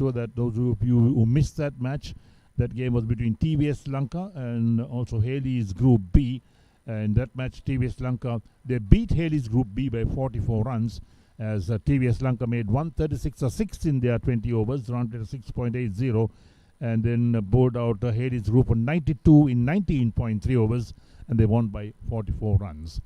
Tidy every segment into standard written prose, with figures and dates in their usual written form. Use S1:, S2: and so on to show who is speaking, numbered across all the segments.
S1: sure that those of you who missed that match, that game was between TVS Lanka and also Haley's Group B. And that match, TVS Lanka, they beat Haley's Group B by 44 runs as TVS Lanka made 136 or 6 in their 20 overs, rounded to 6.80, and then bowled out Haley's Group on 92 in 19.3 overs, and they won by 44 runs.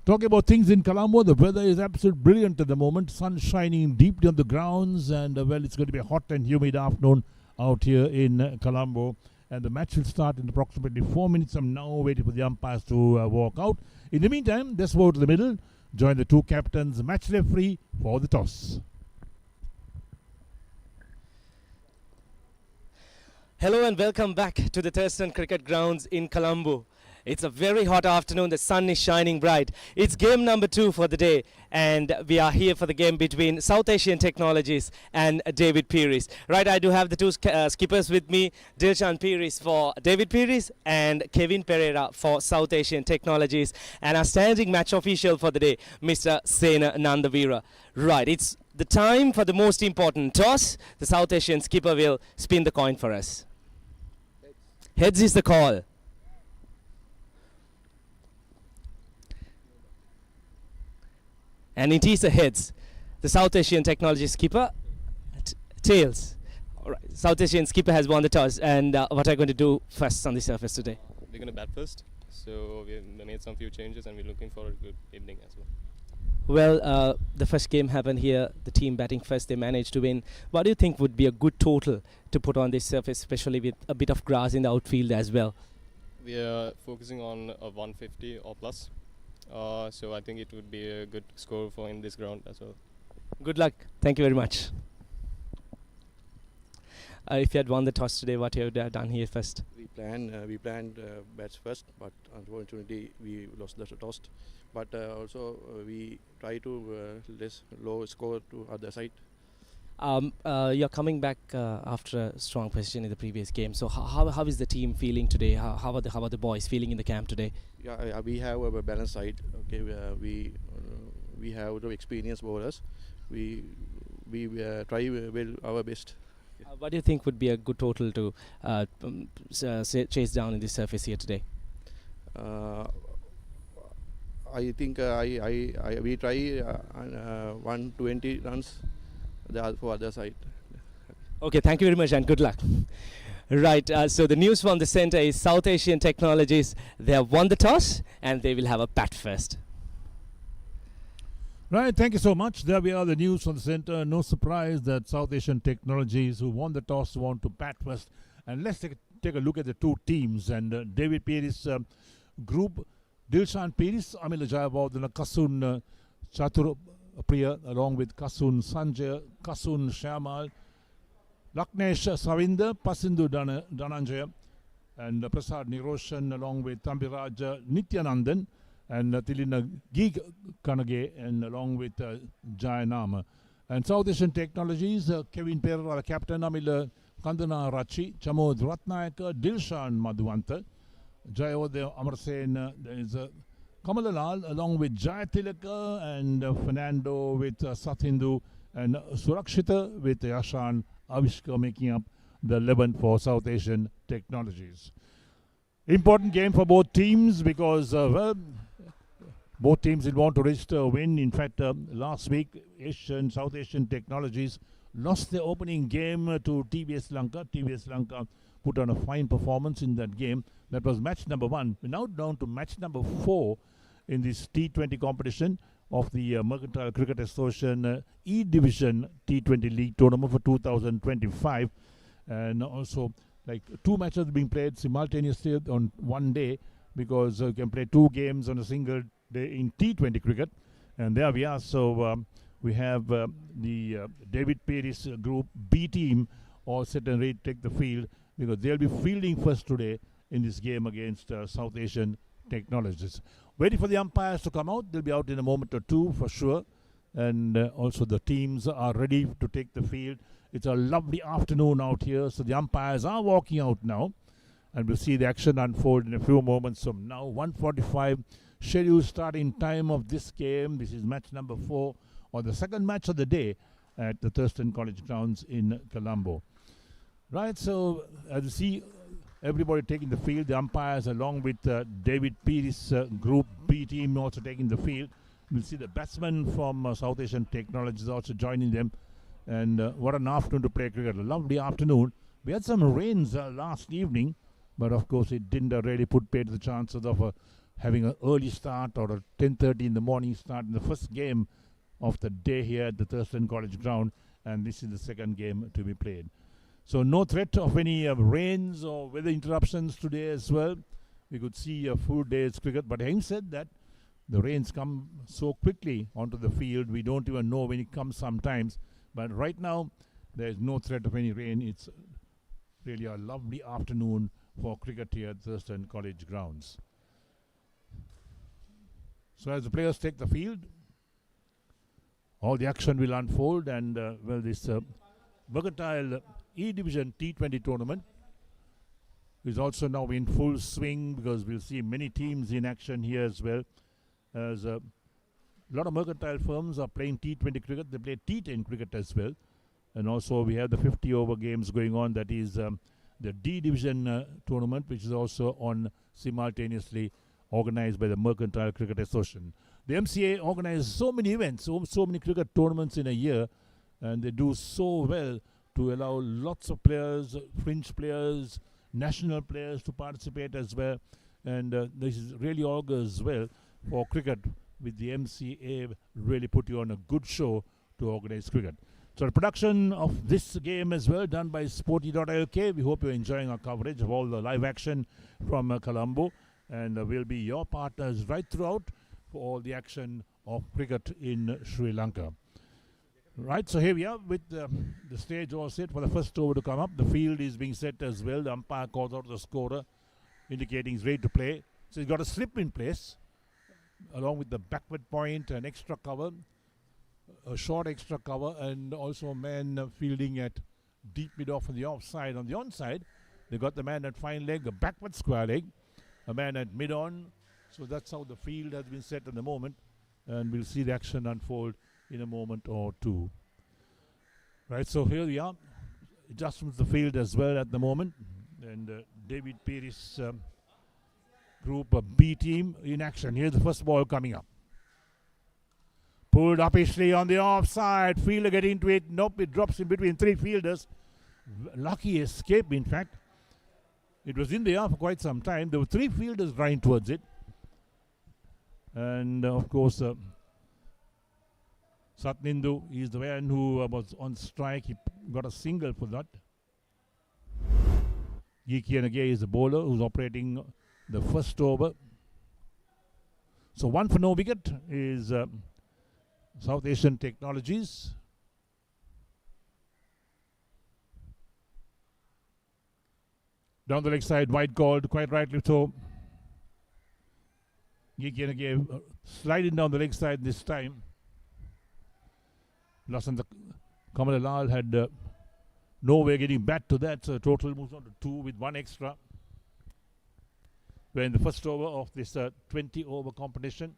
S1: Talking about things in Colombo, the weather is absolutely brilliant at the moment. Sun shining deeply on the grounds, and well, it's going to be a hot and humid afternoon out here in Colombo. And the match will start in approximately 4 minutes from now, waiting for the umpires to walk out. In the meantime, let's go to the middle, join the two captains, match referee for the toss.
S2: Hello and welcome back to the Thurston Cricket Grounds in Colombo. It's a very hot afternoon, the sun is shining bright. It's game number 2 for the day, and we are here for the game between South Asian Technologies and David Pieris. Right, I do have the two skippers with me, Dilshan Pieris for David Pieris and Kevin Pereira for South Asian Technologies, and our standing match official for the day, Mr. Sena Nandavira. Right, it's the time for the most important toss. The South Asian skipper will spin the coin for us. Heads is the call. And it is a heads. The South Asian Technology skipper, tails. All right. South Asian skipper has won the toss. And what are you going to do first on the surface today?
S3: We're going to bat first. So we made some few changes and we're looking for a good evening as well.
S2: Well, the first game happened here. The team batting first, they managed to win. What do you think would be a good total to put on this surface, especially with a bit of grass in the outfield as well?
S3: We are focusing on a 150 or plus. So I think it would be a good score for in this ground as well.
S2: Good luck. Thank you very much. If you had won the toss today, what you would have done here first?
S4: We planned bats first, but unfortunately we lost the toss. But also we try to less low score to other side.
S2: You're coming back after a strong position in the previous game. So how is the team feeling today? How are the boys feeling in the camp today?
S4: Yeah, we have a balanced side. Okay, we have the experienced bowlers. We try well our best.
S2: What do you think would be a good total to chase down in this surface here today?
S4: I think we try 120 runs for other side.
S2: Okay, thank you very much and good luck. Right, so the news from the center is South Asian Technologies. They have won the toss and they will have a bat first.
S1: Right, thank you so much. There we are, the news from the center. No surprise that South Asian Technologies, who won the toss, want to bat first. And let's take a look at the two teams. And David Pieris group, Dilshan Pieris, Amila Jayawardena, Kasun Chatur Priya, along with Kasun Sanjay, Kasun Shyamal, Laknesh Savinder, Pasindu Dhananjaya, and Prasad Niroshan, along with Tambiraj Nityanandan, and Tilina Gig Kanage, and along with Jayanama. And South Asian Technologies, Kevin Pereira, captain, Amila Kandana Rachi, Chamod Ratnayaka, Dilshan Madhuvanta, Jayodaya Amarsen, there is Kamalalal, along with Jayatilaka, and Fernando with Sathindu, and Surakshita with Yashan Avishka making up the 11 for South Asian Technologies. Important game for both teams because well, both teams will want to register a win. In fact, last week, South Asian Technologies lost their opening game to TVS Lanka. TVS Lanka put on a fine performance in that game. That was match number 1. We're now down to match number 4 in this T20 competition of the Mercantile Cricket Association E-Division T20 League Tournament for 2025. And also, like 2 matches being played simultaneously on one day because you can play 2 games on a single day in T20 cricket. And there we are. So we have the David Pieris Group B team all set and ready to take the field because they'll be fielding first today in this game against South Asian Technologies. Waiting for the umpires to come out. They'll be out in a moment or two for sure. And also the teams are ready to take the field. It's a lovely afternoon out here, so the umpires are walking out now. And we'll see the action unfold in a few moments from now. 1:45 scheduled starting time of this game. This is match number 4, or the second match of the day. at the Thurston College grounds in Colombo. Right, so as you see, everybody taking the field, the umpires along with David Pieris Group B team also taking the field. We'll see the batsman from South Asian Technologies also joining them. And what an afternoon to play cricket, a lovely afternoon. We had some rains last evening, but of course it didn't really put pay to the chances of having an early start or a 10:30 in the morning start in the first game of the day here at the Thurston College ground, and this is the second game to be played. So no threat of any rains or weather interruptions today as well. We could see a full day's cricket, but having said that, the rains come so quickly onto the field, we don't even know when it comes sometimes. But right now, there is no threat of any rain. It's really a lovely afternoon for cricket here at Thurston College grounds. So as the players take the field, all the action will unfold, and well, this Mercantile E-Division T20 tournament is also now in full swing, because we'll see many teams in action here as well. As a lot of mercantile firms are playing T20 cricket, they play T10 cricket as well. And also we have the 50 over games going on, that is the D Division tournament, which is also on simultaneously organized by the Mercantile Cricket Association. The MCA organizes so many events, so many cricket tournaments in a year, and they do so well to allow lots of players, fringe players, national players to participate as well. And this is really augurs well for cricket, with the MCA really put you on a good show to organize cricket. So the production of this game as well done by Sporty.lk. We hope you're enjoying our coverage of all the live action from Colombo, and we'll be your partners right throughout for all the action of cricket in Sri Lanka. Right, so here we are with the stage all set for the first over to come up. The field is being set as well. The umpire calls out the scorer, indicating he's ready to play. So he's got a slip in place, along with the backward point, an extra cover, a short extra cover, and also a man fielding at deep mid-off on the offside. On the onside, they got the man at fine leg, a backward square leg, a man at mid-on. So that's how the field has been set at the moment, and we'll see the action unfold in a moment or two. Right, so here we are. Adjustments the field as well at the moment, and David Piris Group B team in action. Here's the first ball coming up. Pulled uppishly on the offside. Fielder getting into it. Nope, it drops in between three fielders. Lucky escape, in fact. It was in the air for quite some time. There were three fielders running towards it. And of course, Satnindu is the man who was on strike. He got a single for that. Gikianage is the bowler who's operating the first over. So one for no wicket is South Asian Technologies. Down the leg side, wide called, quite rightly so. Gikianage sliding down the leg side this time. Lasan Kamal Lal had no way getting back to that, so total moves on to 2 with one extra. We're in the first over of this 20 over competition.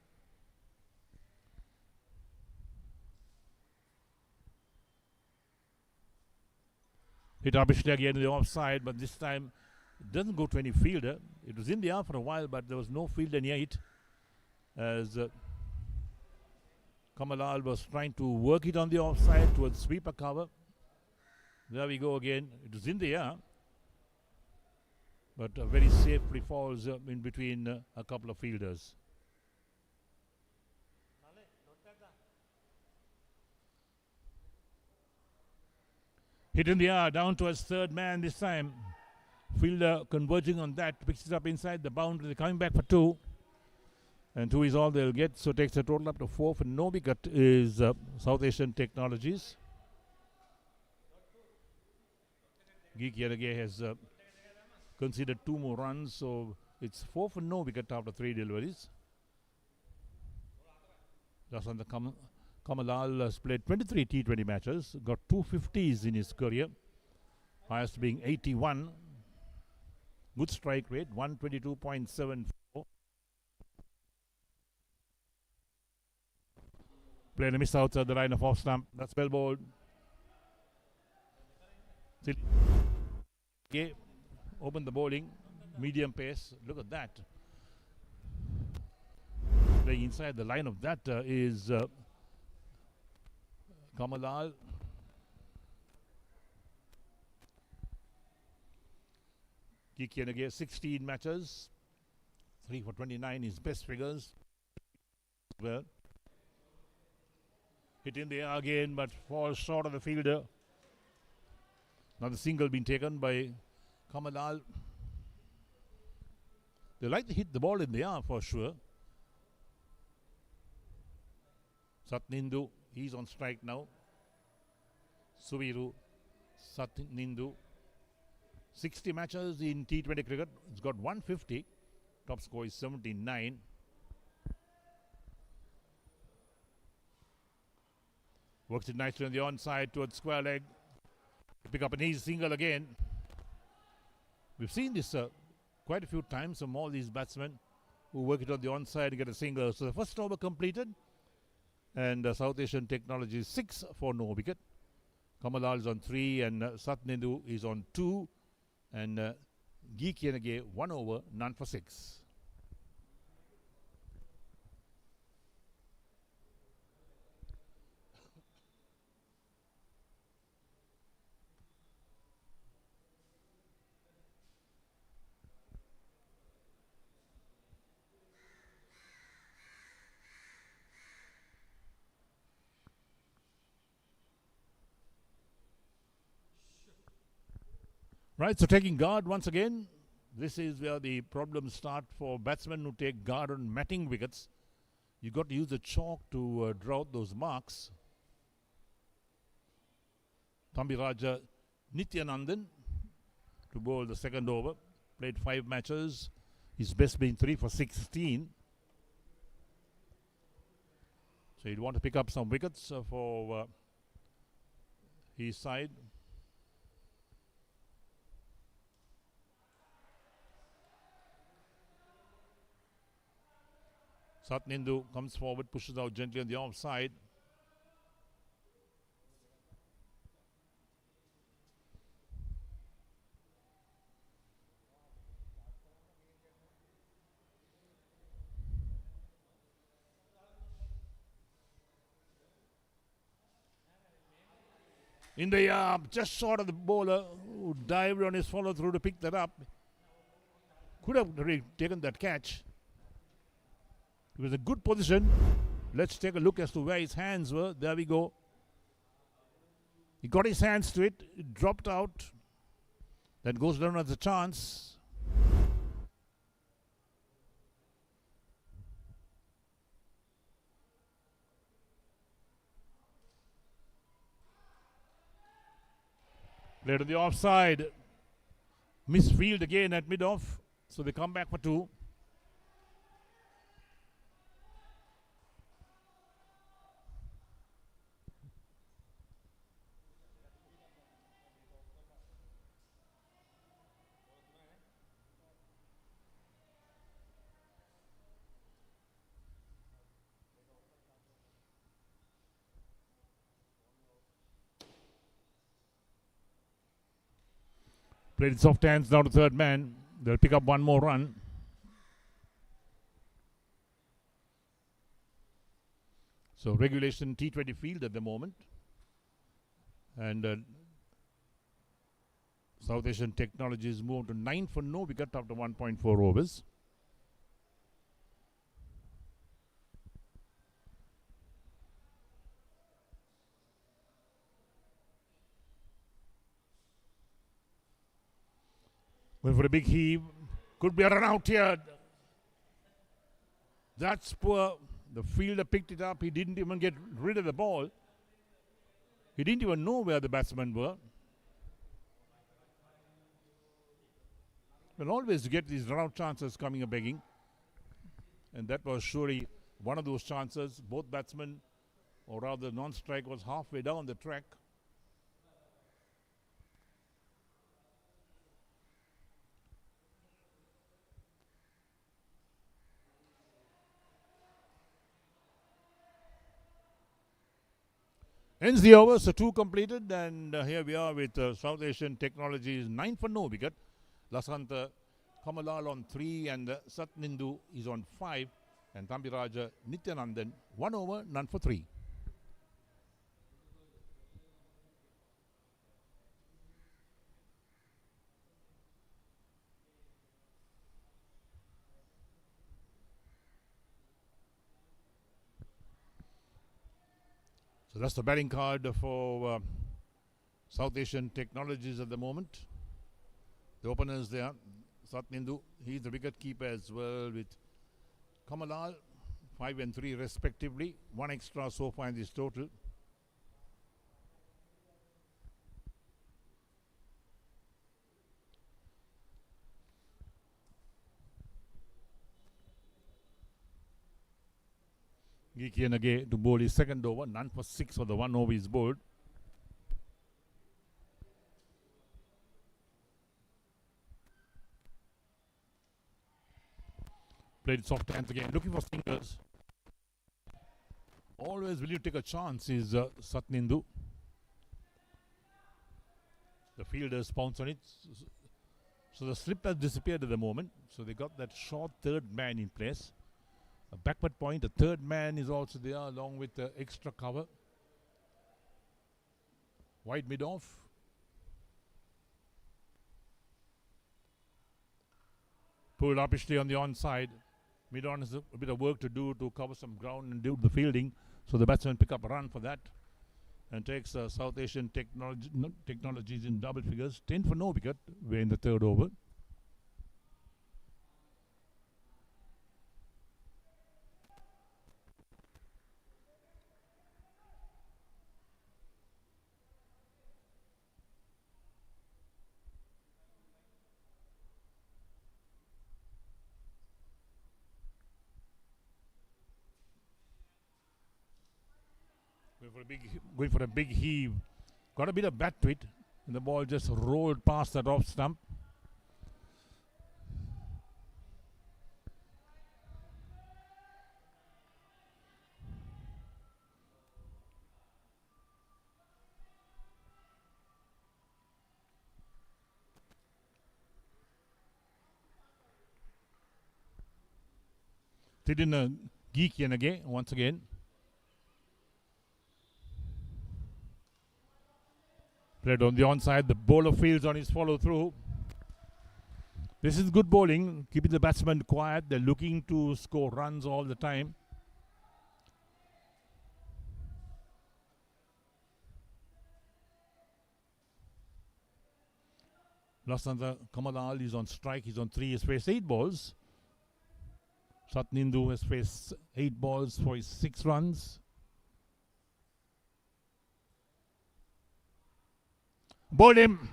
S1: Hit Abhishek again in the offside, but this time it doesn't go to any fielder. It was in the air for a while, but there was no fielder near it, as Kamalal was trying to work it on the offside towards sweeper cover. There we go again. It was in the air, but very safely falls in between a couple of fielders. Hit in the air, down towards third man this time. Fielder converging on that, picks it up inside the boundary, coming back for 2. And 2 is all they'll get, so takes a total up to 4 for no wicket is South Asian Technologies. Gikianage has conceded 2 more runs, so it's 4 for no wicket after 3 deliveries. Lasan Kamalal has played 23 T20 matches, got 250s in his career, highest being 81. Good strike rate, 122.74. Playing a miss outside the line of off stump. That's well bowled. Still, okay, open the bowling, medium pace. Look at that. Playing inside the line of that is Kamalal. Kikianage, 16 matches, 3 for 29, his best figures. Well, hit in the air again, but falls short of the fielder. Another single being taken by Kamalal. They like to hit the ball in the air for sure. Satnindu, he's on strike now. Suviru, Satnindu. 60 matches in T20 cricket. It's got 150. Top score is 79. Works it nicely on the onside towards square leg. Pick up an easy single again. We've seen this quite a few times from all these batsmen who work it on the onside to get a single. So the first over completed. And South Asian Technologies 6 for no wicket. Kamalal is on 3 and Satnindu is on 2. And Geekianage 1 over, none for 6. Right, so taking guard once again. This is where the problems start for batsmen who take guard on matting wickets. You got to use the chalk to draw out those marks. Thambiraja Nityanandan to bowl the second over. Played 5 matches. His best being 3 for 16. So he'd want to pick up some wickets for his side. Satnindu comes forward, pushes out gently on the offside. In the just short of the bowler who dived on his follow through to pick that up. Could have really taken that catch. It was a good position. Let's take a look as to where his hands were. There we go. He got his hands to it. It dropped out. That goes down as a chance. Played on the offside. Misfield again at mid-off. So they come back for 2. Played in soft hands down to third man. They'll pick up one more run. So regulation T20 field at the moment. And South Asian Technologies moved to 9 for no wicket after 1.4 overs. Going for a big heave. Could be a run out here. That's poor. The fielder picked it up. He didn't even get rid of the ball. He didn't even know where the batsmen were. Well, always get these run out chances coming a begging. And that was surely one of those chances. Both batsmen, or rather non-strike, was halfway down the track. Ends the over, so 2 completed, and here we are with South Asian Technologies 9 for no wicket. Lasanta Kamalal on 3, and Satnindu is on 5, and Thambiraja Nityanandan 1 over, none for 3. So that's the batting card for South Asian Technologies at the moment. The openers there, Satnindu, he's the wicket keeper as well with Kamalal, 5 and 3 respectively. 1 extra so far in this total. Gikianage to bowl his second over, none for 6 for the 1 over is bowled. Played soft hands again, looking for singers. Always willing to take a chance is Satnindu. The fielders pounce on it. So the slip has disappeared at the moment. So they got that short third man in place. A backward point, a third man is also there along with the extra cover. Wide mid off. Pulled uppishly on the onside. Mid on has a bit of work to do to cover some ground and do the fielding. So the batsman pick up a run for that and takes South Asian Technologies in double figures. 10 for no wicket. We're in the third over. Going for a big heave. Got a bit of bat to it. And the ball just rolled past that off stump. Tidin Geekian again, once again. Played on the onside, the bowler fields on his follow through. This is good bowling, keeping the batsmen quiet. They're looking to score runs all the time. Lasanta Kamalal is on strike, he's on 3, he's faced 8 balls. Satnindu has faced 8 balls for his 6 runs. Bowled him,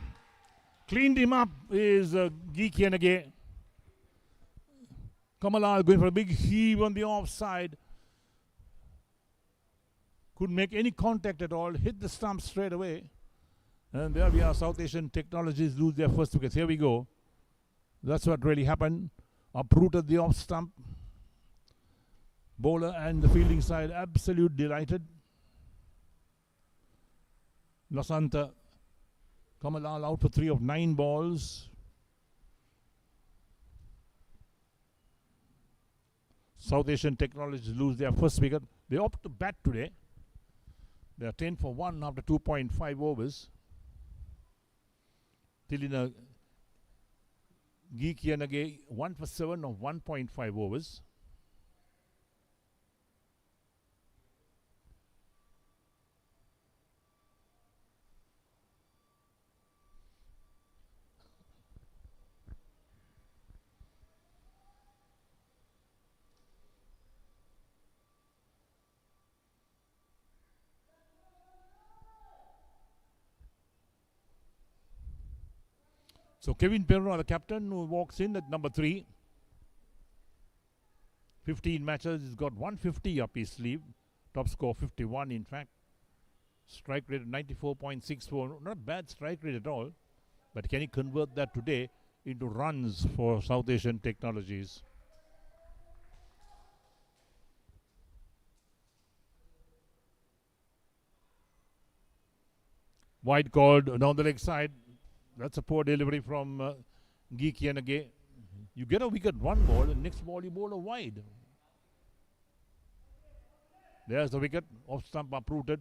S1: cleaned him up is Geekianage. Kamalal going for a big heave on the offside. Couldn't make any contact at all, hit the stump straight away. And there we are, South Asian Technologies lose their first wickets. Here we go. That's what really happened. Uprooted the off stump. Bowler and the fielding side absolute delighted. Lasanta Kamalal out for 3 of 9 balls. South Asian Technologies lose their first wicket. They opt to bat today. They are 10 for 1 after 2.5 overs. Tilina Geekianage 1 for 7 of 1.5 overs. So Kevin Perra, the captain, who walks in at number 3. 15 matches, he's got 150 up his sleeve. Top score 51 in fact. Strike rate 94.64. Not a bad strike rate at all. But can he convert that today into runs for South Asian Technologies? Wide called down the leg side. That's a poor delivery from Gikianage. You get a wicket one ball, and next ball you bowl a wide. There's the wicket, off stump uprooted.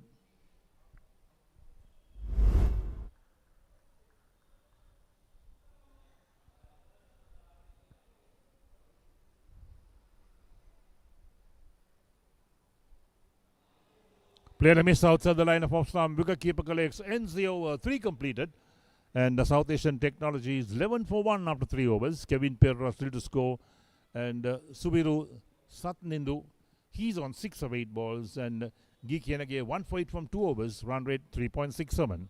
S1: Player a miss outside the line of off stump. Wicketkeeper collects, ends the over, 3 completed. And the South Asian Technologies 11 for 1 after 3 overs. Kevin Piris still to score. And Subiru Satnindu, he's on 6 of 8 balls. And Gikianage 1 for 8 from 2 overs. Run rate 3.67.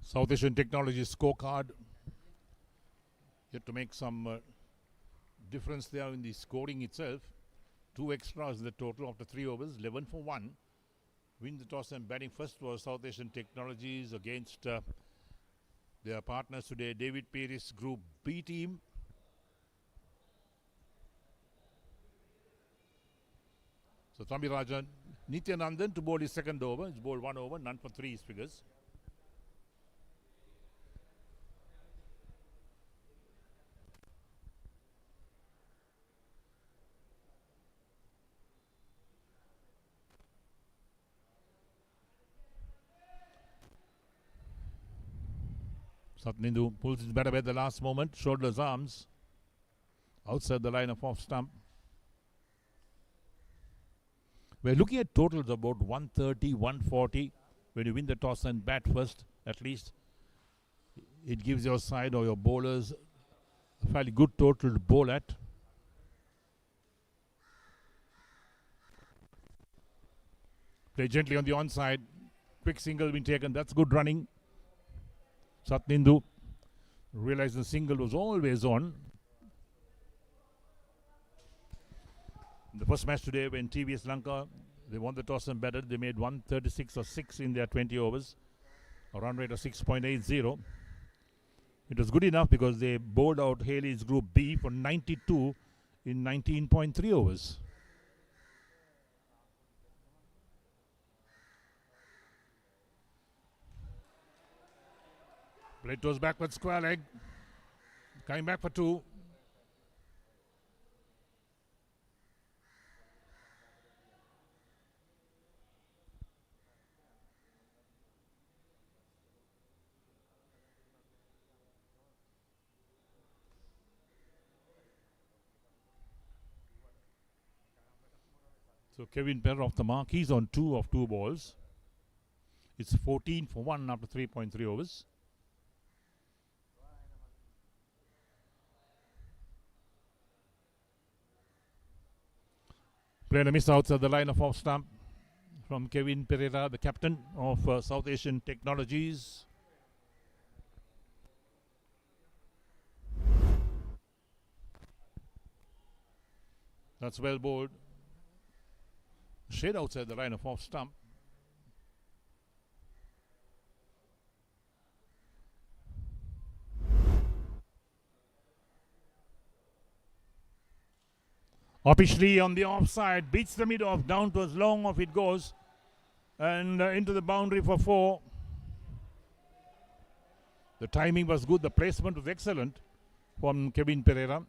S1: South Asian Technologies scorecard. Yet to make some difference there in the scoring itself. 2 extras in the total after 3 overs, 11 for 1. Win the toss and batting first was South Asian Technologies against their partners today, David Pieris Group B team. So Thambi Rajan, Nityanandan to bowl his second over. He's bowled 1 over, none for 3 his figures. Satnindu pulls his bat away at the last moment, shoulders arms, outside the line of off stump. We're looking at totals about 130, 140. When you win the toss and bat first, at least it gives your side or your bowlers a fairly good total to bowl at. Play gently on the onside. Quick single being taken. That's good running. Satnindu realized the single was always on. In the first match today, when TVS Lanka, they won the toss and batted, they made 136 or 6 in their 20 overs, a run rate of 6.80. It was good enough because they bowled out Haley's Group B for 92 in 19.3 overs. Played toes backward, square leg. Coming back for 2. So Kevin Perra off the mark. He's on 2 of 2 balls. It's 14 for 1 after 3.3 overs. Played a miss outside the line of off stump from Kevin Pereira, the captain of South Asian Technologies. That's well bowled. Shade outside the line of off stump. Opishli on the offside, beats the mid off, down to as long off it goes, and into the boundary for 4. The timing was good, the placement was excellent from Kevin Pereira.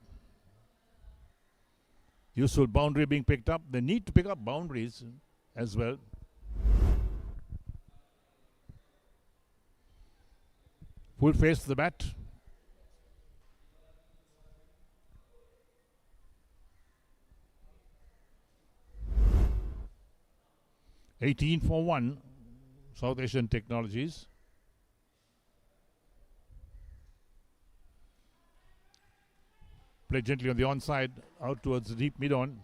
S1: Useful boundary being picked up. They need to pick up boundaries as well. Full face to the bat. $18 for 1, South Asian Technologies. Play gently on the onside, out towards the deep mid-on.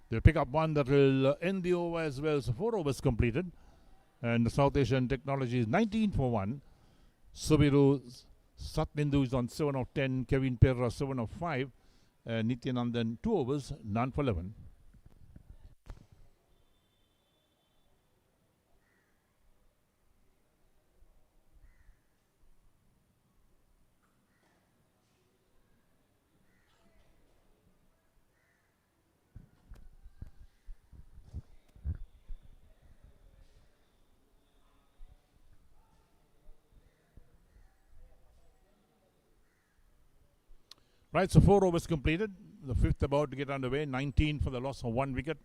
S1: They'll pick up one that will end the over as well. So 4 overs completed. And the South Asian Technologies 19 for 1. Subiru Satnindu is on 7 of 10. Kevin Perra 7 of 5. And Nityanandan 2 overs, none for 11. Right, so 4 overs completed. The fifth about to get underway. 19 for the loss of 1 wicket.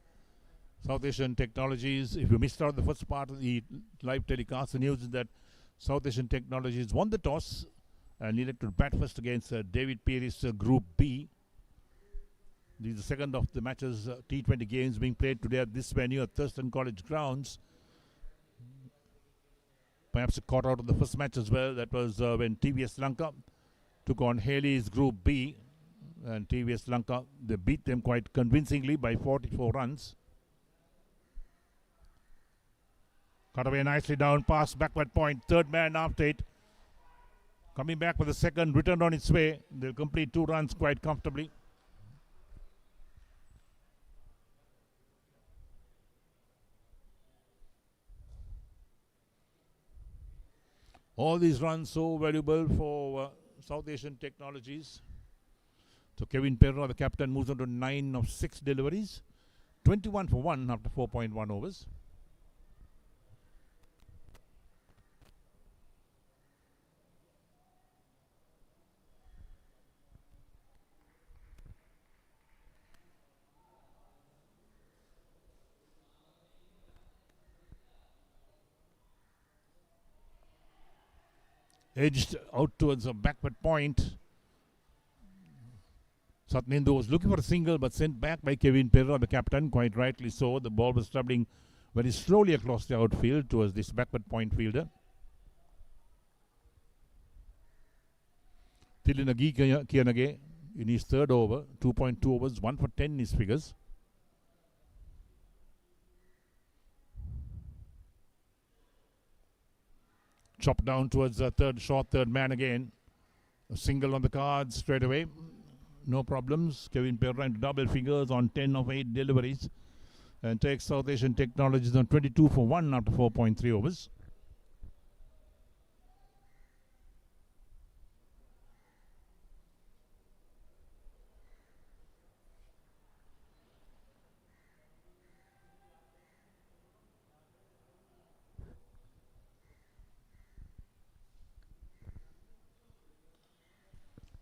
S1: South Asian Technologies, if you missed out the first part of the live telecast, the news is that South Asian Technologies won the toss and needed to bat first against David Pieris, Group B. This is the second of the matches, T20 games being played today at this venue at Thurston College grounds. Perhaps a caught out of the first match as well. That was when TVS Lanka took on Haley's Group B. And TVS Lanka, they beat them quite convincingly by 44 runs. Cut away nicely down past backward point. Third man after it. Coming back for the second, returned on its way. They'll complete 2 runs quite comfortably. All these runs so valuable for South Asian Technologies. So Kevin Perra, the captain, moves on to 9 of 6 deliveries. 21 for 1 after 4.1 overs. Edged out towards a backward point. Satnindu was looking for a single but sent back by Kevin Perra, the captain, quite rightly so. The ball was travelling very slowly across the outfield towards this backward point fielder. Tilinagi Kianage in his third over, 2.2 overs, 1 for 10 in his figures. Chopped down towards the third man again. A single on the cards straight away. No problems. Kevin Perra into double figures on 10 of 8 deliveries. And takes South Asian Technologies on 22 for 1 after 4.3 overs.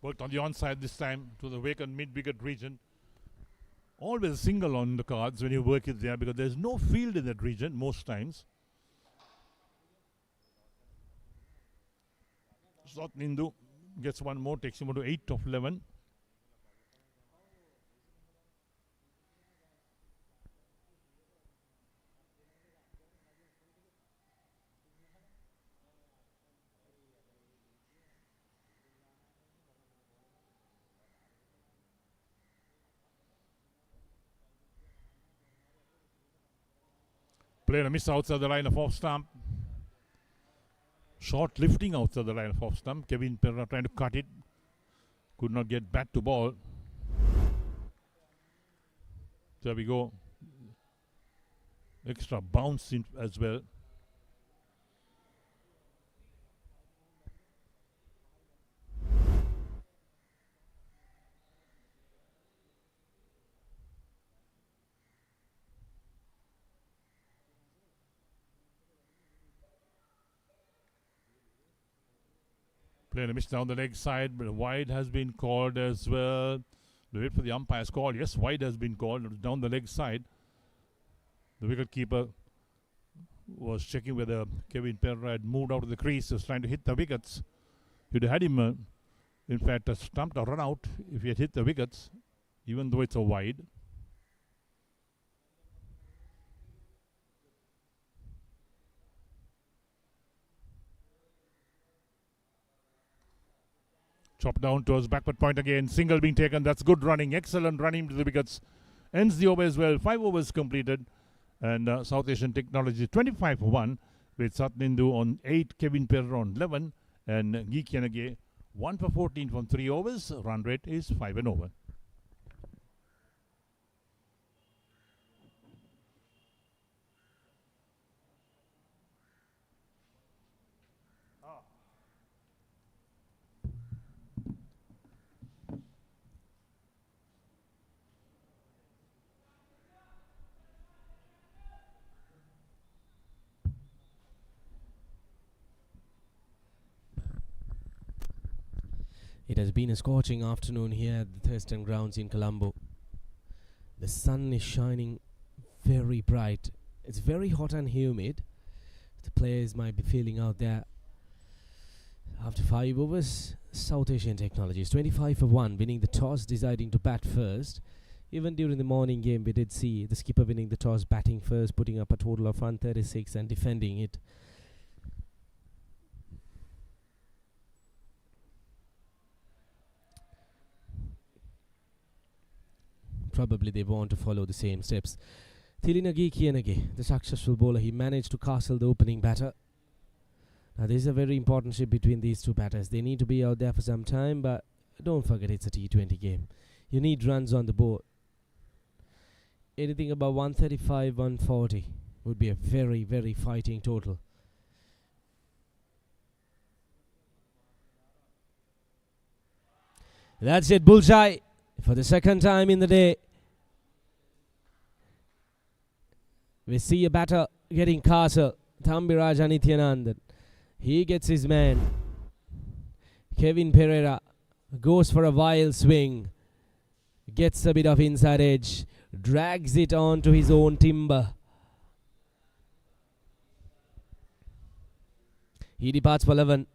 S1: Worked on the onside this time to the vacant mid-wicket region. Always a single on the cards when you work it there because there's no field in that region most times. Satnindu gets one more, takes him to 8 of 11. Played a miss outside the line of off stump. Short lifting outside the line of off stump. Kevin Perra trying to cut it. Could not get bat to ball. There we go. Extra bounce in as well. Playing a miss down the leg side, but wide has been called as well. We wait for the umpire's call. Yes, wide has been called. It was down the leg side. The wicket keeper was checking whether Kevin Perra had moved out of the crease. He was trying to hit the wickets. You'd had him, in fact, stumped or run out if he had hit the wickets, even though it's a wide. Chop down towards backward point again. Single being taken. That's good running. Excellent running to the wickets. Ends the over as well. 5 overs completed. And South Asian Technology 25 for 1 with Satnindu on 8, Kevin Perra on 11. And Gikianage 1 for 14 from 3 overs. Run rate is 5 and over.
S2: It has been a scorching afternoon here at the Thurston grounds in Colombo. The sun is shining very bright. It's very hot and humid. The players might be feeling out there. After 5 overs, South Asian Technologies 25 for 1, winning the toss, deciding to bat first. Even during the morning game, we did see the skipper winning the toss, batting first, putting up a total of 136 and defending it. Probably they want to follow the same steps. Thilinagi Kianagi, the successful bowler, he managed to castle the opening batter. Now this is a very important shift between these two batters. They need to be out there for some time, but don't forget it's a T20 game. You need runs on the board. Anything above 135, 140 would be a very, very fighting total. That's it, bullseye for the second time in the day. We see a batter getting castle. Thambiraj Anithyanandan. He gets his man. Kevin Pereira goes for a wild swing. Gets a bit of inside edge. Drags it on to his own timber. He departs for 11.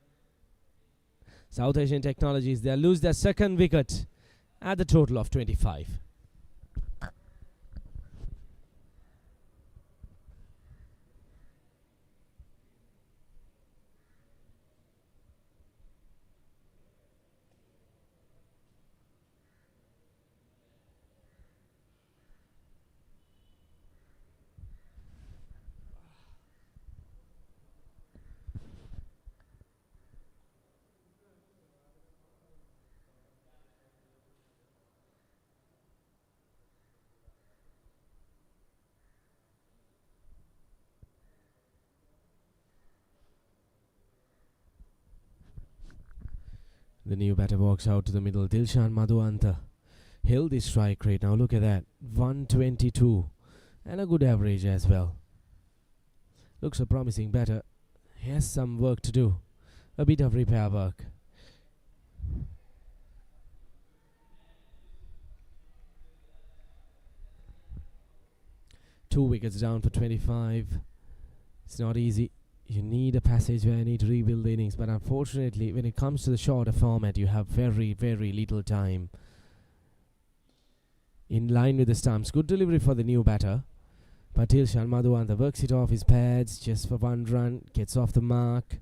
S2: South Asian Technologies, they lose their second wicket at the total of 25. The new batter walks out to the middle. Dilshan Madhuanta held his strike rate. Now look at that. 122. And a good average as well. Looks a promising batter. He has some work to do. A bit of repair work. Two wickets down for 25. It's not easy. You need a passage where you need to rebuild the innings, but unfortunately when it comes to the shorter format you have very, very little time. In line with the stumps. Good delivery for the new batter, but Dilshan Madhuanta works it off his pads just for 1 run, gets off the mark.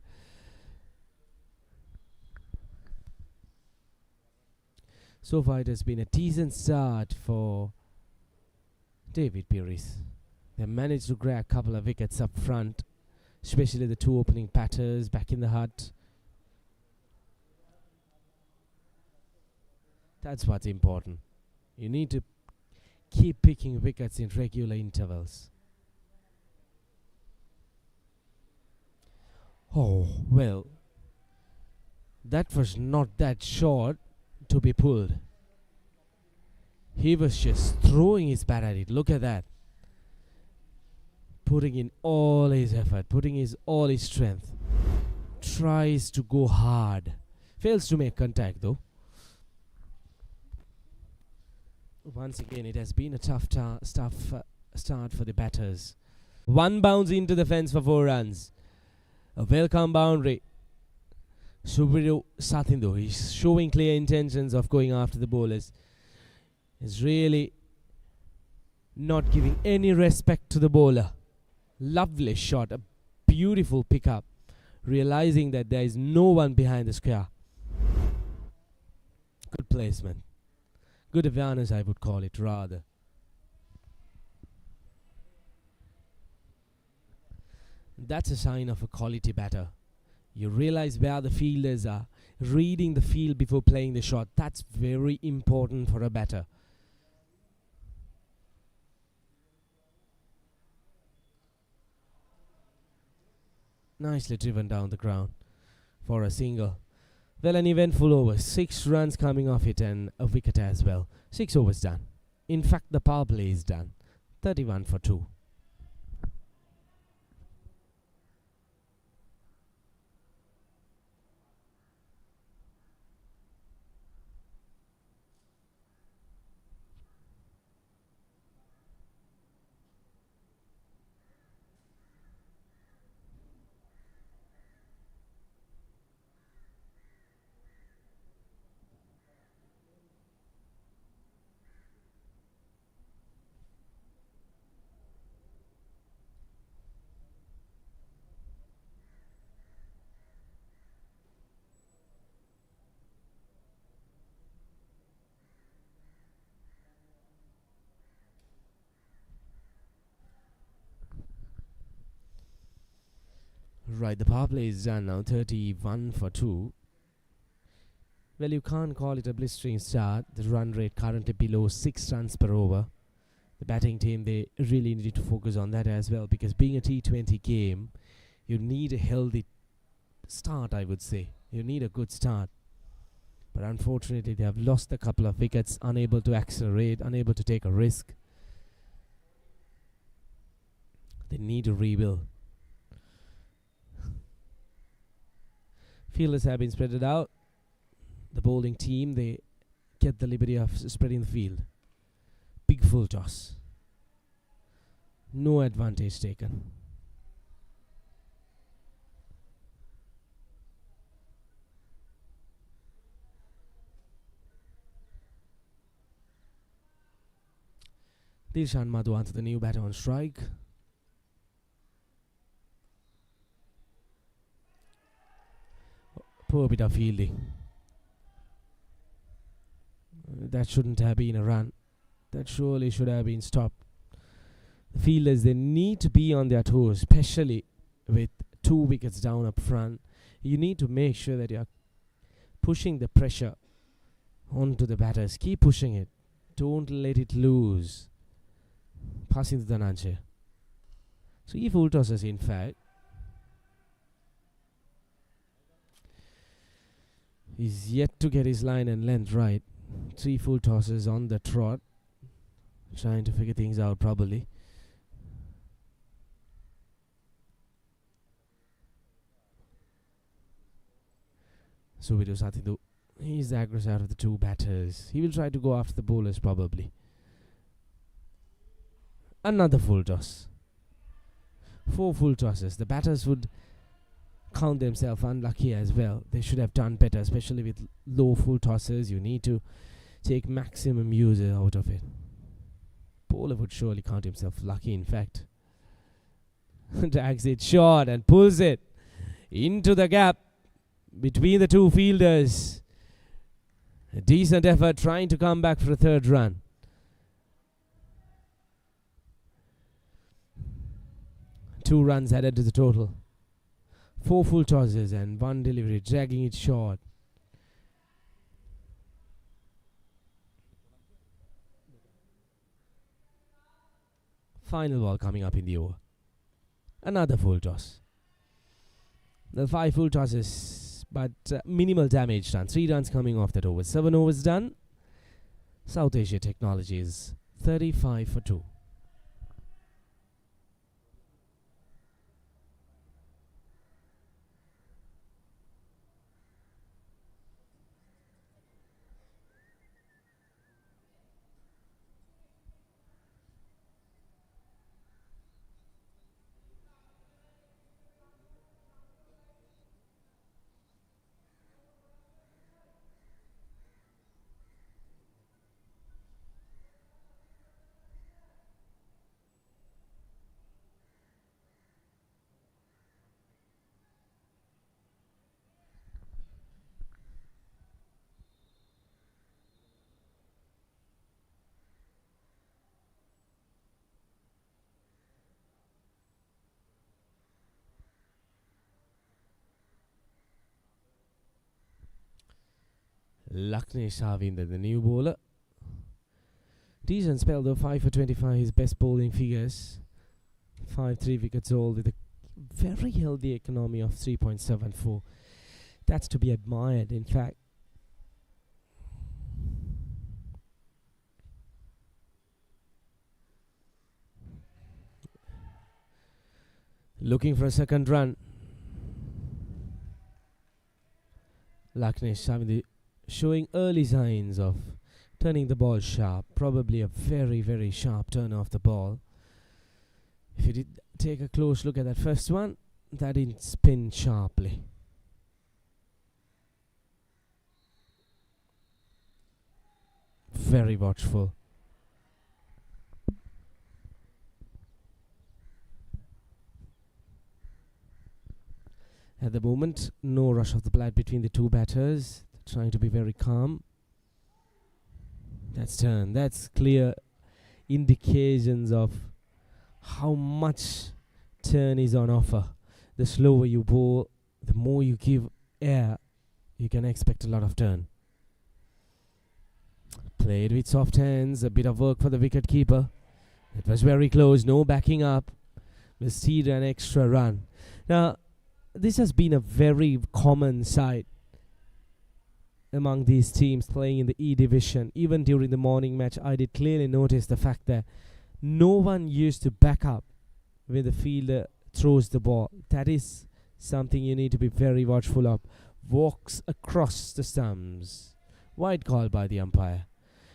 S2: So far it has been a decent start for David Piris. They managed to grab a couple of wickets up front, especially the two opening batters back in the hut. That's what's important. You need to keep picking wickets in regular intervals. Oh, well, that was not that short to be pulled. He was just throwing his bat at it. Look at that. Putting in all his effort, putting his all his strength. Tries to go hard. Fails to make contact though. Once again, it has been a tough start for the batters. One bounce into the fence for 4 runs. A welcome boundary. Subiru Sathindu, he's showing clear intentions of going after the bowlers. He's really not giving any respect to the bowler. Lovely shot, a beautiful pickup, realizing that there is no one behind the square. Good placement. Good awareness, I would call it rather. That's a sign of a quality batter. You realize where the fielders are, reading the field before playing the shot. That's very important for a batter. Nicely driven down the ground for a single. Well, an eventful over. 6 runs coming off it and a wicket as well. 6 overs done. In fact, the power play is done. 31 for 2. Right, the power play is done now, 31 for 2. Well, you can't call it a blistering start. The run rate currently below 6 runs per over. The batting team, they really needed to focus on that as well, because being a T20 game, you need a healthy start, I would say. You need a good start. But unfortunately, they have lost a couple of wickets, unable to accelerate, unable to take a risk. They need to rebuild. Fielders have been spread out. The bowling team, they get the liberty of spreading the field. Big full toss. No advantage taken. Dilshan Madhuan to the new batter on strike. Poor bit of fielding. That shouldn't have been a run. That surely should have been stopped. The fielders, they need to be on their toes, especially with 2 wickets down up front. You need to make sure that you are pushing the pressure onto the batters. Keep pushing it. Don't let it loose. Passing to Dhananjay. 3 full tosses, in fact. He's yet to get his line and length right. 3 full tosses on the trot. Trying to figure things out probably. So we do something to. He's the aggressor out of the 2 batters. He will try to go after the bowlers probably. Another full toss. 4 full tosses. The batters would count themselves unlucky as well. They should have done better, especially with low full tosses. You need to take maximum use out of it. Bowler would surely count himself lucky, in fact. Drags it short and pulls it into the gap between the 2 fielders. A decent effort trying to come back for a 3rd run. Two runs added to the total. 4 full tosses and 1 delivery, dragging it short. Final ball coming up in the over. Another full toss. The 5 full tosses, but minimal damage done. 3 runs coming off that over. 7 overs done. South Asia Technologies 35 for 2. Laknesh Havinder, the new bowler. Decent spell though, 5 for 25, his best bowling figures. 3 wickets all with a very healthy economy of 3.74. That's to be admired, in fact. Looking for a 2nd run. Laknesh Havinder showing early signs of turning the ball sharp. Probably a very, very sharp turn off the ball. If you did take a close look at that first one, that didn't spin sharply. Very watchful. At the moment, no rush of the bat between the 2 batters. Trying to be very calm. That's turn. That's clear indications of how much turn is on offer. The slower you bowl, the more you give air, you can expect a lot of turn. Played with soft hands, a bit of work for the wicket keeper. It was very close, no backing up. Will see an extra run. Now, this has been a very common sight among these teams playing in the E division. Even during the morning match, I did clearly notice the fact that no one used to back up when the fielder throws the ball. That is something you need to be very watchful of. Walks across the stumps. Wide call by the umpire.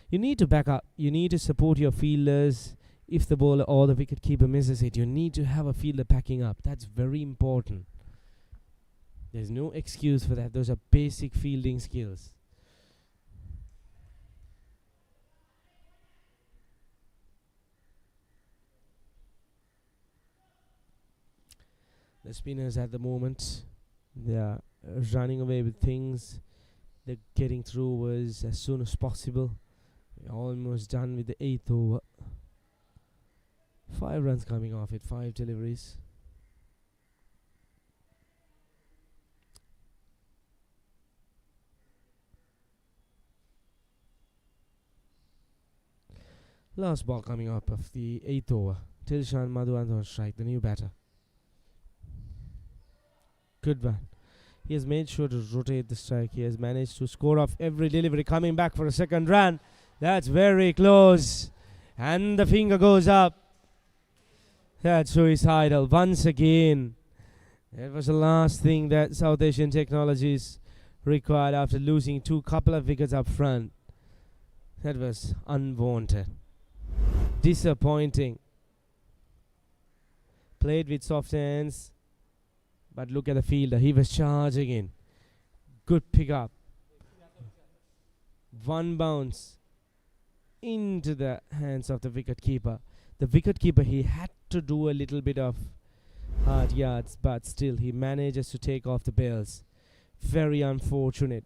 S2: You need to back up. You need to support your fielders. If the bowler or the wicket keeper misses it, you need to have a fielder backing up. That's very important. There's no excuse for that. Those are basic fielding skills. The spinners at the moment, they are running away with things. They're getting through as soon as possible. We're almost done with the 8th over. 5 runs coming off it, 5 deliveries. Last ball coming up of the 8th over. Tilshan Madhuant on strike, the new batter. Good one. He has made sure to rotate the strike. He has managed to score off every delivery, coming back for a second run. That's very close. And the finger goes up. That's suicidal once again. That was the last thing that South Asian Technologies required after losing couple of wickets up front. That was unwanted. Disappointing. Played with soft hands. But look at the fielder. He was charging in. Good pick up. One bounce into the hands of the wicket keeper. The wicket keeper, he had to do a little bit of hard yards, but still he manages to take off the bails. Very unfortunate.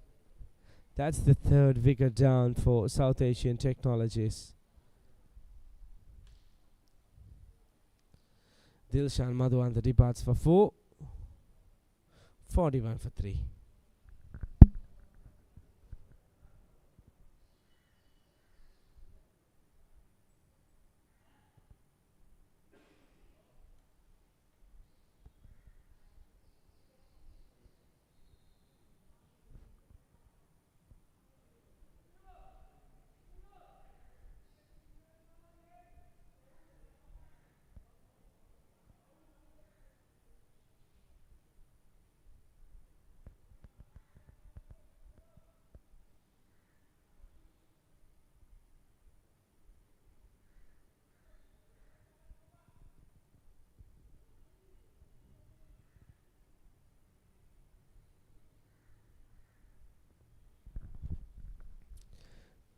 S2: That's the 3rd wicket down for South Asian Technologies. Dilshan Madhuant departs for 4. 41 for 3.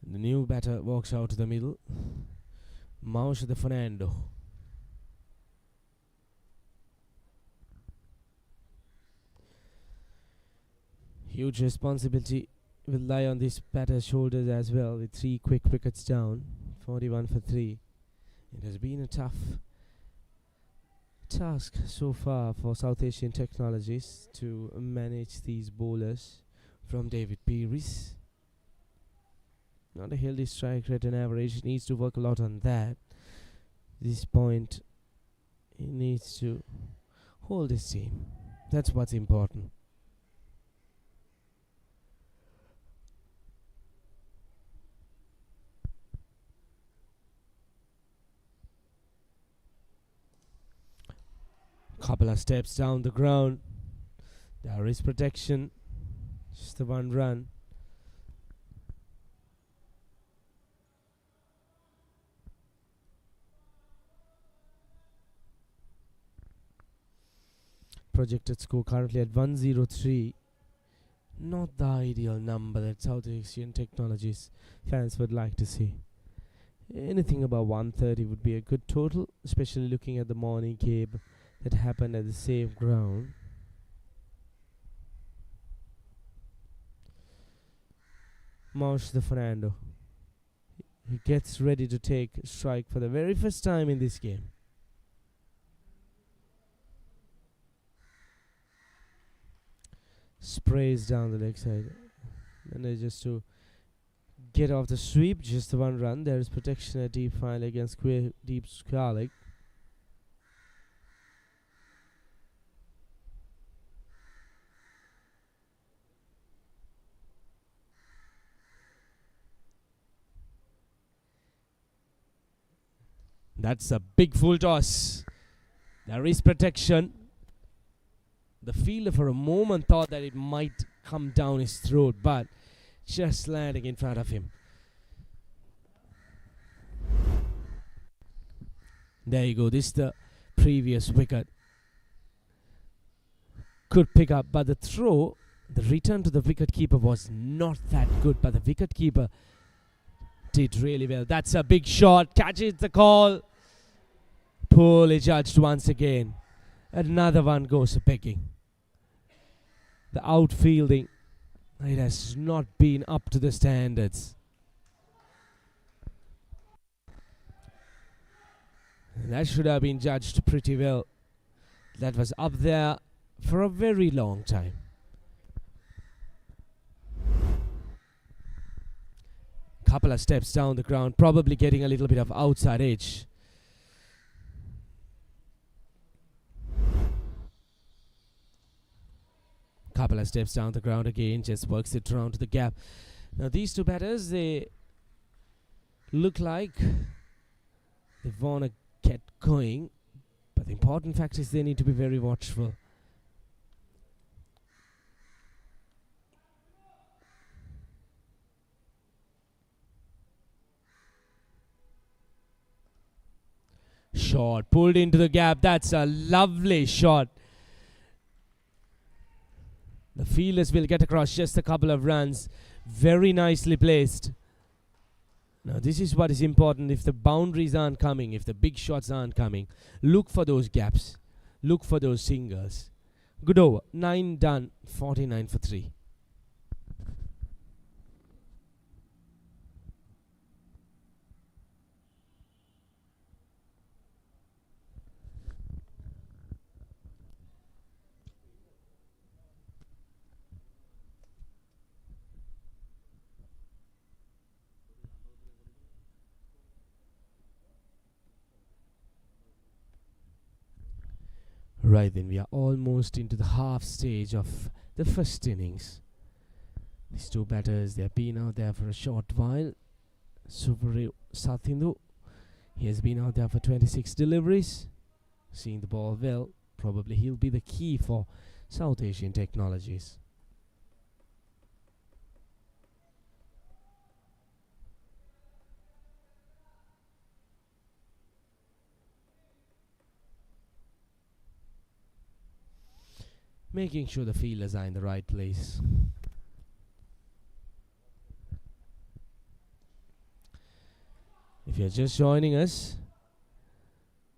S2: The new batter walks out to the middle. Maush the Fernando. Huge responsibility will lie on this batter's shoulders as well, with 3 quick wickets down. 41 for 3. It has been a tough task so far for South Asian Technologies to manage these bowlers from David Piris. Not a healthy strike rate on average. He needs to work a lot on that. This point, he needs to hold his team. That's what's important. Couple of steps down the ground. There is protection. Just the 1 run. Projected score currently at 103. Not the ideal number that South Asian Technologies fans would like to see. Anything above 130 would be a good total, especially looking at the morning game that happened at the same ground. Maush the Fernando. He gets ready to take strike for the very first time in this game. Sprays down the leg side. And they just to get off the sweep, just the one run. There is protection at deep final against deep Sportylk. That's a big full toss. There is protection. The fielder for a moment thought that it might come down his throat, but just landing in front of him. There you go. This is the previous wicket. Could pick up, but the throw, the return to the wicket keeper was not that good, but the wicket keeper did really well. That's a big shot. Catches the call. Poorly judged once again. Another one goes begging. The outfielding, it has not been up to the standards. And that should have been judged pretty well. That was up there for a very long time. Couple of steps down the ground, probably getting a little bit of outside edge. Couple of steps down the ground again, just works it around to the gap. Now these two batters, they look like they want to get going, but the important fact is they need to be very watchful. Shot pulled into the gap. That's a lovely shot. The fielders will get across just a couple of runs. Very nicely placed. Now this is what is important. If the boundaries aren't coming, if the big shots aren't coming, look for those gaps. Look for those singles. Good over. 9 done. 49 for 3. Right then, we are almost into the half stage of the first innings. These two batters, they have been out there for a short while. Super Sathindu, he has been out there for 26 deliveries. Seeing the ball well, probably he'll be the key for South Asian Technologies. Making sure the fielders are in the right place. If you're just joining us,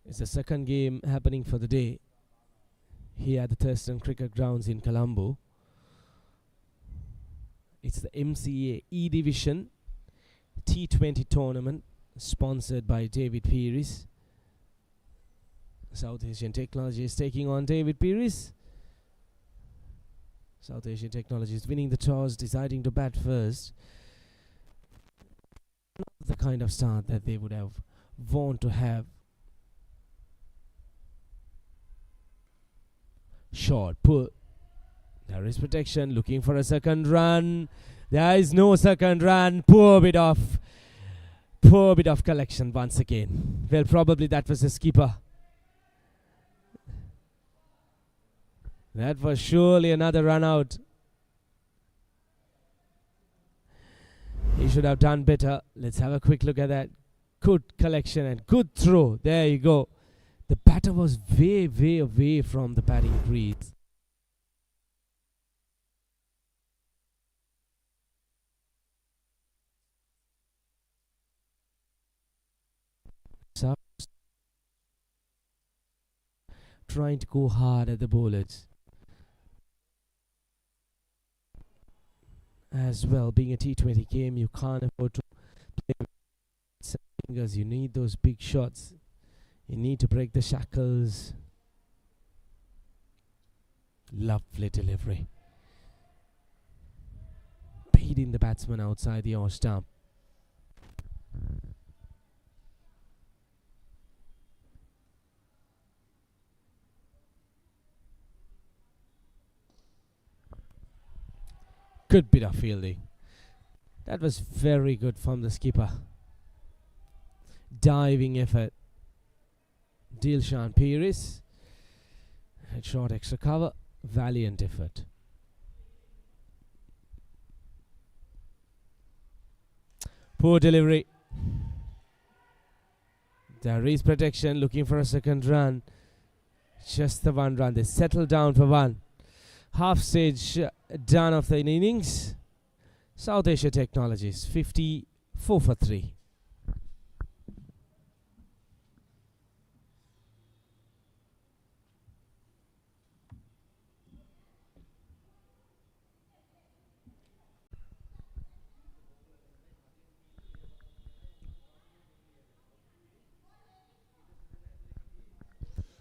S2: it's the second game happening for the day here at the Thurston Cricket Grounds in Colombo. It's the MCA E Division T20 tournament sponsored by David Pieris. South Asian Technology is taking on David Piris. South Asian Technology is winning the toss, deciding to bat first. Not the kind of start that they would have want to have. Short pull. There is protection, looking for a second run. There is no second run. Poor bit of collection once again. Well, probably that was the skipper. That was surely another run out. He should have done better. Let's have a quick look at that. Good collection and good throw. There you go. The batter was way, way away from the batting crease. So, trying to go hard at the bowlers. As well, being a T20 game, you can't afford to play with fingers. You need those big shots. You need to break the shackles. Lovely delivery. hitting the batsman outside the off stump. Good bit of fielding. That was very good from the skipper. Diving effort. Dilshan Pieris. Short extra cover. Valiant effort. Poor delivery. There is protection, looking for a second run. Just the one run. They settle down for one. Half stage done of the innings. South Asia Technologies 54 for 3.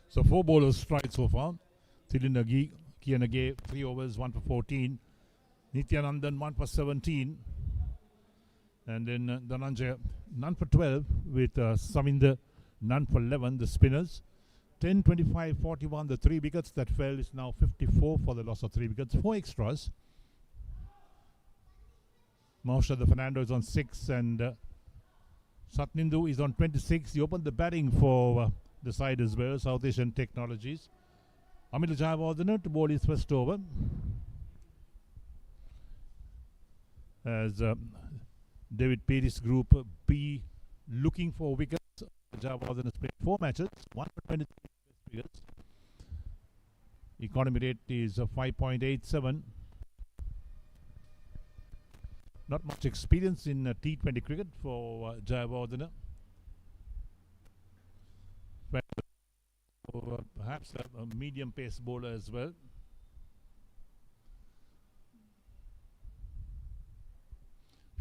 S1: So 4 bowlers strike so far. Thilinagi, Kianage, 3 overs, 1 for 14. Nityanandan, 1 for 17. And then Dhananjaya, none for 12 with Saminder, none for 11, the spinners. 10, 25, 41, the 3 wickets that fell is now 54 for the loss of 3 wickets. 4 extras. Mausha the Fernando is on 6 and Satnindu is on 26. He opened the batting for the side as well, South Asian Technologies. Amil Jayawardene to bowl his first over. As David Piris Group B looking for wickets. Jayawardene has played 4 matches, 1 for 23 wickets. Economy rate is 5.87. Not much experience in T20 cricket for Jayawardene. Perhaps a medium pace bowler as well.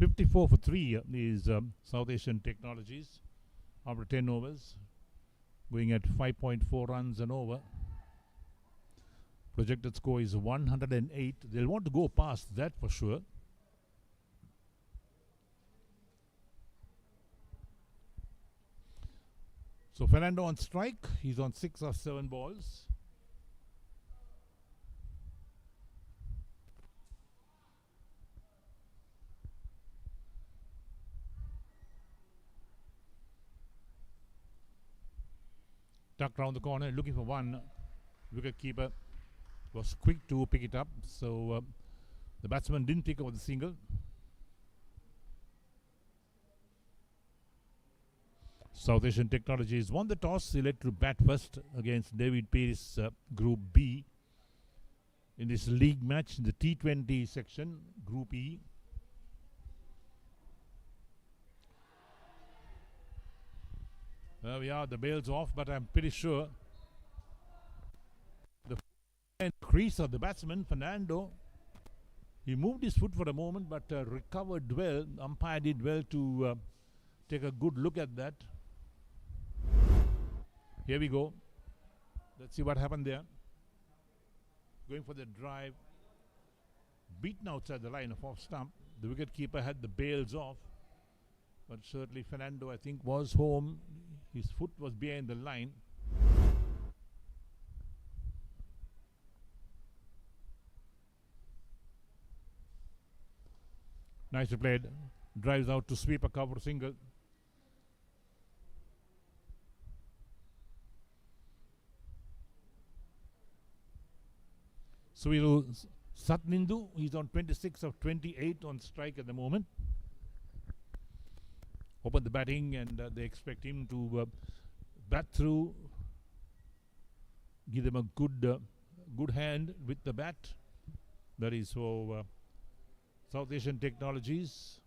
S1: .54 for 3 is South Asian Technologies after 10 overs, going at 5.4 runs an over. Projected score is 108. They'll want to go past that for sure. So Fernando on strike. He's on 6 of 7 balls. Tucked round the corner, looking for one. Wicket keeper was quick to pick it up. So the batsman didn't pick over the single. South Asian Technologies won the toss, elected to bat first against David Pieris Group B in this league match in the T20 section, Group E. There we are, the bail's off, but I'm pretty sure the crease of the batsman, Fernando, he moved his foot for a moment but recovered well. Umpire did well to take a good look at that. Here we go. Let's see what happened there. Going for the drive. Beaten outside the line of off stump. The wicketkeeper had the bails off. But certainly Fernando, I think, was home. His foot was behind the line. Nicely played. Drives out to sweep a cover single. Suiru Satnindu, he's on 26 of 28 on strike at the moment. Open the batting and they expect him to bat through, give them a good hand with the bat. That is for South Asian Technologies.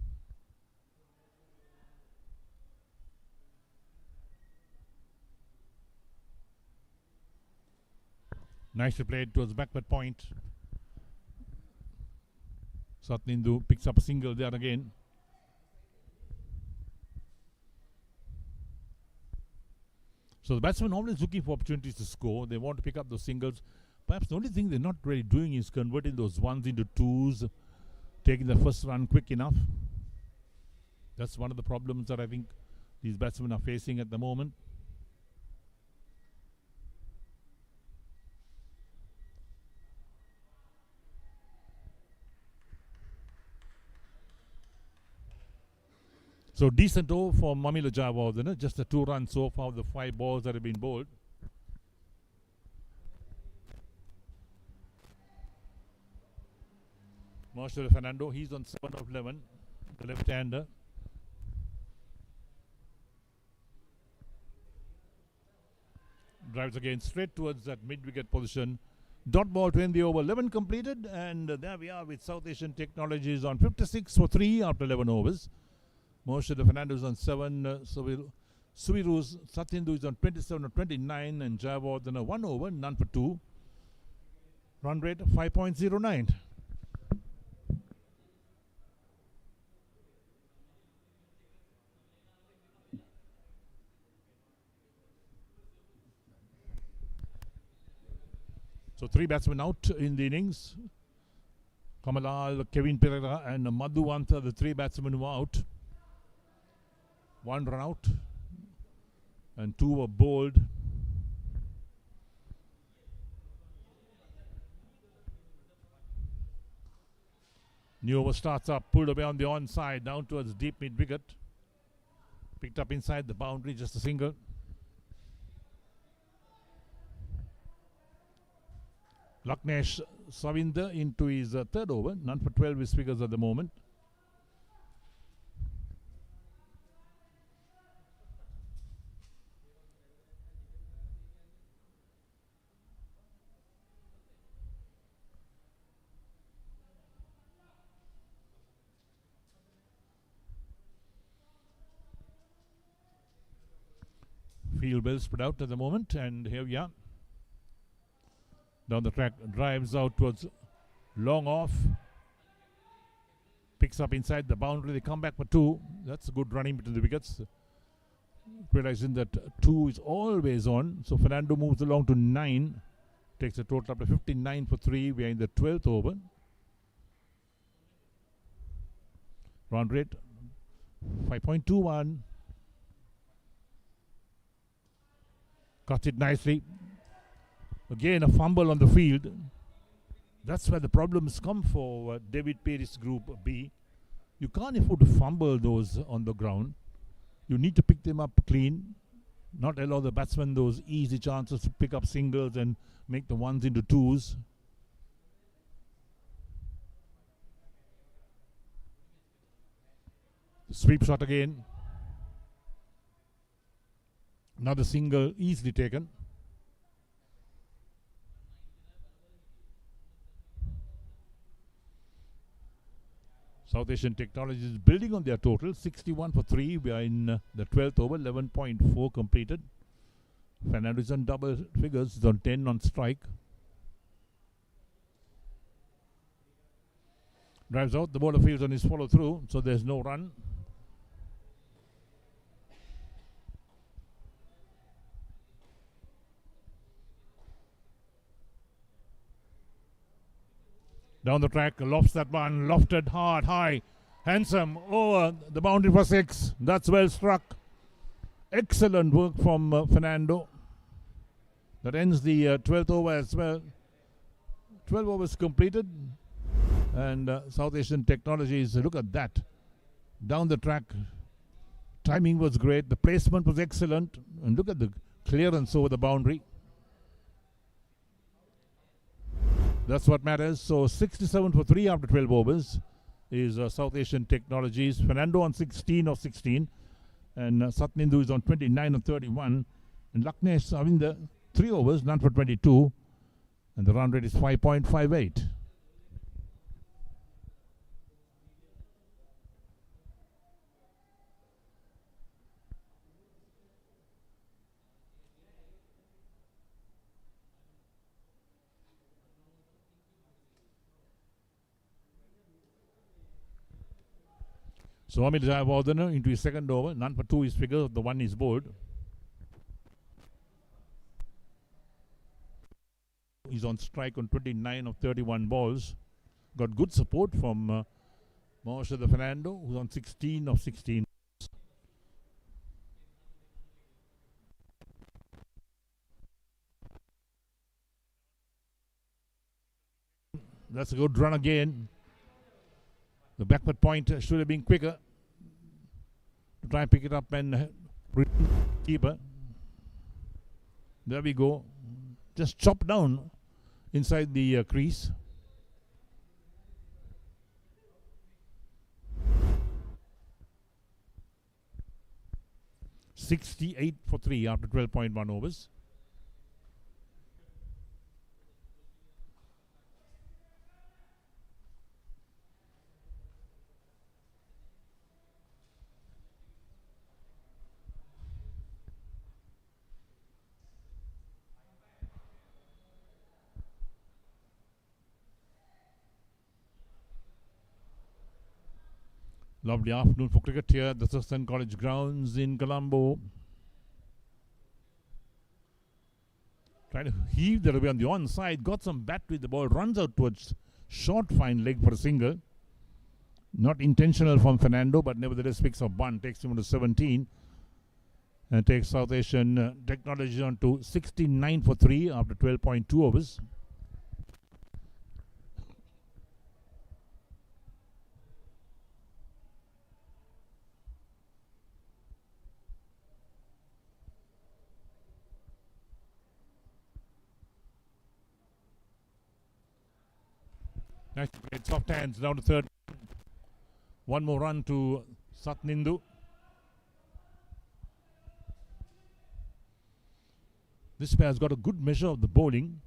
S1: Nicely played towards backward point. Satnindu picks up a single there again. So the batsman always looking for opportunities to score. They want to pick up those singles. Perhaps the only thing they're not really doing is converting those ones into twos, taking the first run quick enough. That's one of the problems that I think these batsmen are facing at the moment. So decent over for Mamila Jayawardene, just a 2 runs so far of the 5 balls that have been bowled. Marshall Fernando, he's on 7 of 11, the left-hander. Drives again straight towards that mid-wicket position. Dot ball to end the over. 11 completed, and there we are with South Asian Technologies on 56 for 3 after 11 overs. Marshall Fernandez on 7, Suviruz Satyendu is on 27 or 29, and Jayawardene 1 over, none for 2. Run rate 5.09. So 3 batsmen out in the innings. Kamalal, Kevin Pereira and Madhu Vanta, the 3 batsmen who are out. 1 run out and 2 were bowled. New over starts up, pulled away on the onside, down towards deep mid-wicket. Picked up inside the boundary, just a single. Laknesh Savinder into his 3rd over, none for 12 his figures at the moment. Field well spread out at the moment, and here we are. Down the track, drives out towards long off. Picks up inside the boundary, they come back for 2. That's a good running between the wickets. Realizing that 2 is always on. So Fernando moves along to 9. Takes a total up to 59 for 3. We are in the 12th over. Run rate 5.21. Got it nicely. Again, a fumble on the field. That's where the problems come for David Pieris Group B. You can't afford to fumble those on the ground. You need to pick them up clean, not allow the batsmen those easy chances to pick up singles and make the ones into 2s. Sweep shot again. Another single easily taken. South Asian Technologies building on their total, 61 for 3. We are in the 12th over, 11.4 completed. Fernando is on double figures, is on 10 on strike. Drives out, the bowler fields on his follow through, so there's no run. Down the track, lofts that one, lofted hard, high, handsome, over the boundary for 6. That's well struck. Excellent work from Fernando. That ends the 12th over as well. 12 overs completed. And South Asian Technologies, look at that. Down the track, timing was great. The placement was excellent. And look at the clearance over the boundary. That's what matters. So 67 for 3 after 12 overs is South Asian Technologies. Fernando on 16 of 16. And Satyendu is on 29 of 31. And Laknesh Savinder, 3 overs, none for 22. And the run rate is 5.58. So Mamila Jayawardene into his 2nd over, none for 2 is figure, the 1 is bowled. He's on strike on 29 of 31 balls. Got good support from Mohammad Fernando, who's on 16 of 16. That's a good run again. The backward point should have been quicker to try and pick it up and keeper. There we go. Just chop down inside the crease. .68 for 3 after 12.1 overs. Lovely afternoon for cricket here at the Thurston College grounds in Colombo. Trying to heave that away on the onside, got some bat with the ball, runs out towards short fine leg for a single. Not intentional from Fernando, but nevertheless picks up one, takes him to 17 and takes South Asian Technology on to 69 for 3 after 12.2 overs. Nice, great soft hands down to third. One more run to Satnindu. This pair has got a good measure of the bowling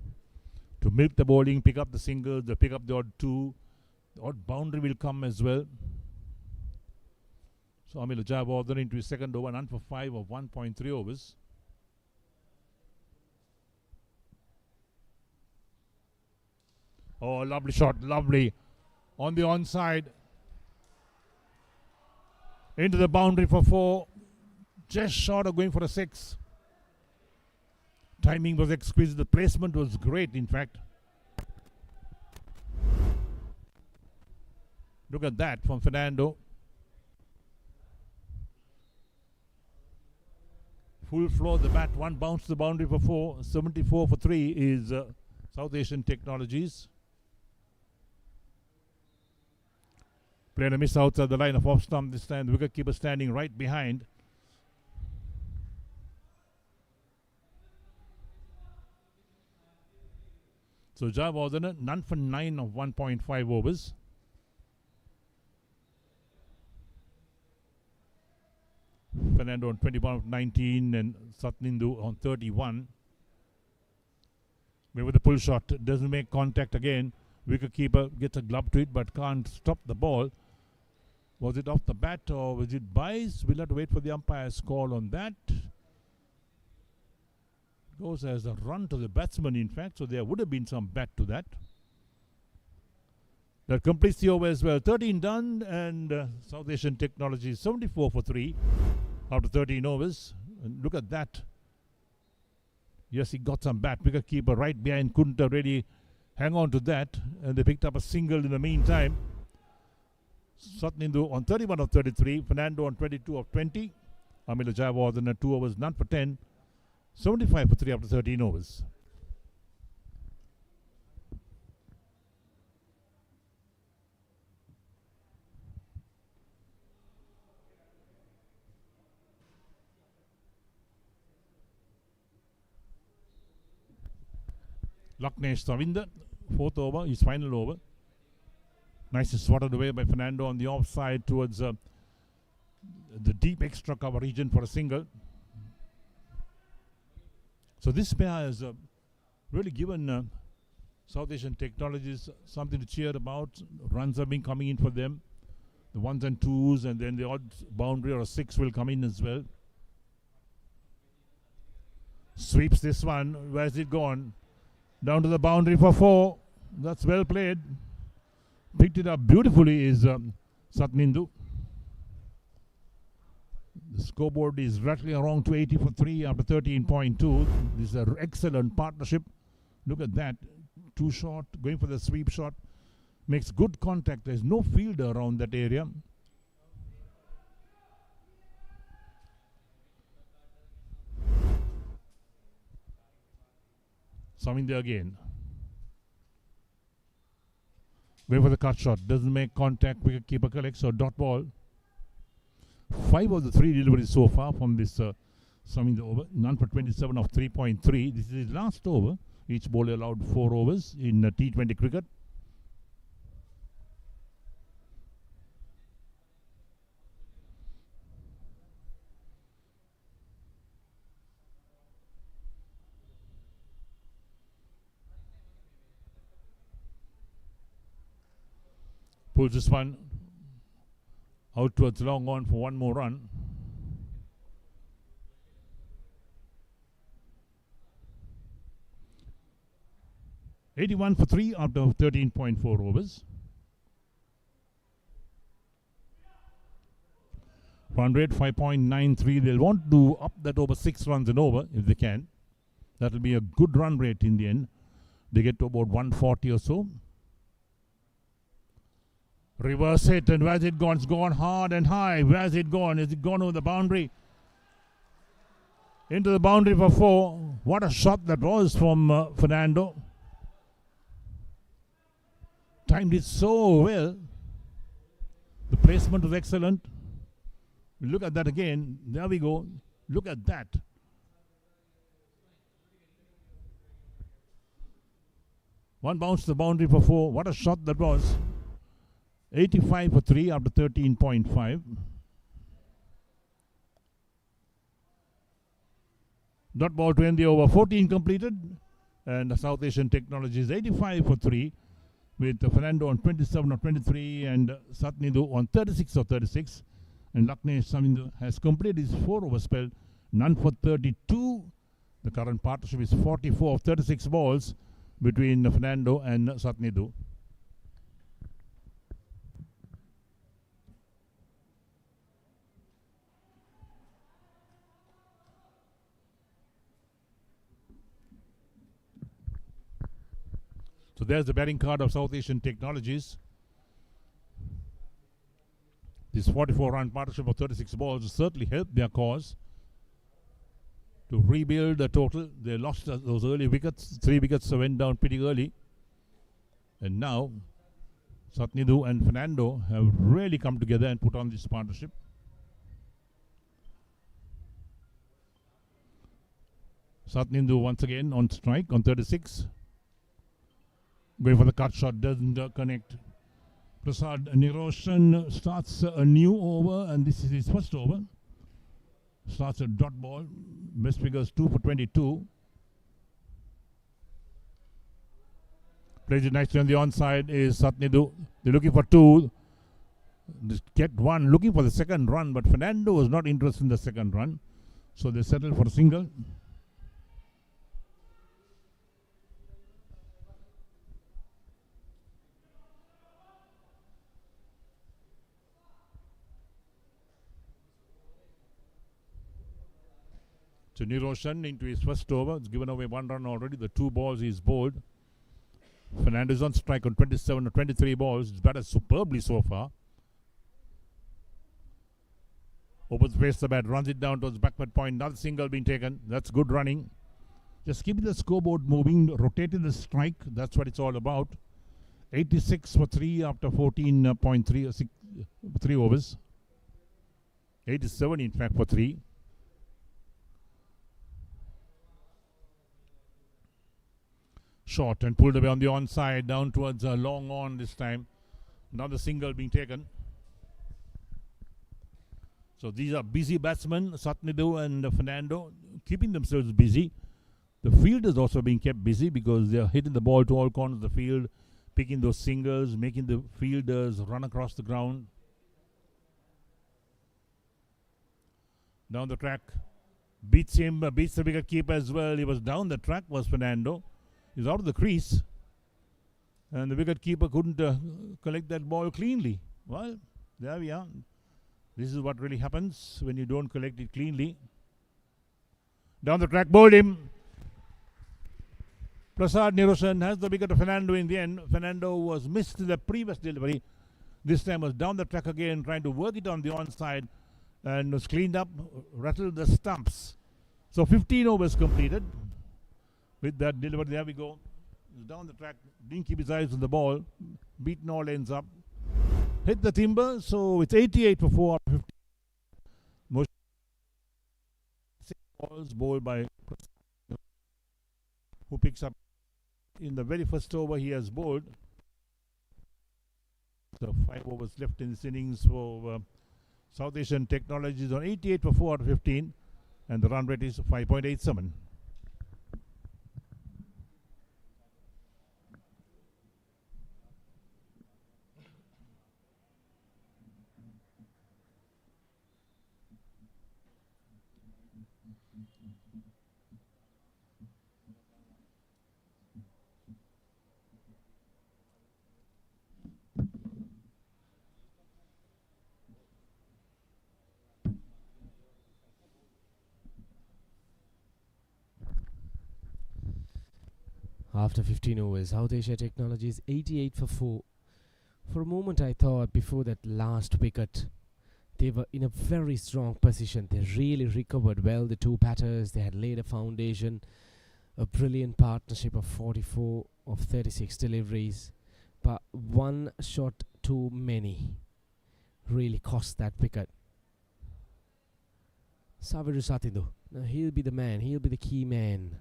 S1: to milk the bowling, pick up the singles, they pick up the odd two. The odd boundary will come as well. So Amil Jayawardene into his second over, none for 5 of 1.3 overs. Oh, lovely shot, lovely. On the onside. Into the boundary for 4. Just short of going for a 6. Timing was exquisite. The placement was great, in fact. Look at that from Fernando. Full floor, the bat, one bounce to the boundary for 4. 74 for 3 is South Asian Technologies. Playing a miss outside the line of off stump this time. The wicketkeeper standing right behind. So Jayawardene, none for 9 of 1.5 overs. Fernando on 21 of 19 and Satnindu on 31. Going with the pull shot, doesn't make contact again. Wicketkeeper gets a glove to it but can't stop the ball. Was it off the bat or was it bias? We'll have to wait for the umpire's call on that. Goes as a run to the batsman, in fact, so there would have been some bat to that. That completes the over as well. 13 done, and South Asian Technology 74 for 3 after 13 overs. And look at that. Yes, he got some bat. Wicketkeeper right behind couldn't really hang on to that, and they picked up a single in the meantime. Satnindu on 31 of 33, Fernando on 22 of 20. Amil Jayawardene 2 overs, none for 10. 75 for 3 after 13 overs. Laknesh Savinder, 4th over, his final over. Nicely swatted away by Fernando on the offside towards the deep extra cover region for a single. So this pair has really given South Asian Technologies something to cheer about. Runs have been coming in for them. The 1s and 2s, and then the odd boundary or a 6 will come in as well. Sweeps this one. Where's it gone? Down to the boundary for 4. That's well played. Picked it up beautifully is Satnindu. The scoreboard is rattling around to 80 for 3 after 13.2. This is an excellent partnership. Look at that. Too short, going for the sweep shot. makes good contact. There's no fielder around that area. Saminda again. Going for the cut shot. Doesn't make contact. Wicketkeeper collects a dot ball. 5 of the 3 deliveries so far from this Saminda over. None for 27 of 3.3. This is his last over. Each bowler allowed 4 overs in T20 cricket. Pulls this one out towards long on for one more run. (81 for 3 after 13.4 overs. Run rate 5.93. They'll want to up that over 6 runs and over if they can. That will be a good run rate in the end. They get to about 140 or so. Reverse hit, and where's it gone? It's gone hard and high. Where's it gone? Is it gone over the boundary? Into the boundary for 4. What a shot that was from Fernando. Timed it so well. The placement was excellent. Look at that again. There we go. Look at that. One bounce to the boundary for 4. What a shot that was. 85 for 3 after 13.5. Dot ball to end the over. 14 completed. And the South Asian Technologies 85 for 3 with Fernando on 27 or 23 and Satnidu on 36 or 36. And Lakshmi Samindu has completed his 4-over spell. None for 32. The current partnership is 44 of 36 balls between Fernando and Satnidu. So there's the batting card of South Asian Technologies. This 44-run partnership of 36 balls certainly helped their cause to rebuild the total. They lost those early wickets. 3 wickets went down pretty early. And now, Satnidu and Fernando have really come together and put on this partnership. Satnidu once again on strike on 36. Going for the cut shot, doesn't connect. Prasad Niroshan starts a new over, and this is his first over. Starts a dot ball. Best figures 2 for 22. Plays it nicely on the onside is Satnidu. They're looking for 2. Just get 1. Looking for the second run, but Fernando was not interested in the second run. So they settled for a single. So Niroshan into his first over. It's given away 1 run already. The 2 balls he's bowled. Fernandez on strike on 27 or 23 balls. He's batted superbly so far. Opens face the bat, runs it down towards backward point. Another single being taken. That's good running. Just keeping the scoreboard moving, rotating the strike. That's what it's all about. 86 for 3 after 14.3 3 overs. 87 in fact for 3. Short and pulled away on the onside, down towards a long on this time. Another single being taken. So these are busy batsmen, Satnidu and Fernando, keeping themselves busy. The field is also being kept busy because they are hitting the ball to all corners of the field, picking those singles, making the fielders run across the ground. Down the track, beats him, beats the wicket keeper as well. He was down the track, was Fernando. He's out of the crease, and the wicket keeper couldn't collect that ball cleanly. Well, there we are. This is what really happens when you don't collect it cleanly. Down the track, bowled him. Prasad Niroshan has the wicket of Fernando in the end. Fernando was missed the previous delivery. This time was down the track again, trying to work it on the onside, and was cleaned up, rattled the stumps. So 15 overs completed with that delivery. There we go. Down the track, didn't keep his eyes on the ball, beaten all ends up, hit the timber. So it's 88 for 4 out of 50. Most 6 balls bowled by who picks up in the very first over he has bowled. So 5 overs left in this innings for South Asian Technologies on 88 for 4 out of 15, and the run rate is 5.87.
S2: After 15 overs, South Asia Technologies 88 for 4. For a moment I thought before that last wicket, they were in a very strong position. They really recovered well, the two batters. They had laid a foundation, a brilliant partnership of 44 of 36 deliveries. But one shot too many really cost that wicket. Saviru Sathindu, now he'll be the man, he'll be the key man.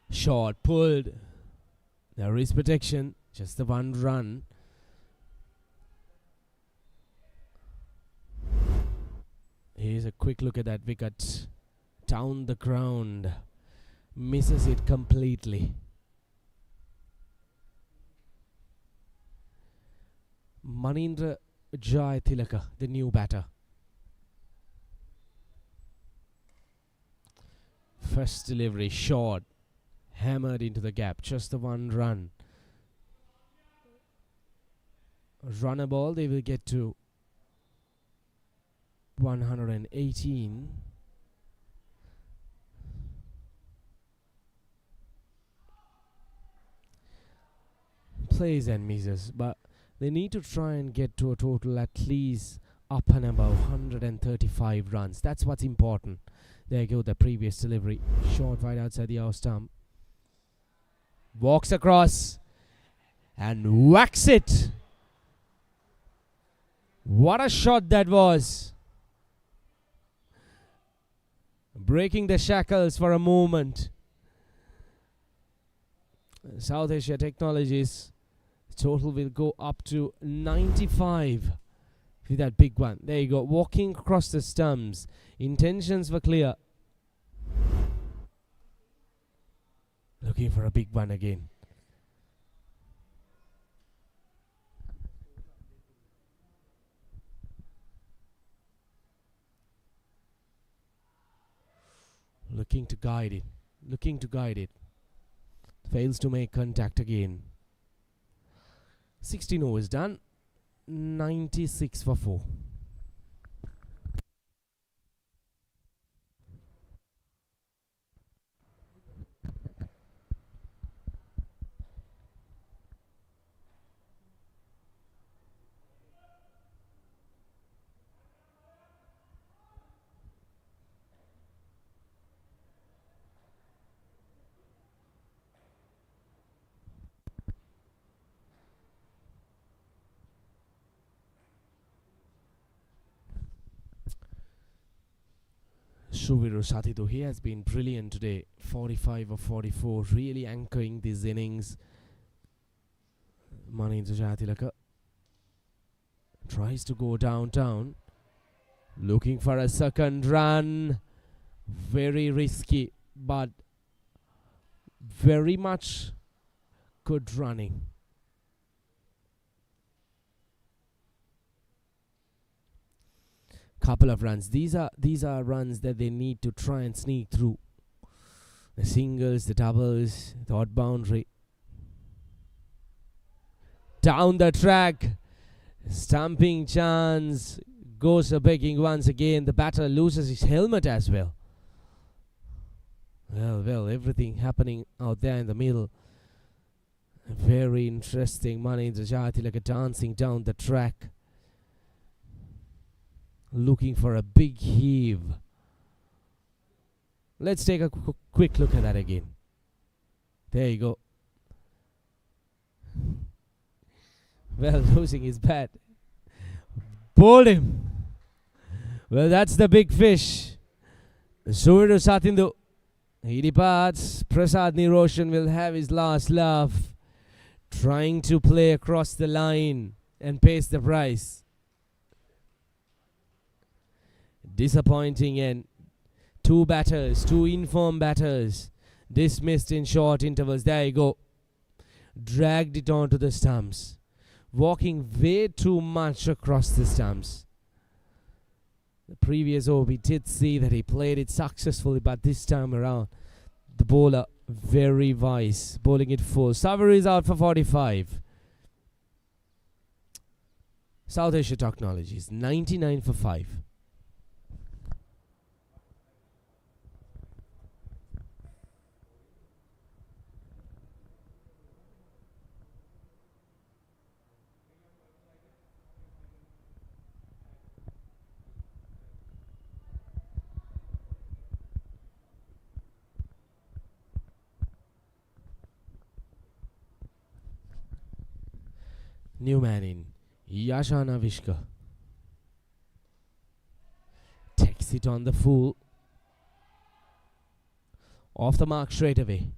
S2: Shot pulled. There is protection. Just the one run. Here's a quick look at that wicket. Down the ground. Misses it completely. Manindra Jai Tilaka, the new batter. First delivery, short. Hammered into the gap, just the one run. Run a ball, they will get to 118. Plays and misses, but they need to try and get to a total at least up and above 135 runs. That's what's important. There you go, the previous delivery. Short right outside the off stump. Walks across and whacks it. What a shot that was. Breaking the shackles for a moment. South Asia Technologies total will go up to 95 with that big one. There you go, walking across the stumps. Intentions were clear. Looking for a big one again. Looking to guide it. Looking to guide it. Fails to make contact again. 16 overs done. 96 for 4. Saviru Sathindu, he has been brilliant today. 45 of 44, really anchoring these innings. Manindra Jatilaka tries to go downtown, looking for a second run. Very risky, but very much good running. Couple of runs. These are runs that they need to try and sneak through. The singles, the doubles, the odd boundary. Down the track. Stumping chance. Goes a begging once again. The batter loses his helmet as well. Well, everything happening out there in the middle. Very interesting. Manindra Jayatilaka dancing down the track, looking for a big heave. Let's take a quick look at that again. There you go. Well, losing his bat. Bowled him. Well, that's the big fish. Suridu Satindu. He departs. Prasad Niroshan will have his last laugh, trying to play across the line and pace the price. Disappointing end. Two informed batters, dismissed in short intervals. There you go. Dragged it onto the stumps, walking way too much across the stumps. The previous over, we did see that he played it successfully, but this time around, the bowler very wise, bowling it full. Savary is out for 45. South Asia Technologies, 99 for 5. New man in, Yashana Vishka. Takes it on the full. Off the mark straight away.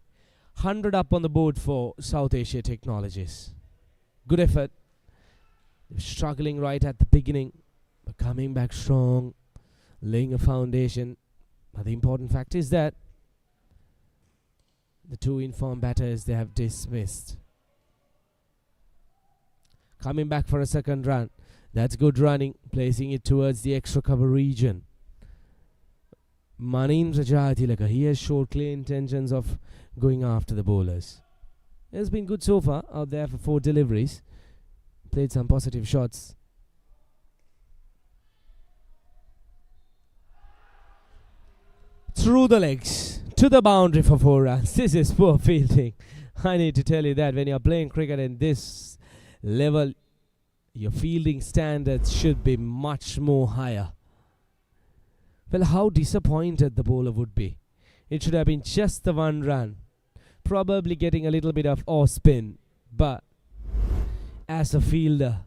S2: 100 up on the board for South Asia Technologies. Good effort. Struggling right at the beginning, but coming back strong, laying a foundation. But the important fact is that the two informed batters they have dismissed. Coming back for a second run. That's good running, placing it towards the extra cover region. Manindra Jayatilaka, he has showed clear intentions of going after the bowlers. He has been good so far, out there for 4 deliveries. Played some positive shots. Through the legs, to the boundary for 4 runs. This is poor fielding. I need to tell you that when you're playing cricket in this level, your fielding standards should be much more higher. Well, how disappointed the bowler would be. It should have been just the 1 run, probably getting a little bit of off spin, but as a fielder,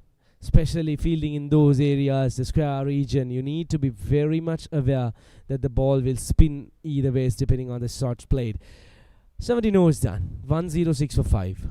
S2: especially fielding in those areas, the square region, you need to be very much aware that the ball will spin either ways depending on the shots played. 17 overs done, 106 for 5.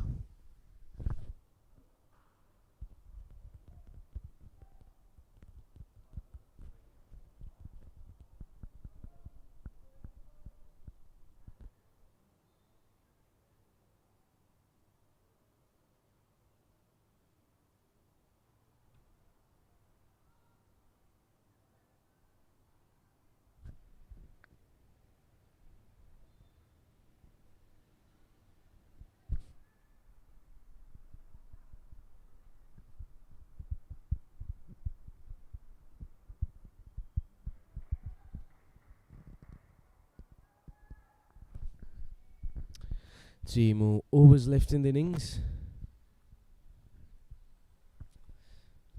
S2: Three more overs left in the innings.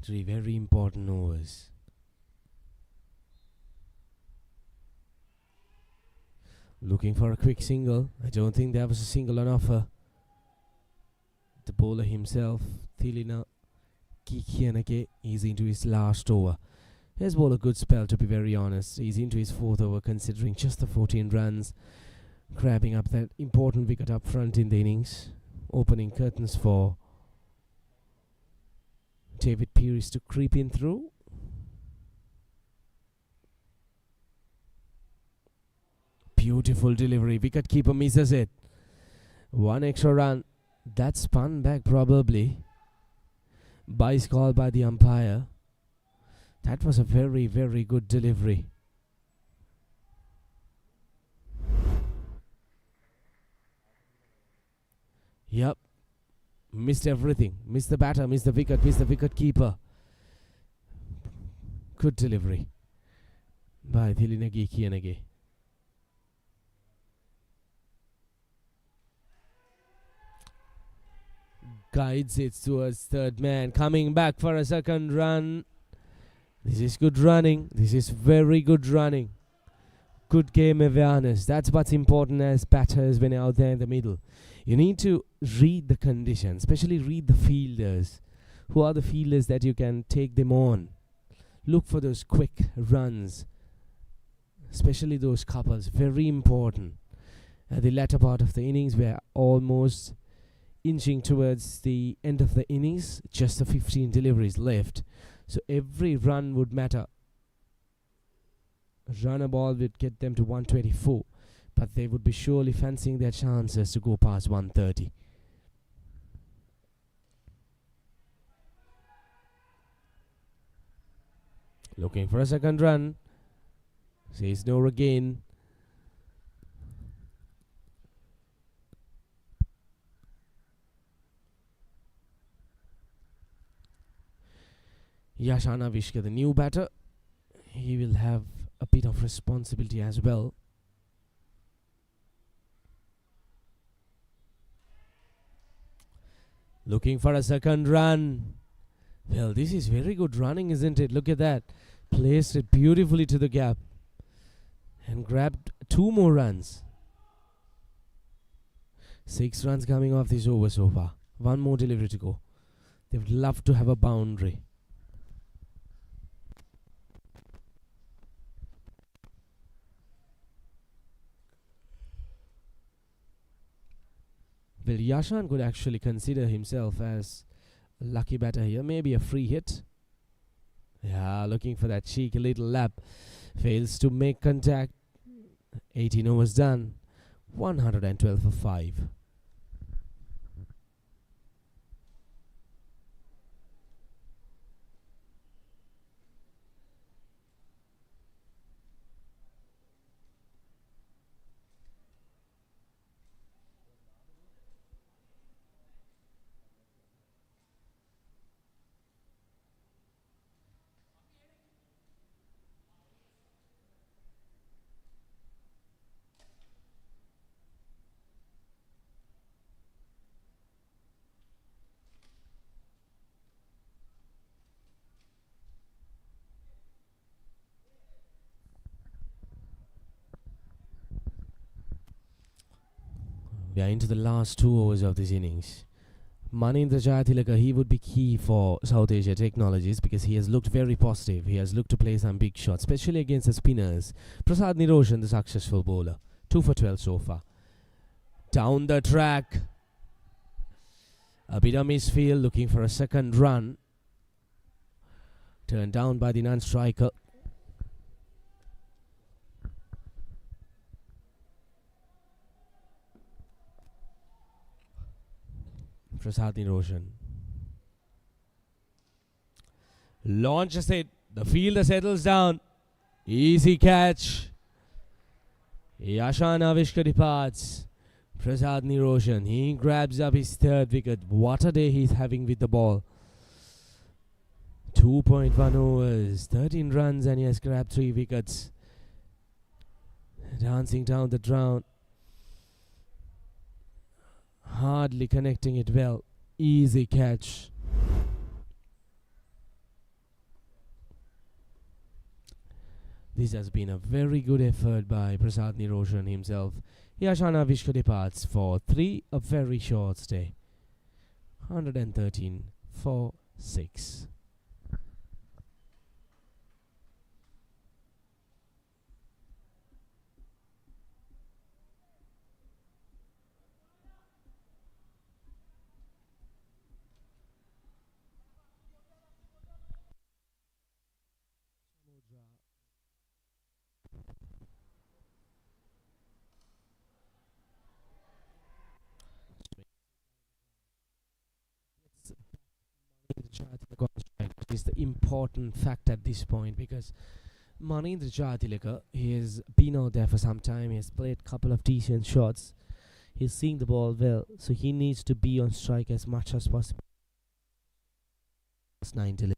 S2: 3 very important overs. Looking for a quick single. I don't think there was a single on offer. The bowler himself, Thilina Kikianake, is into his last over. He has bowled a good spell, to be very honest. He's into his 4th over, considering just the 14 runs. Grabbing up that important wicket up front in the innings. Opening curtains for David Pieris to creep in through. Beautiful delivery. Wicketkeeper misses it. 1 extra run. That's spun back probably. Byes called by the umpire. That was a very, very good delivery. Yep. Missed everything. Missed the batter, missed the wicket, missed the wicket keeper. Good delivery by Thilina Kikianage. guides it towards third man, coming back for a second run. This is good running. This is very good running. Good game awareness. That's what's important as batters when you're out there in the middle. You need to read the conditions, especially read the fielders. Who are the fielders that you can take them on? Look for those quick runs, especially those couples. Very important. At the latter part of the innings, we're almost inching towards the end of the innings. Just the 15 deliveries left. So every run would matter. A runner ball would get them to 124. But they would be surely fancying their chances to go past 130. Looking for a second run. Says no again. Yashana Vishka, the new batter, he will have a bit of responsibility as well. Looking for a second run. Well, this is very good running, isn't it? Look at that. Placed it beautifully to the gap and grabbed 2 more runs. 6 runs coming off this over so far. 1 more delivery to go. They would love to have a boundary. Well, Yashan could actually consider himself as a lucky batter here. Maybe a free hit. Yeah, looking for that cheeky little lap. Fails to make contact. 18 overs done. 112 for 5. We are into the last 2 overs of this innings. Manindra Jayatilaka, he would be key for South Asia Technologies because he has looked very positive. He has looked to play some big shots, especially against the spinners. Prasad Niroshan, the successful bowler. 2 for 12 so far. Down the track. A bit of misfield, looking for a second run. Turned down by the non-striker. Prasad Niroshan launches it. The fielder settles down. Easy catch. Yashana Vishka departs. Prasad Niroshan, he grabs up his 3rd wicket. What a day he's having with the ball. 2.1 overs, 13 runs, and he has grabbed 3 wickets. Dancing down the ground. Hardly connecting it well. Easy catch. This has been a very good effort by Prasad Niroshan himself. Yashana Vishka departs for 3, a very short stay. 113 for 6. Which is the important fact at this point because Manindra Jayatilaka, he has been out there for some time. He has played a couple of decent shots. He's seeing the ball well, so he needs to be on strike as much as possible. 9 deliveries.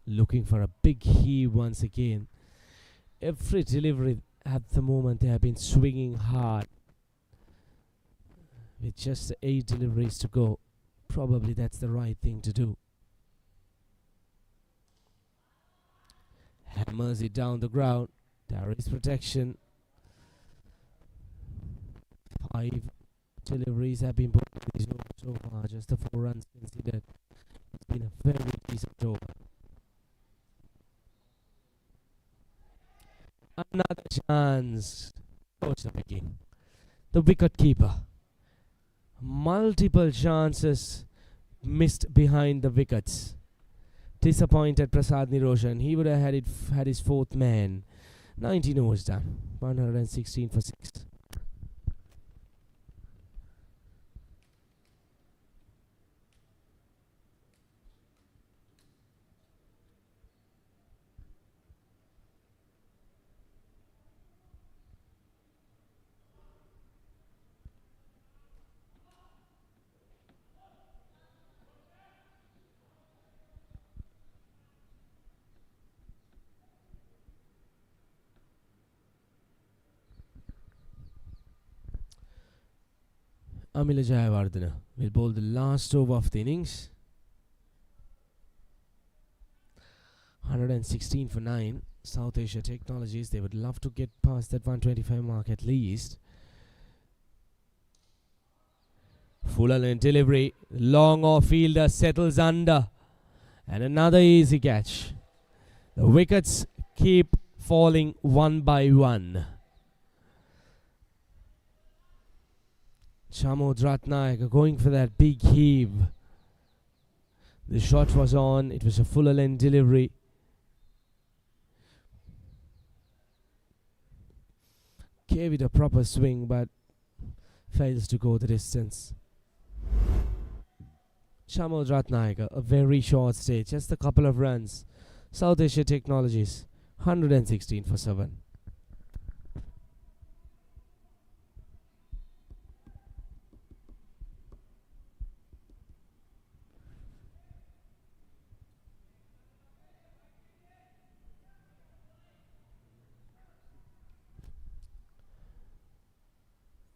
S2: Looking for a big heave once again. Every delivery at the moment they have been swinging hard. With just 8 deliveries to go, probably that's the right thing to do. Hammers it down the ground. There is protection. 5 deliveries have been put so far. Just the 4 runs considered. It's been a very decent over. Another chance. Coach the picking. The wicket keeper. Multiple chances missed behind the wickets. Disappointed Prasad Niroshan. He would have had his 4th man. 19 overs done. 116 for 6. Amila Jayawardena will bowl the last over of the innings. 116 for 9. South Asia Technologies, they would love to get past that 125 mark at least. Fuller length delivery. Long off fielder settles under. And another easy catch. The wickets keep falling one by one. Chamod Ratnaik going for that big heave. The shot was on. It was a fuller length delivery. Gave it a proper swing but fails to go the distance. Chamod Ratnaik, a very short stay, just a couple of runs. South Asia Technologies, 116 for 7.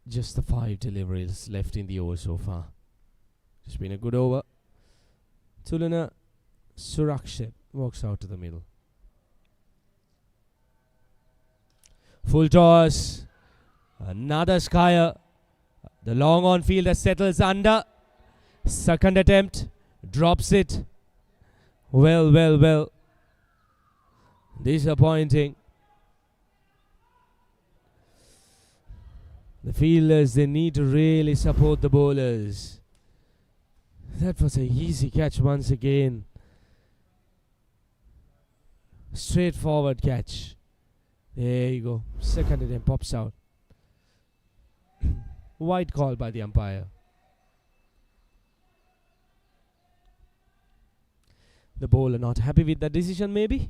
S2: Just the 5 deliveries left in the over so far. It's been a good over. Tulana Surakshit walks out to the middle. Full toss. Another skyer. The long on fielder settles under. Second attempt. Drops it. Well. Disappointing. The fielders, they need to really support the bowlers. That was an easy catch once again. Straightforward catch. There you go. Second attempt pops out. Wide call by the umpire. The bowler not happy with that decision maybe.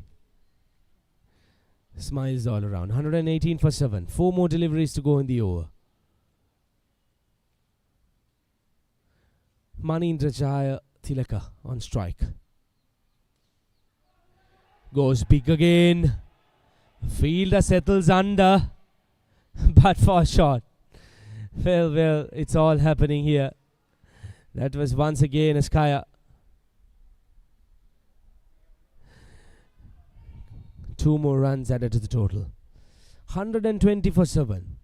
S2: Smiles all around. 118 for 7. 4 more deliveries to go in the over. Manindra Jaya Tilaka on strike. Goes big again. Fielder settles under. But for a shot. Well, it's all happening here. That was once again a skyer. 2 more runs added to the total. 120 for 7.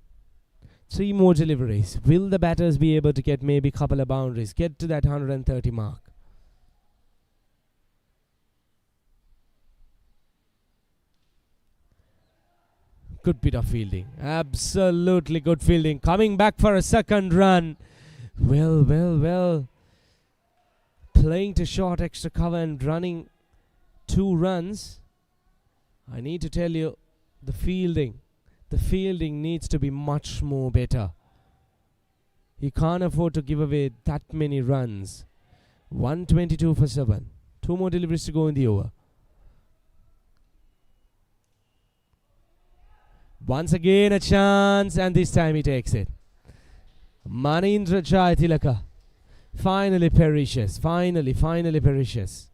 S2: 3 more deliveries. Will the batters be able to get maybe a couple of boundaries? Get to that 130 mark. Good bit of fielding. Absolutely good fielding. Coming back for a second run. Well. Playing to short extra cover and running 2 runs. I need to tell you, the fielding needs to be much more better. He can't afford to give away that many runs. 122 for 7. 2 more deliveries to go in the over. Once again a chance, and this time he takes it. Manindra Jaya Tilaka finally perishes. Finally perishes.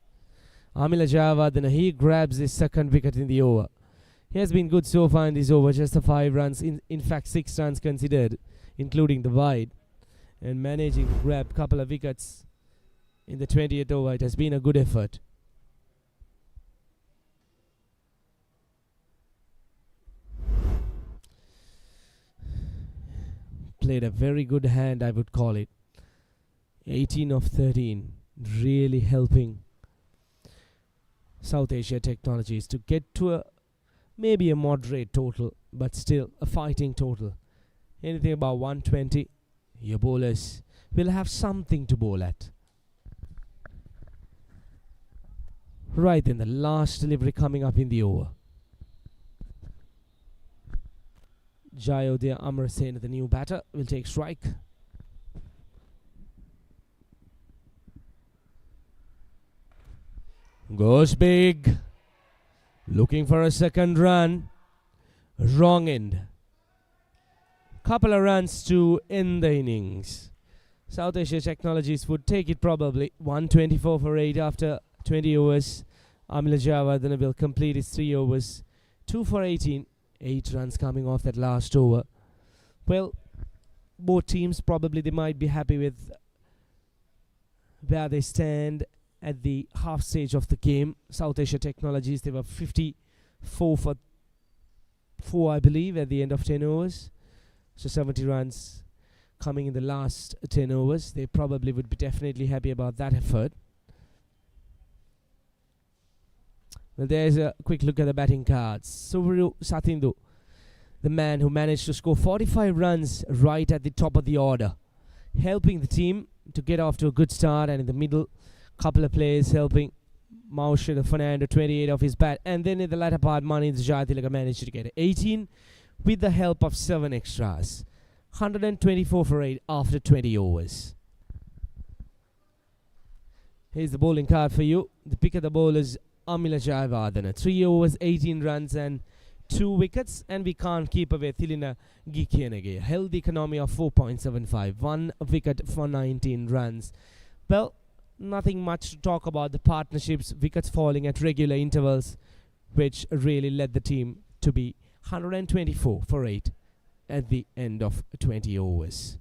S2: Amila Jayawardena, he grabs his second wicket in the over. He has been good so far in this over, just the 5 runs, in fact 6 runs considered, including the wide. and managing to grab a couple of wickets in the 20th over. It has been a good effort. Played a very good hand, I would call it. 18 of 13, really helping South Asia Technologies to get to maybe a moderate total, but still a fighting total. Anything about 120, your bowlers will have something to bowl at. Right then, the last delivery coming up in the over. Jayodaya Amarsen, the new batter, will take strike. Goes big. Looking for a second run. Wrong end. Couple of runs to end the innings. South Asia Technologies would take it probably 124 for 8 after 20 overs. Amila Jayawardene will complete his 3 overs. 2 for 18. 8 runs coming off that last over. Well, both teams probably they might be happy with where they stand at the half stage of the game. South Asia Technologies, they were 54 for 4, I believe, at the end of 10 overs. So 70 runs coming in the last 10 overs. They probably would be definitely happy about that effort. Well, there's a quick look at the batting cards. Suvru Sathindu, the man who managed to score 45 runs right at the top of the order, helping the team to get off to a good start, and in the middle, couple of players helping Maushad Fernando, 28 off his bat, and then in the latter part, Maninda Jayatillaka managed to get 18 with the help of 7 extras. 124 for 8 after 20 overs. Here's the bowling card for you. The pick of the bowlers, Amila Jayawardene. 3 overs, 18 runs and 2 wickets, and we can't keep away Thilina Gikienege. Healthy economy of 4.75. 1 wicket for 19 runs. Well, nothing much to talk about the partnerships. Wickets falling at regular intervals, which really led the team to be 124 for 8 at the end of 20 overs.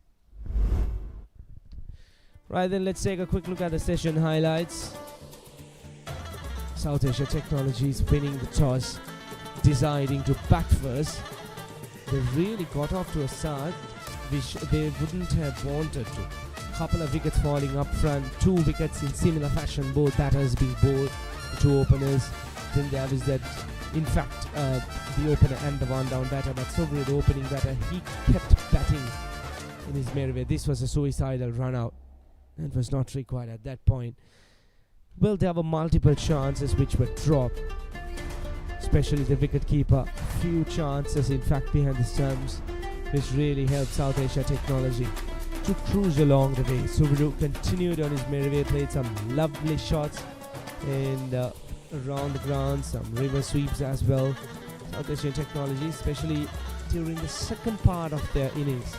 S2: Right then, let's take a quick look at the session highlights. South Asia Technologies winning the toss, deciding to bat first. They really got off to a start which they wouldn't have wanted to. Couple of wickets falling up front, 2 wickets in similar fashion, both batters being bowled, 2 openers. Then there was that, in fact, the opener and the one down batter, but Sobri, the opening batter, he kept batting in his merry way. This was a suicidal run out and was not required at that point. Well, there were multiple chances which were dropped, especially the wicket keeper. Few chances, in fact, behind the stumps, which really helped South Asia Technology to cruise along the way. Subru continued on his merry way, played some lovely shots and around the ground, some river sweeps as well. South Asian Technology, especially during the second part of their innings,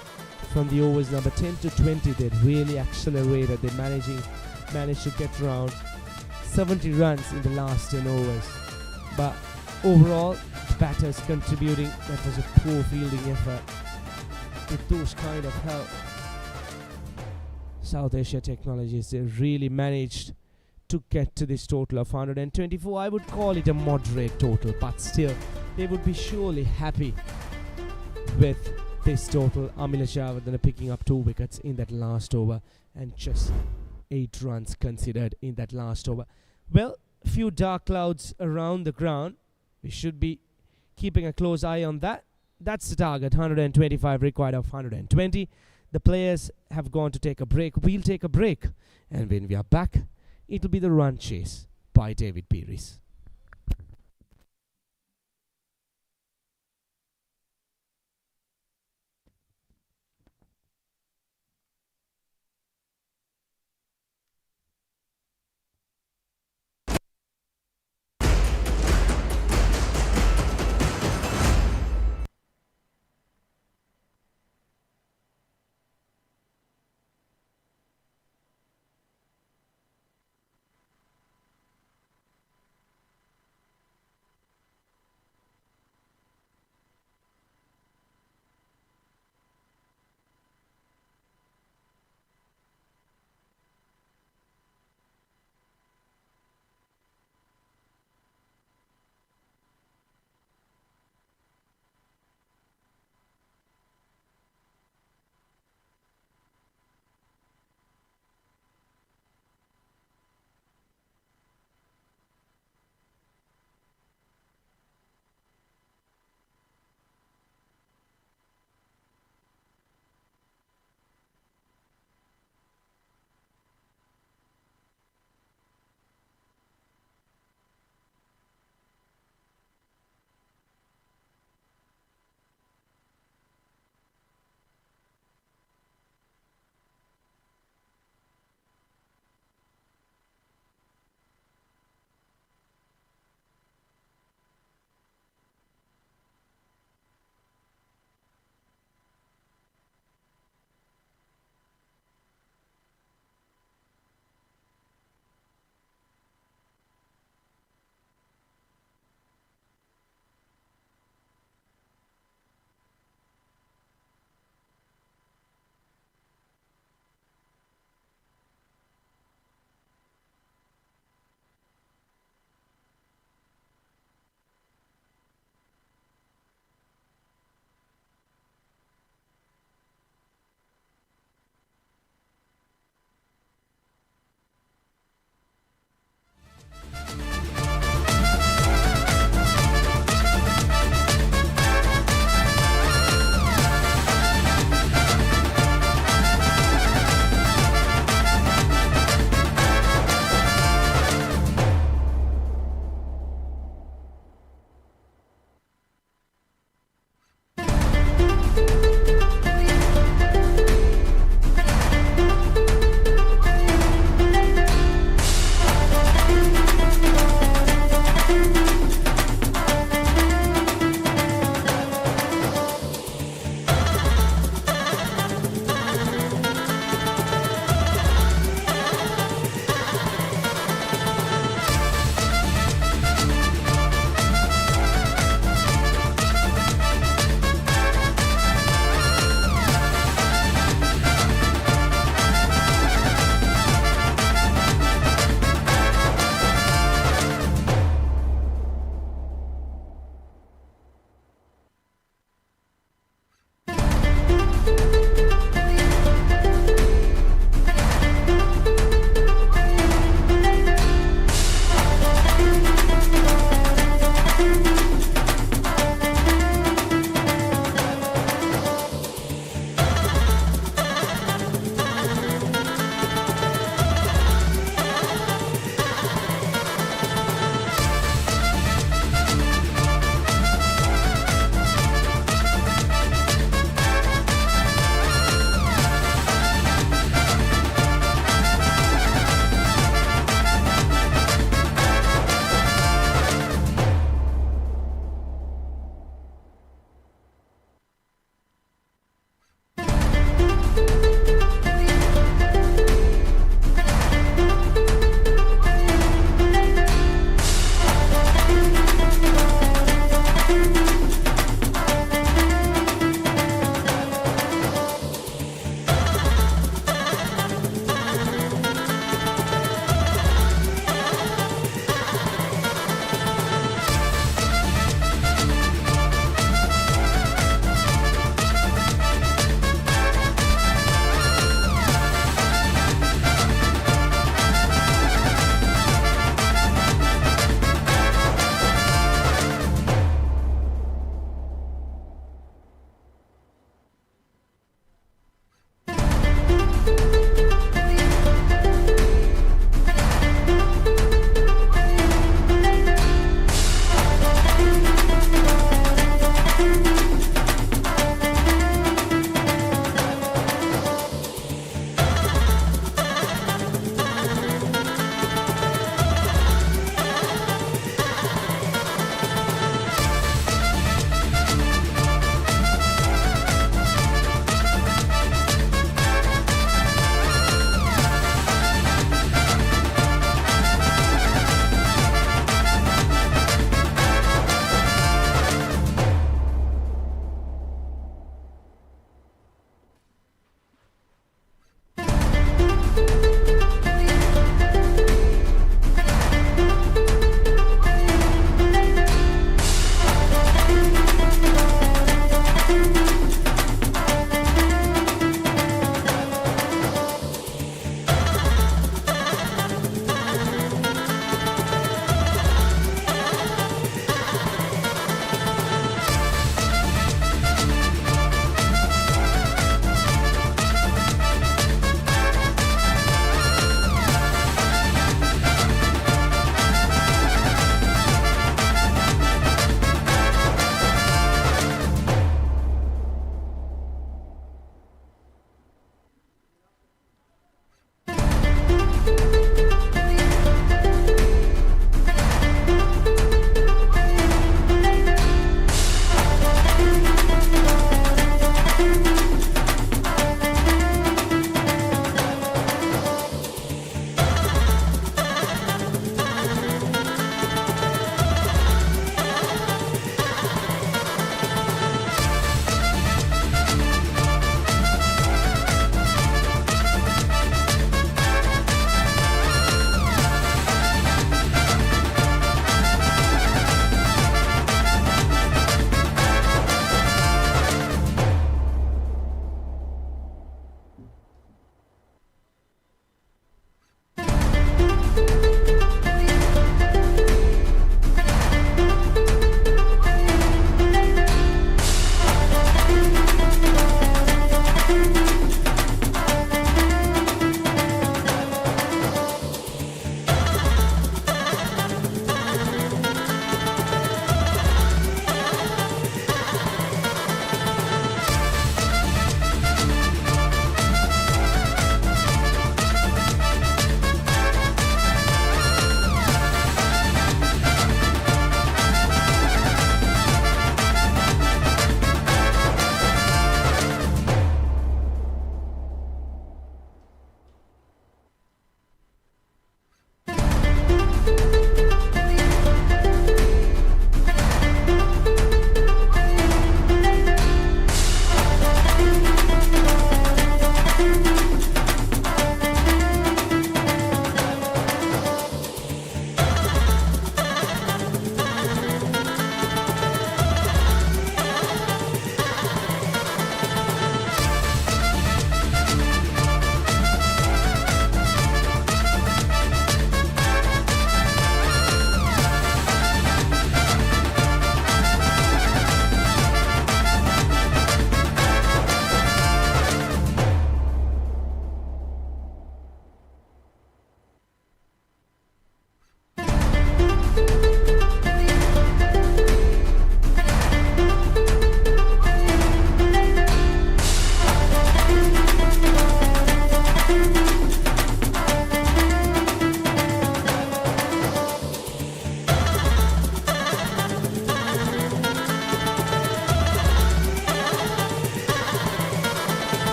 S2: from the overs number 10 to 20, they really accelerated. They managed to get around 70 runs in the last 10 overs. But overall, the batters contributing. That was a poor fielding effort. With those kind of help, South Asia Technologies, they really managed to get to this total of 124. I would call it a moderate total, but still, they would be surely happy with this total. Amila Jayawardene picking up 2 wickets in that last over and just 8 runs considered in that last over. Well, few dark clouds around the ground. We should be keeping a close eye on that. That's the target, 125 required of 120. The players have gone to take a break. We'll take a break. And when we are back, it will be the run chase by David Pieris.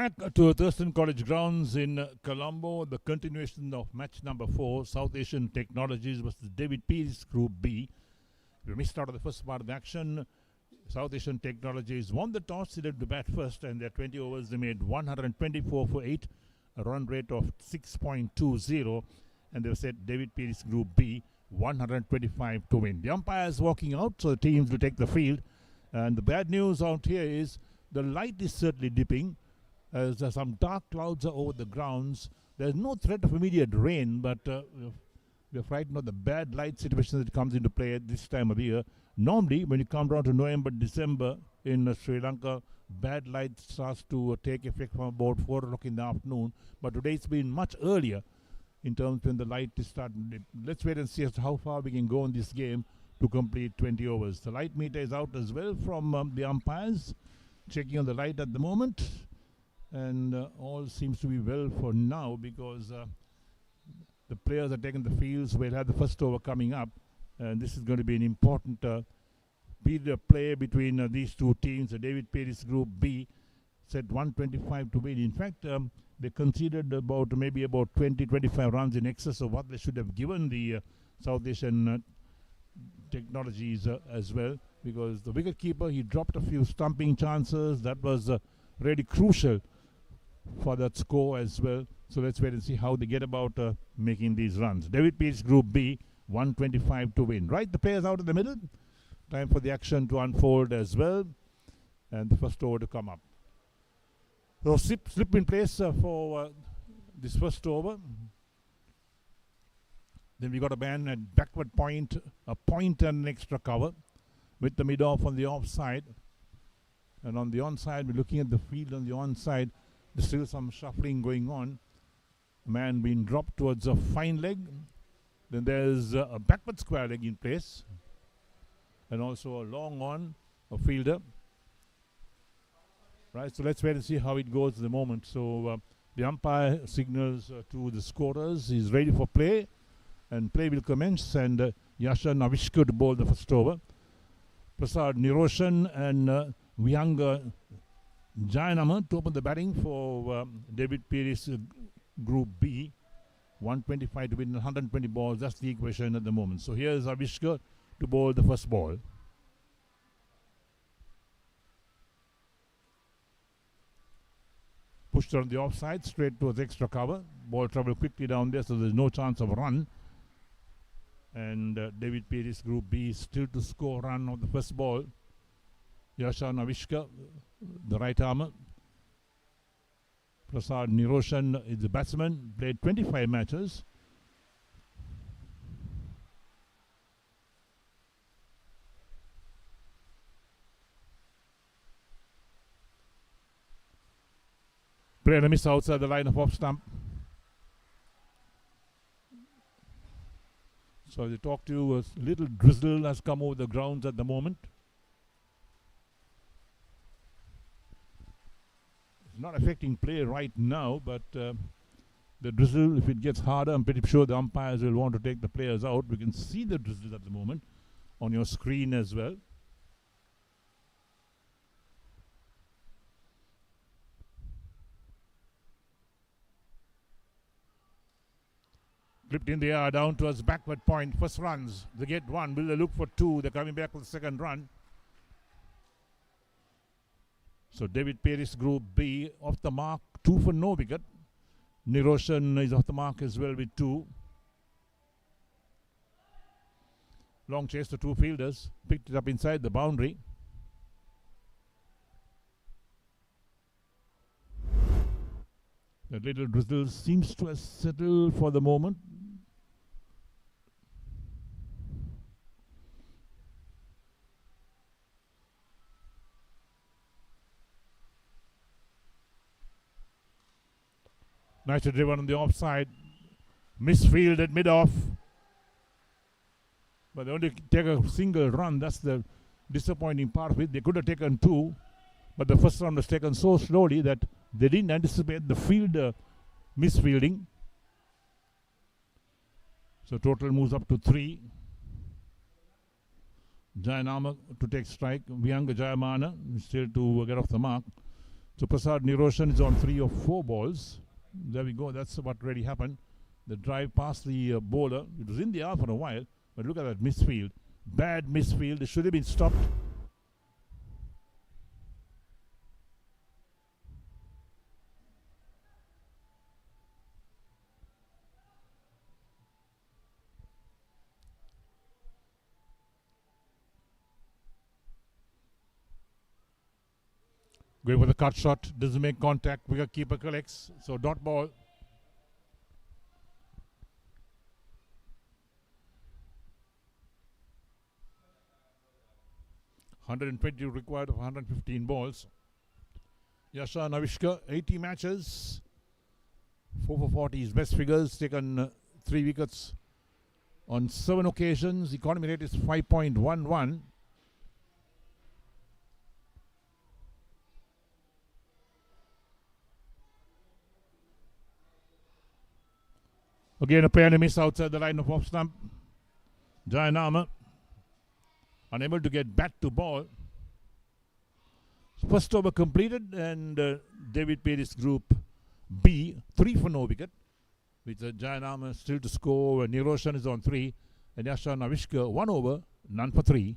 S1: back to Thurston College grounds in Colombo. The continuation of match number 4, South Asian Technologies versus David Pieris, Group B. We missed out of the first part of the action. South Asian Technologies won the toss, decided to bat first, and their 20 overs they made 124 for 8, a run rate of 6.20, and they set David Pieris, Group B, 125 to win. The umpires walking out, so the teams will take the field. And the bad news out here is the light is certainly dipping, as some dark clouds are over the grounds. There's no threat of immediate rain, but we're frightened of the bad light situation that comes into play at this time of year. Normally, when you come down to November, December in Sri Lanka, bad light starts to take effect from about 4 o'clock in the afternoon. But today it's been much earlier in terms when the light is starting to dip. Let's wait and see as to how far we can go in this game to complete 20 overs. The light meter is out as well from the umpires, checking on the light at the moment. And all seems to be well for now, because the players are taking the fields. We'll have the first over coming up, and this is going to be an important period of play between these two teams. The David Pieris, Group B, set 125 to win. In fact, they conceded maybe about 20-25 runs in excess of what they should have given the South Asian Technologies as well, because the wicketkeeper, he dropped a few stumping chances. That was really crucial for that score as well. So let's wait and see how they get about making these runs. David Pieris, Group B, 125 to win. Right, the players out in the middle. Time for the action to unfold as well, and the first over to come up. So slip in place for this first over. Then we got a man at backward point, a point and an extra cover, with the mid-off on the offside. And on the onside, we're looking at the field on the onside. There's still some shuffling going on. A man being dropped towards a fine leg. Then there's a backward square leg in place. And also a long on, a fielder. Right, so let's wait and see how it goes at the moment. So the umpire signals to the scorers. He's ready for play. And play will commence. And Yasha Navishka to bowl the first over. Prasad Niroshan and Vyanga Jayanama to open the batting for David Pieris, Group B. 125 to win 120 balls. That's the equation at the moment. So here's Avishka to bowl the first ball. Pushed on the offside, straight towards extra cover. Ball traveled quickly down there, so there's no chance of a run. And David Pieris, Group B, still to score run on the first ball. Yasha Navishka, the right armer. Prasad Niroshan is the batsman, played 25 matches. Played a miss outside the line of off stump. So they talk to you, a little drizzle has come over the grounds at the moment. It's not affecting play right now, but the drizzle, if it gets harder, I'm pretty sure the umpires will want to take the players out. We can see the drizzle at the moment on your screen as well. Clipped in the air, down towards backward point. First runs, they get one. Will they look for two? They're coming back with the second run. So David Pieris, Group B, off the mark, 2 for no wicket. Niroshan is off the mark as well with 2. Long chase to 2 fielders. Picked it up inside the boundary. That little drizzle seems to have settled for the moment. Nicely driven on the offside. Misfield at mid-off. But they only take a single run. That's the disappointing part of it. They could have taken 2. But the first run was taken so slowly that they didn't anticipate the fielder misfielding. So total moves up to 3. Jayanama to take strike. Vyanga Jayamana is still to get off the mark. So Prasad Niroshan is on 3 of 4 balls. There we go. That's what really happened. The drive past the bowler. It was in the air for a while, but look at that misfield. Bad misfield. It should have been stopped. Going for the cut shot, doesn't make contact, wicket keeper collects, so dot ball. (120) required of 115 balls. Yasha Navishka, 80 matches, 4 for 40 his best figures, taken 3 wickets on 7 occasions. Economy rate is 5.11. Again, a pair miss outside the line of off stump. Jayanama unable to get bat to ball. First over completed, and David Pieris Group B, 3 for no wicket. With Jayanama still to score. Niroshan is on 3, and Yasha Navishka 1 over, none for 3.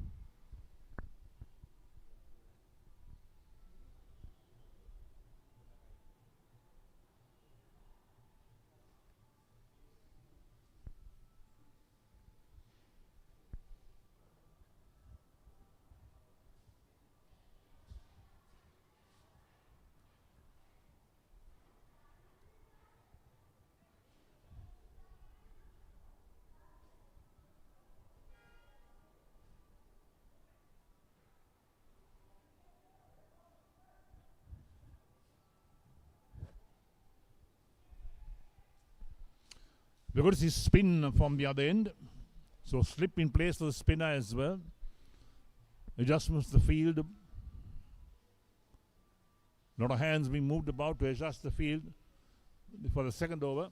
S1: We're going to see spin from the other end. So slip in place for the spinner as well. Adjustments to the field. A lot of hands being moved about to adjust the field for the second over.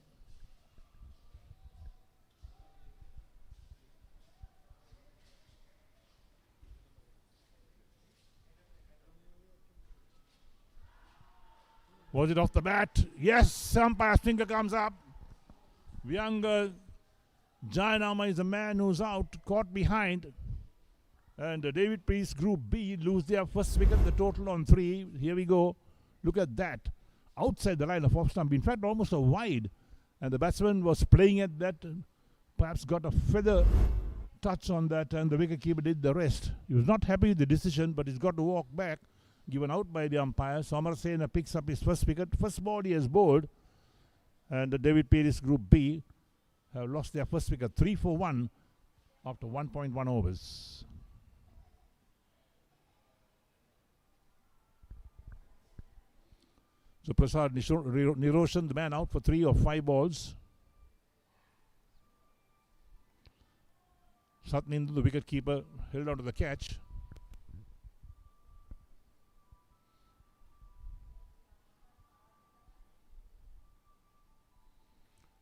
S1: Was it off the bat? Yes, umpire's finger comes up. Vyanga Jayanama is a man who's out, caught behind. And David Pieris Group B lose their first wicket, the total on 3. Here we go. Look at that. Outside the line of off stump. In fact, almost a wide. And the batsman was playing at that. Perhaps got a feather touch on that, and the wicketkeeper did the rest. He was not happy with the decision, but he's got to walk back. Given out by the umpire. Samar Sena picks up his first wicket. First ball he has bowled. And the David Pieris Group B have lost their first wicket, 3 for 1 after 1.1 overs. So Prasad Niroshan, the man out for 3 of 5 balls. Satnindu, the wicketkeeper, held on to the catch.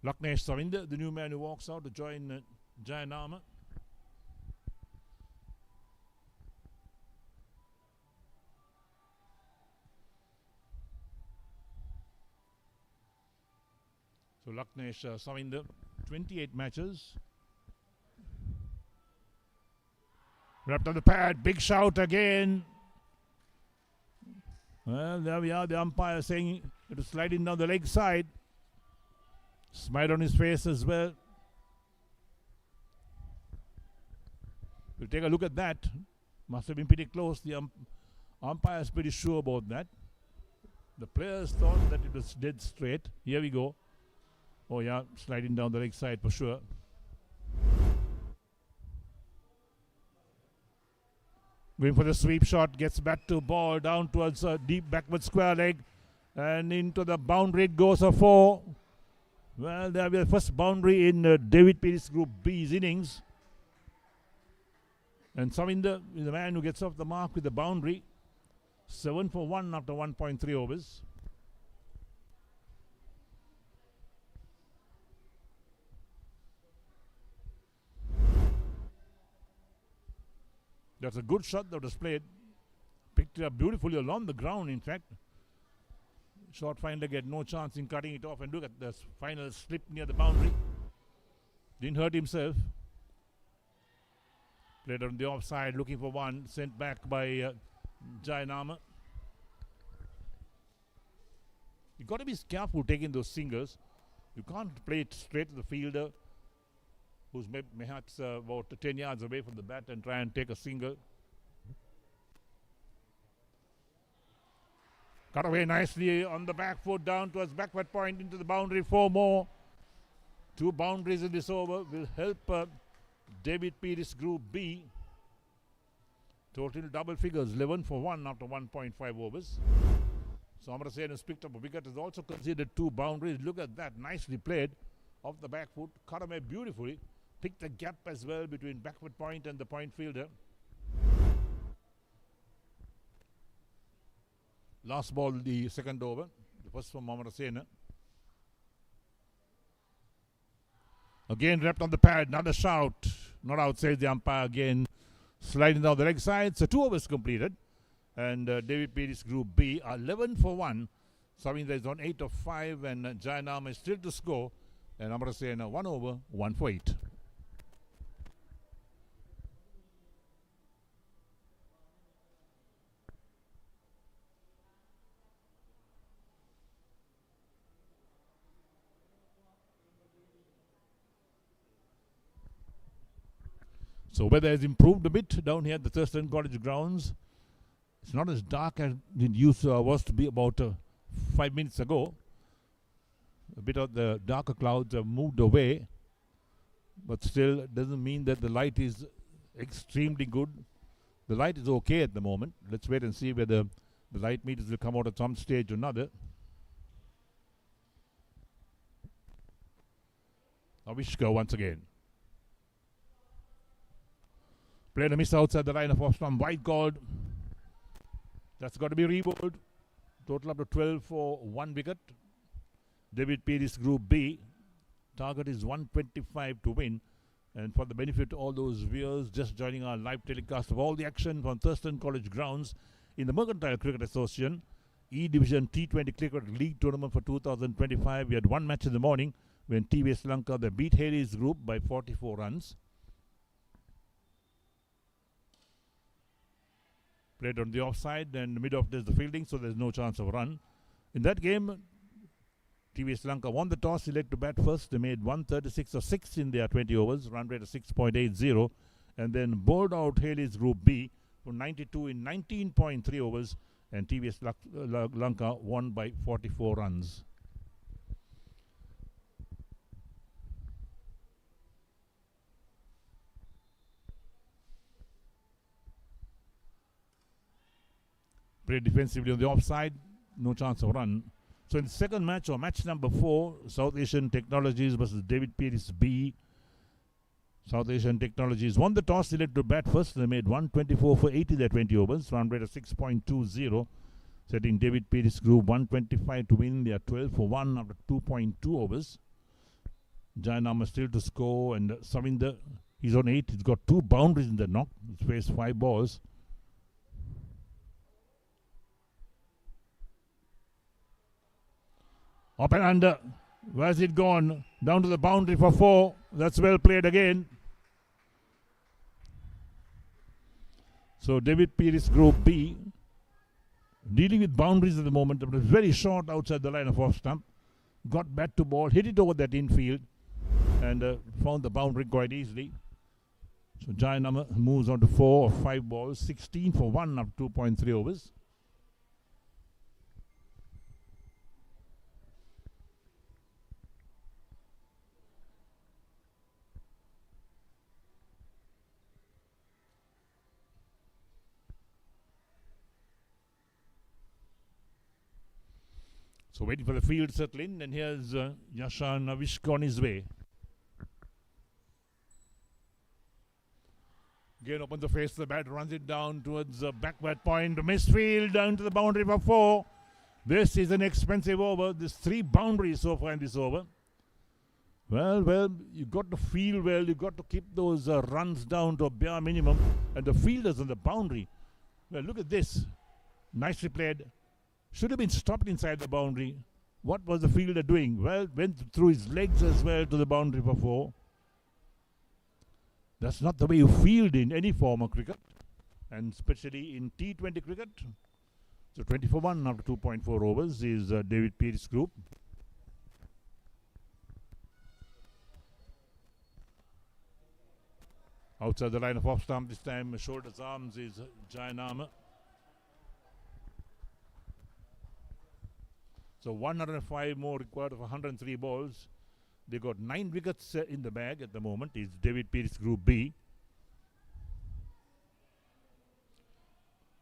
S1: Laknesh Savinda, the new man who walks out to join Jayanama. So Laknesh Savinda, 28 matches. Wrapped on the pad, big shout again. Well, there we are, the umpire saying it was sliding down the leg side. Smile on his face as well. We'll take a look at that. Must have been pretty close. The umpire is pretty sure about that. The players thought that it was dead straight. Here we go. Oh yeah, sliding down the leg side for sure. Going for the sweep shot. Gets back to ball down towards a deep backward square leg. And into the boundary it goes a 4. Well, there will be the first boundary in David Pieris Group B's innings. And Savinda is the man who gets off the mark with the boundary. 7 for 1 after 1.3 overs. That's a good shot that was played. Picked it up beautifully along the ground, in fact. Short finder get no chance in cutting it off, and look at the final slip near the boundary. Didn't hurt himself. Played on the offside, looking for one, sent back by Jayanama. You got to be careful taking those singles. You can't play it straight to the fielder, who's perhaps about 10 yards away from the bat, and try and take a single. Cut away nicely on the back foot, down towards backward point into the boundary. 4 more. 2 boundaries in this over will help David Pieris Group B. Total double figures, 11 for 1 after 1.5 overs. So Amarasena has picked up a wicket, has also considered 2 boundaries. Look at that, nicely played off the back foot. Cut away beautifully. Picked the gap as well between backward point and the point fielder. Last ball, the second over. The first from Amarasena. Again wrapped on the pad, another shout. Not outside the umpire again. Sliding down the leg side. So 2 overs completed. And David Pieris Group B are 11 for 1. Savinda is on 8 of 5. And Jayanama is still to score. And Amarasena 1 over, 1 for 8. So weather has improved a bit down here at the Thurston College grounds. It's not as dark as it was to be about 5 minutes ago. A bit of the darker clouds have moved away, but still it doesn't mean that the light is extremely good. The light is okay at the moment. Let's wait and see whether the light meters will come out at some stage or another. Avishka once again. Played a miss outside the line of off stump. Wide called. That's got to be rebowled. Total up to 12 for 1 wicket. David Pieris Group B. Target is 125 to win. And for the benefit of all those viewers just joining our live telecast of all the action from Thurston College grounds in the Mercantile Cricket Association E Division T20 Cricket League Tournament for 2025. We had 1 match in the morning when TVS Lanka they beat Haley's Group by 44 runs. Played on the offside and mid-off does the fielding, so there's no chance of a run. In that game, TVS Lanka won the toss, elected to bat first. They made 136 of 6 in their 20 overs, run rate of 6.80, and then bowled out Haley's Group B for 92 in 19.3 overs, and TVS Lanka won by 44 runs. Played defensively on the offside, no chance of run. So in the second match, or match number 4, South Asian Technologies versus David Pieris B. South Asian Technologies won the toss, elected to bat first. They made 124 for 80 their 20 overs, run rate of 6.20, setting David Pieris Group 125 to win. They are 12 for 1 after 2.2 overs. Jayanama still to score, and Savinda, he's on 8. He's got 2 boundaries in the knock. He's faced 5 balls. Up and under. Where's it gone? Down to the boundary for 4. That's well played again. So David Pieris Group B dealing with boundaries at the moment. But it's very short outside the line of off stump. Got bat to ball, hit it over that infield, and found the boundary quite easily. So Jayanama moves on to 4 of 5 balls, 16 for 1 after 2.3 overs. So waiting for the field to settle in, and here's Yashan Avishka on his way. Again opens the face of the bat, runs it down towards the backward point. Misfield down to the boundary for 4. This is an expensive over. There's 3 boundaries so far in this over. Well, you got to feel well. You got to keep those runs down to a bare minimum. And the fielders on the boundary. Well, look at this. Nicely played. Should have been stopped inside the boundary. What was the fielder doing? Well, went through his legs as well to the boundary for 4. That's not the way you field in any form of cricket, and especially in T20 cricket. So 20 for 1 after 2.4 overs is David Pieris group. Outside the line of off stump this time, shoulders arms is Jayanama. So 105 more required of 103 balls. They got 9 wickets in the bag at the moment. It's David Pieris Group B.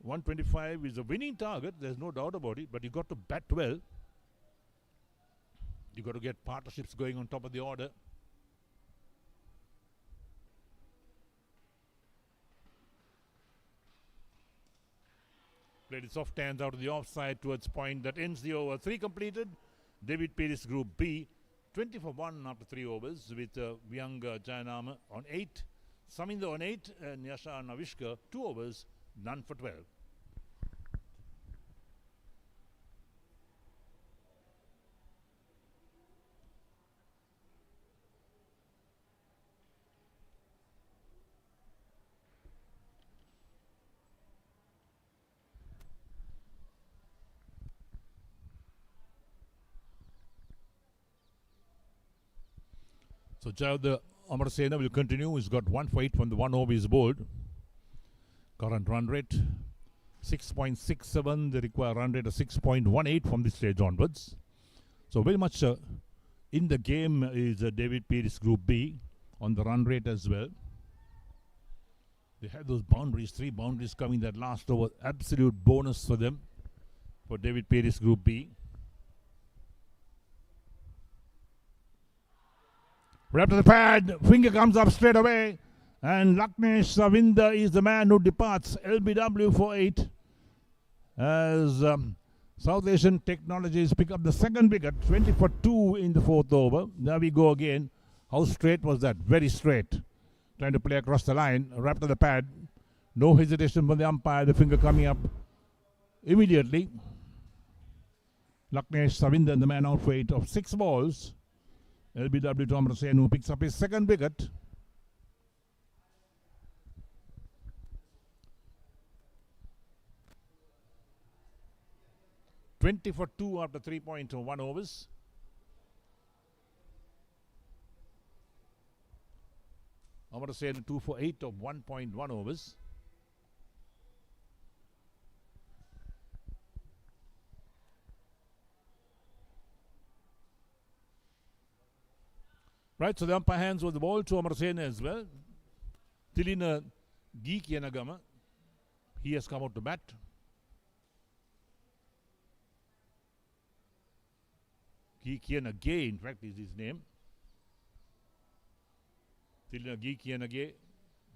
S1: 125 is a winning target, there's no doubt about it, but you got to bat well. You got to get partnerships going on top of the order. Played it soft hands out of the offside towards point that ends the over. 3 completed. David Pieris Group B, 20 for 1 after 3 overs with young Jayanama on 8. Saminda on 8 and Yasha Navishka 2 overs, none for 12. So Jayad Amarasena will continue. He's got 1 for 8 from the 1 over he's bowled. Current run rate 6.67. They require run rate of 6.18 from this stage onwards. So very much in the game is David Pieris Group B on the run rate as well. They had those boundaries, 3 boundaries coming that last over. Absolute bonus for them, for David Pieris Group B. Right to the pad, finger comes up straight away, and Lakshmesh Savinda is the man who departs. LBW for 8 as South Asian Technologies pick up the second wicket, 20 for 2 in the 4th over. There we go again. How straight was that? Very straight. Trying to play across the line, right to the pad. No hesitation from the umpire, the finger coming up immediately. Lakshmesh Savinda, the man out for 8 of 6 balls. LBW Tom Rasen, who picks up his second wicket. (20 for 2 after 3.1 overs. Amarasena 2 for 8 of 1.1 overs. Right, so the umpire hands over the ball to Amarasena as well. Tilina Geekianagama, he has come out to bat. Geekianage, in fact, is his name. Tilina Geekianage,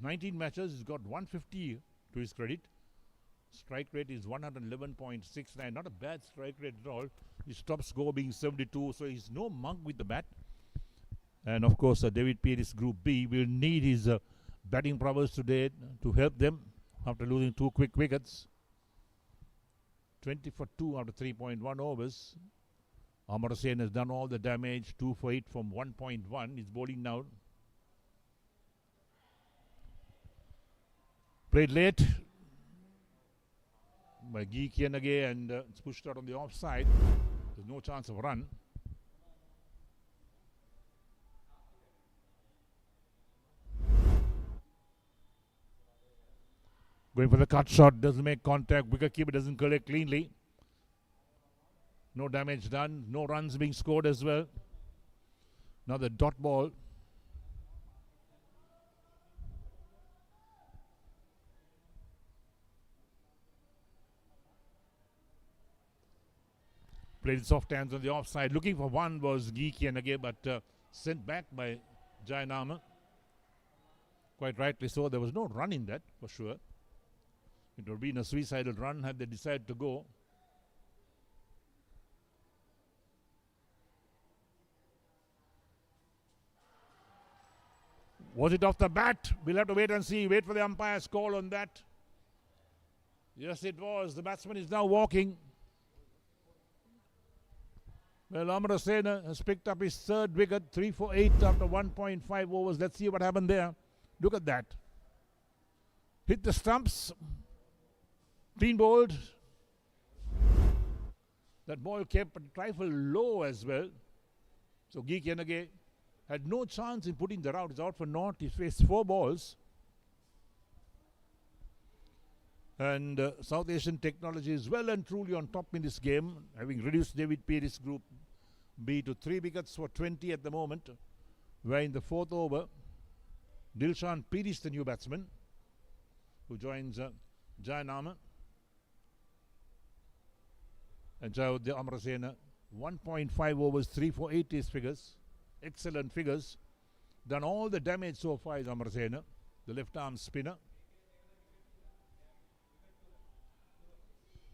S1: 19 matches, he's got 150 to his credit. Strike rate is 111.69, not a bad strike rate at all. His top score being 72, so he's no monk with the bat. And of course, David Pieris Group B will need his batting prowess today to help them after losing 2 quick wickets. 20 for 2 after 3.1 overs. Amarasena has done all the damage, 2 for 8 from 1.1. He's bowling now. Played late by Geekianage and it's pushed out on the offside. There's no chance of a run. Going for the cut shot, doesn't make contact. Wicketkeeper doesn't collect cleanly. No damage done. No runs being scored as well. Now the dot ball. Played soft hands on the offside. Looking for one was Geekianage, but sent back by Jayanama. Quite rightly so. There was no run in that, for sure. It would have been a suicidal run had they decided to go. Was it off the bat? We'll have to wait and see. Wait for the umpire's call on that. Yes, it was. The batsman is now walking. Well, Amarasena has picked up his third wicket, 3 for 8 after 1.5 overs. Let's see what happened there. Look at that. Hit the stumps. Clean bowled. That ball kept a trifle low as well. So Geek Yenage had no chance in putting the out. He's out for naught. He faced 4 balls. And South Asian Technology is well and truly on top in this game, having reduced David Pieris Group B to 3 wickets for 20 at the moment. Where in the 4th over, Dilshan Piris, the new batsman, who joins Jayanama. And Jayodya Amarasena, 1.5 overs, 3 for 8 is figures. Excellent figures. Done all the damage so far is Amarasena, the left arm spinner.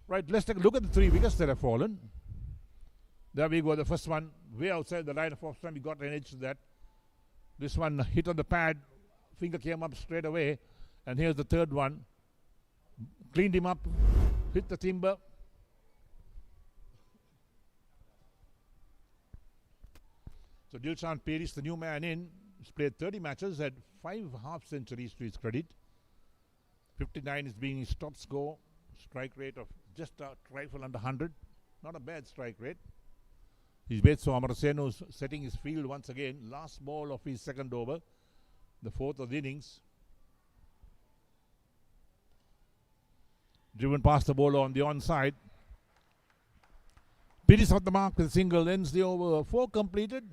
S1: Right, let's take a look at the 3 wickets that have fallen. There we go, the first one, way outside the line of off stump. He got an edge to that. This one hit on the pad, finger came up straight away. And here's the third one. Cleaned him up, hit the timber. So Dilshan Piris, the new man in, he's played 30 matches, had 5 half centuries to his credit. 59 is being his top score. Strike rate of just a trifle under 100. Not a bad strike rate. He's based so Amarasena setting his field once again. Last ball of his second over. The 4th of the innings. Driven past the bowler on the onside. Piris off the mark with a single. Ends the over. 4 completed.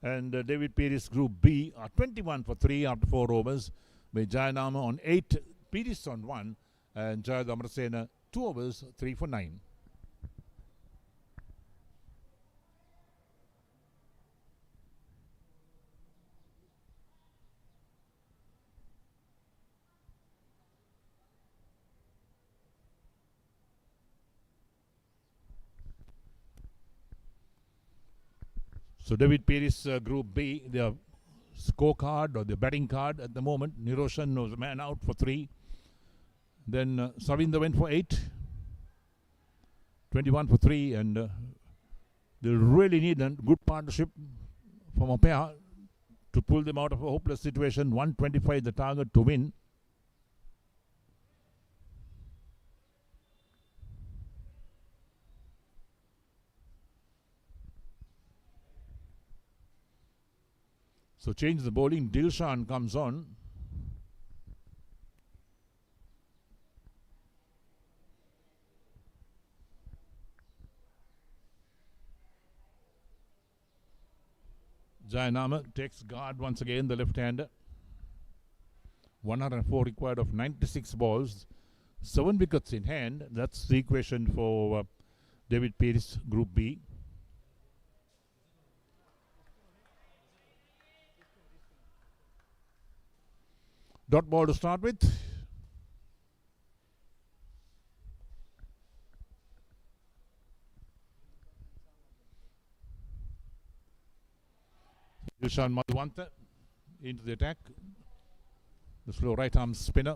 S1: And David Pieris Group B are 21 for 3 after 4 overs. With Jayanama on 8. Piris on 1. And Jayad Amarasena 2 overs, 3 for 9. So David Pieris Group B, their scorecard or the batting card at the moment. Niroshan was a man out for 3. Then Savinda went for 8. 21 for 3. And they'll really need a good partnership from a pair to pull them out of a hopeless situation. 125 the target to win. So change the bowling. Dilshan comes on. Jayanama takes guard once again, the left-hander. 104 required of 96 balls. 7 wickets in hand. That's the equation for David Pieris Group B. Dot ball to start with. Dilshan Madhwanta into the attack. The slow right arm spinner.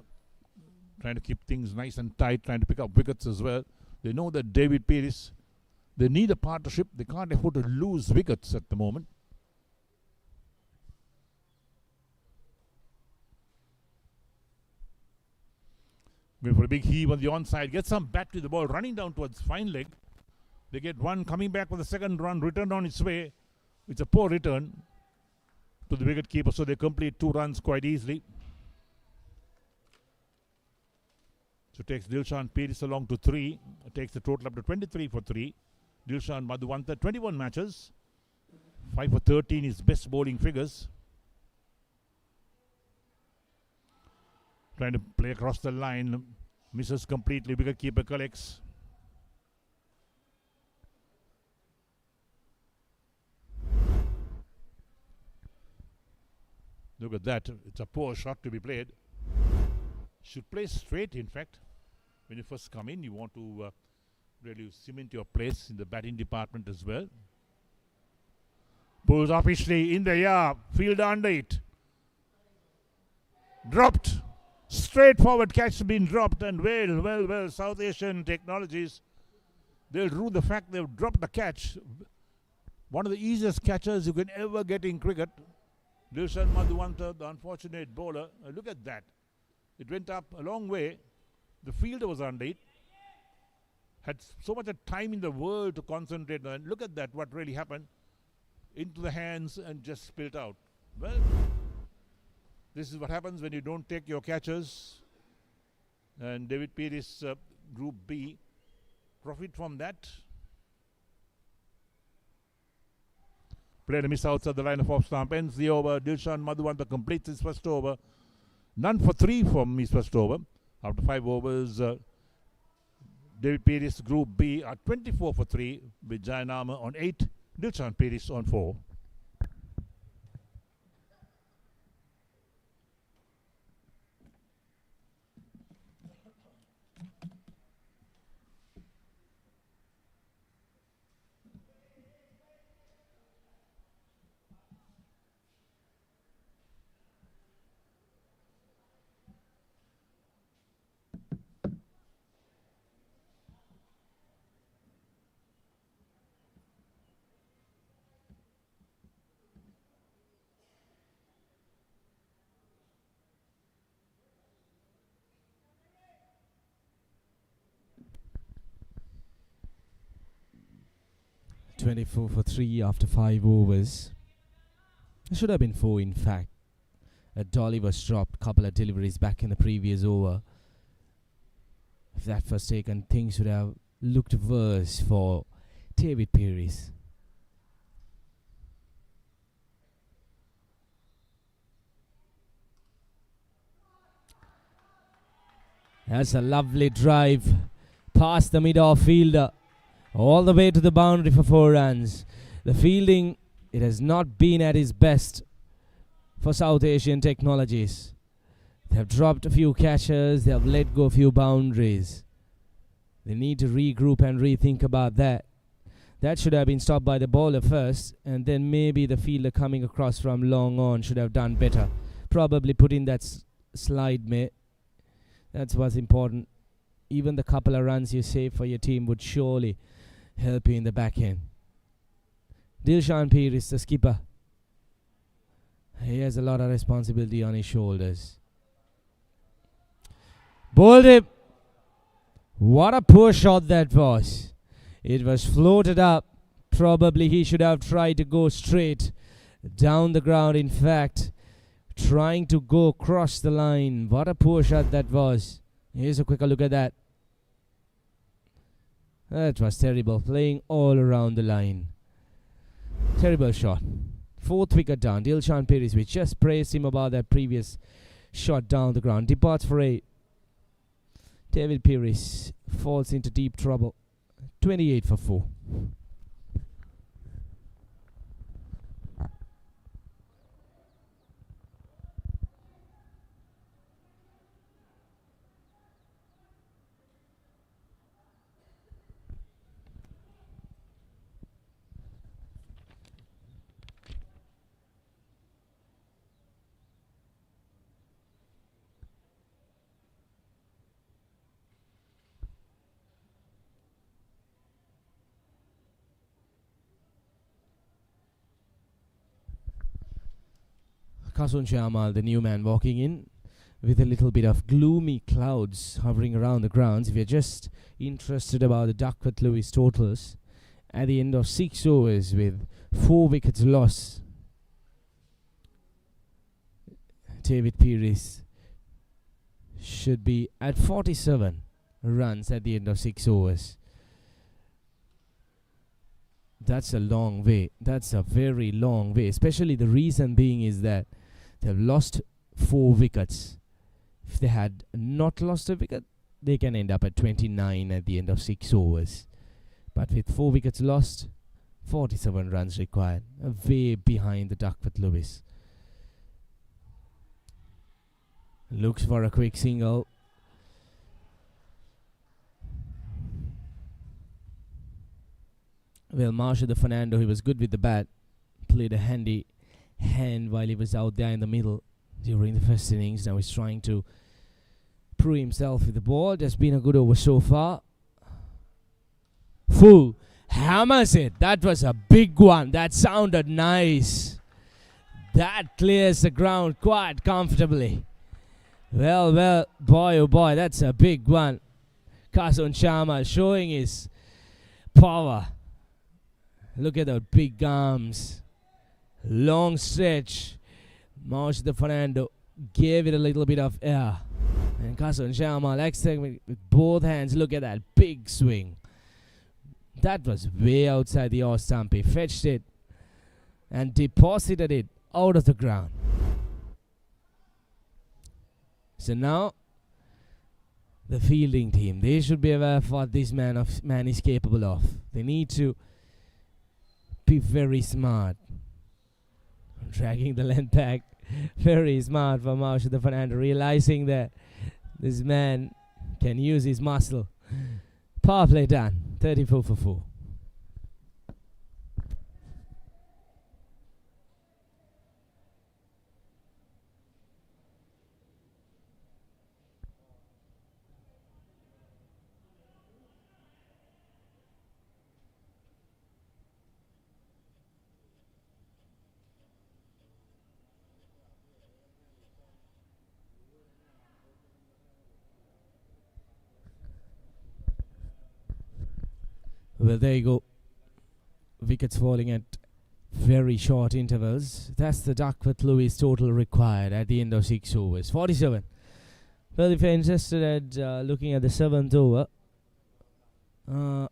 S1: Trying to keep things nice and tight. Trying to pick up wickets as well. They know that David Pieris, they need a partnership. They can't afford to lose wickets at the moment. Going for a big heave on the onside. Gets some bat to the ball. Running down towards fine leg. They get one. Coming back with the second run. Returned on its way. It's a poor return to the wicket keeper. So they complete 2 runs quite easily. So takes Dilshan Piris along to 3. Takes the total up to 23 for 3. Dilshan Madhwanta 21 matches. 5 for 13 is best bowling figures. Trying to play across the line. Misses completely. Wicket keeper collects. Look at that. It's a poor shot to be played. Should play straight, in fact. When you first come in, you want to really cement your place in the batting department as well. Pulls officially in the air. Fielder under it. Dropped. Straightforward catch been dropped. And well, South Asian Technologies, they'll rue the fact they've dropped the catch. One of the easiest catches you can ever get in cricket. Dilshan Madhuwanta, the unfortunate bowler. Look at that. It went up a long way. The fielder was under it. Had so much time in the world to concentrate on. Look at that, what really happened. Into the hands and just spilled out. Well, this is what happens when you don't take your catches. And David Pieris, Group B, profit from that. Played a miss outside the line of off stump. Ends the over. Dilshan Madhuwanta completes his first over. None for 3 from his first over. After 5 overs, David Pieris, Group B, are 24 for 3 with Jayanama on 8, Dilshan Pieris on 4.
S2: .24 for 3 after 5 overs. It should have been 4 in fact. A dolly was dropped, couple of deliveries back in the previous over. If that was taken, things would have looked worse for David Piris. That's a lovely drive past the mid-off fielder. All the way to the boundary for 4 runs. The fielding, it has not been at its best for South Asian Technologies. They have dropped a few catches. They have let go a few boundaries. They need to regroup and rethink about that. That should have been stopped by the bowler first, and then maybe the fielder coming across from long on should have done better. Probably put in that slide, mate. That's what's important. Even the couple of runs you save for your team would surely help you in the back end. Dilshan Piris, the skipper. He has a lot of responsibility on his shoulders. Bowled it. What a poor shot that was. It was floated up. Probably he should have tried to go straight down the ground. In fact, trying to go across the line. What a poor shot that was. Here's a quicker look at that. That was terrible. Playing all around the line. Terrible shot. 4th wicket down. Dilshan Piris, we just praised him about that previous shot down the ground. Departs for 8. David Piris falls into deep trouble. 28 for 4. Kasun Syamal, the new man, walking in with a little bit of gloomy clouds hovering around the grounds. If you're just interested about the Duckworth-Lewis totals, at the end of 6 overs with 4 wickets lost, David Piris should be at 47 runs at the end of 6 overs. That's a long way. That's a very long way. Especially the reason being is that they've lost 4 wickets. If they had not lost a wicket, they can end up at 29 at the end of 6 overs. But with 4 wickets lost, 47 runs required. Way behind the Duckworth-Lewis. Looks for a quick single. Well, Marshall the Fernando, he was good with the bat. Played a handy hand while he was out there in the middle during the first innings. Now he's trying to prove himself with the ball. That's been a good over so far. Full hammers it. That was a big one. That sounded nice. That clears the ground quite comfortably. Well, boy, oh boy, that's a big one. Kasun Sharma showing his power. Look at the big arms. Long stretch. Marshall Fernando gave it a little bit of air. And Kasun Sharma likes it with both hands. Look at that big swing. That was way outside the off stump. He fetched it and deposited it out of the ground. So now the fielding team, they should be aware of what this man is capable of. They need to be very smart. Dragging the length back. Very smart for Marshall Fernando, realizing that this man can use his muscle. Power play done. 34 for 4. Well, there you go. Wickets falling at very short intervals. That's the Duckworth-Lewis total required at the end of 6 overs. 47. Well, if you're interested at looking at the 7th over,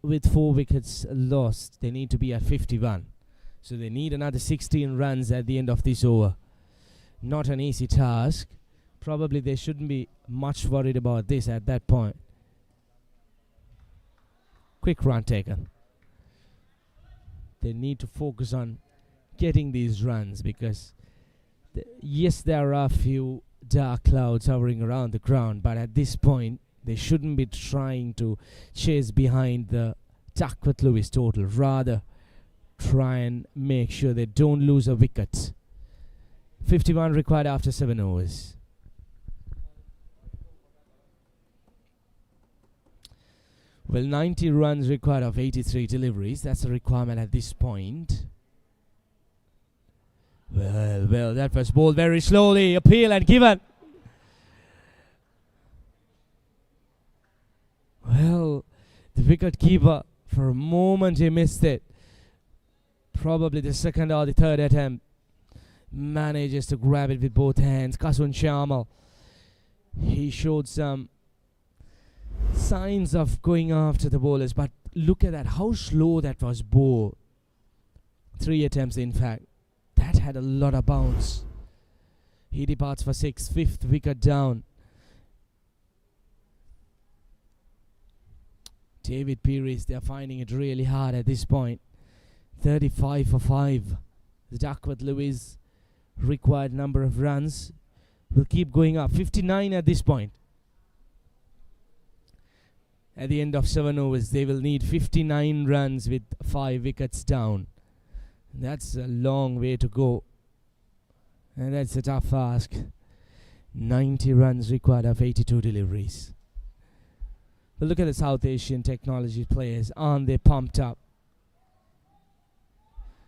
S2: with 4 wickets lost, they need to be at 51. So they need another 16 runs at the end of this over. Not an easy task. Probably they shouldn't be much worried about this at that point. Quick run taken. They need to focus on getting these runs because yes, there are a few dark clouds hovering around the ground, but at this point they shouldn't be trying to chase behind the Duckworth-Lewis total. Rather try and make sure they don't lose a wicket. 51 required after 7 overs. Well, 90 runs required of 83 deliveries. That's the requirement at this point. Well, that was bowled very slowly. Appeal and given. Well, the wicket keeper, for a moment he missed it. Probably the second or the third attempt. Manages to grab it with both hands. Kasun Sharma, he showed some signs of going after the bowlers, but look at that, how slow that was bowled. 3 attempts in fact. That had a lot of bounce. He departs for 6, 5th wicket down. David Piris, they're finding it really hard at this point. 35 for 5. The Duckworth-Lewis required number of runs will keep going up. 59 at this point. At the end of 7 overs, they will need 59 runs with 5 wickets down. That's a long way to go. And that's a tough ask. 90 runs required of 82 deliveries. But look at the South Asian technology players. Aren't they pumped up?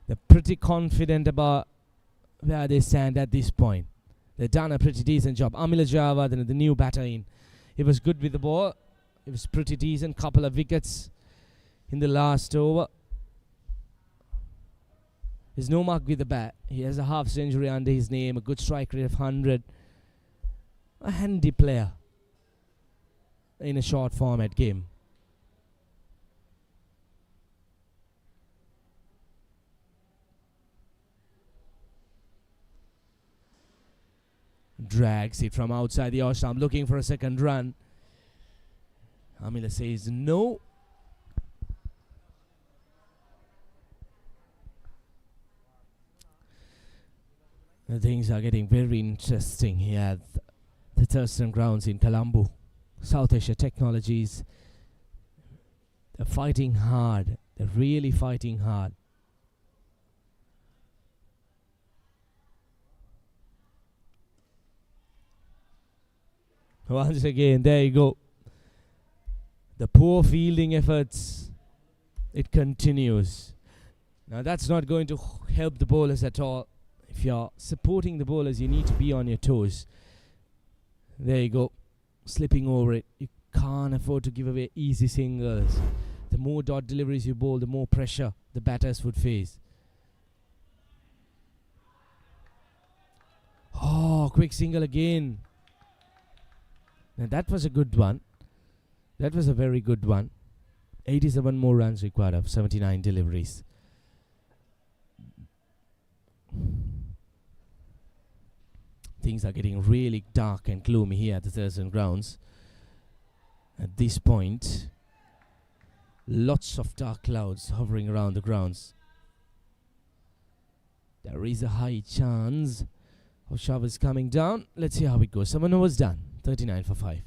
S2: They're pretty confident about where they stand at this point. They've done a pretty decent job. Amila Java, the new batter in. He was good with the ball. It was pretty decent. Couple of wickets in the last over. There's no mark with the bat. He has a half century under his name. A good strike rate of 100. A handy player in a short format game. Drags it from outside the off stump, looking for a second run. Amila says no. The things are getting very interesting here at the Thurston grounds in Colombo. South Asia Technologies, they're fighting hard. They're really fighting hard. Once again, there you go. The poor fielding efforts It continues. Now that's not going to help the bowlers at all. If you're supporting the bowlers, you need to be on your toes. There you go. Slipping over it. You can't afford to give away easy singles. The more dot deliveries you bowl, the more pressure the batters would face. Oh, quick single again. Now that was a good one. That was a very good one. 87 more runs required of 79 deliveries. Things are getting really dark and gloomy here at the Thurston grounds. At this point, lots of dark clouds hovering around the grounds. There is a high chance of showers coming down. Let's see how it goes. 7 overs done. 39 for 5.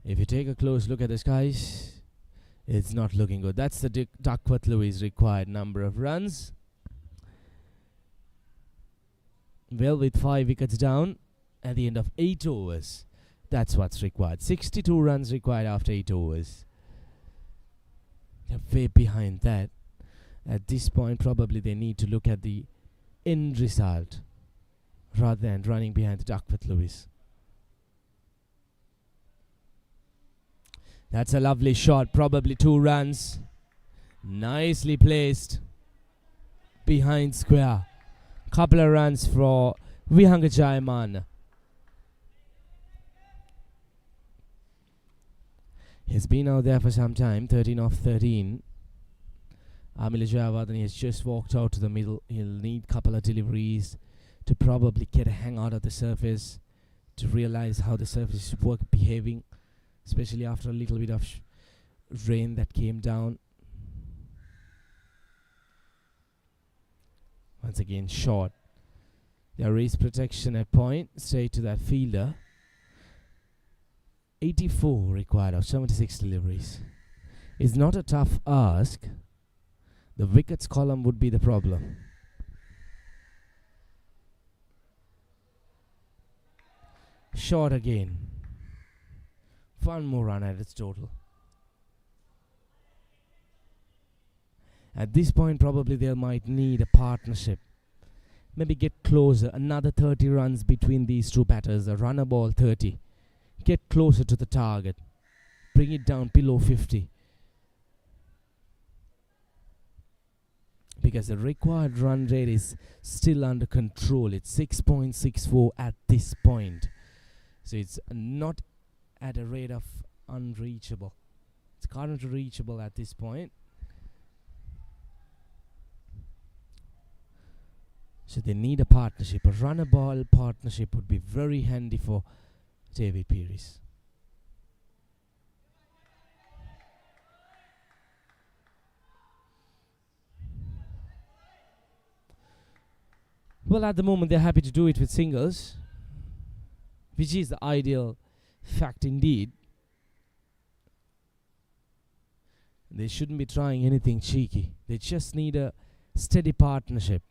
S2: If you take a close look at the skies, it's not looking good. That's the Duckworth-Lewis required number of runs. Well, with 5 wickets down at the end of 8 overs, that's what's required. 62 runs required after 8 overs. They're way behind that. At this point, probably they need to look at the end result rather than running behind the Duckworth-Lewis. That's a lovely shot, probably 2 runs. Nicely placed behind square. Couple of runs for Vihanga Jayaman. He's been out there for some time, 13 off 13. Amila Jayawardene has just walked out to the middle. He'll need a couple of deliveries to probably get a hang out of the surface, to realize how the surface is behaving, especially after a little bit of rain that came down. Once again, short. There is protection at point, straight to that fielder. 84 required of 76 deliveries. It's not a tough ask. The wickets column would be the problem. Short again. 1 more run at its total. At this point, probably they might need a partnership. Maybe get closer. Another 30 runs between these two batters. A runner ball 30. Get closer to the target. Bring it down below 50. Because the required run rate is still under control. It's 6.64 at this point. So it's not at a rate of unreachable. It's currently reachable at this point. So they need a partnership. A runner ball partnership would be very handy for David Pieris. Well, at the moment they're happy to do it with singles, which is the ideal fact indeed. They shouldn't be trying anything cheeky. They just need a steady partnership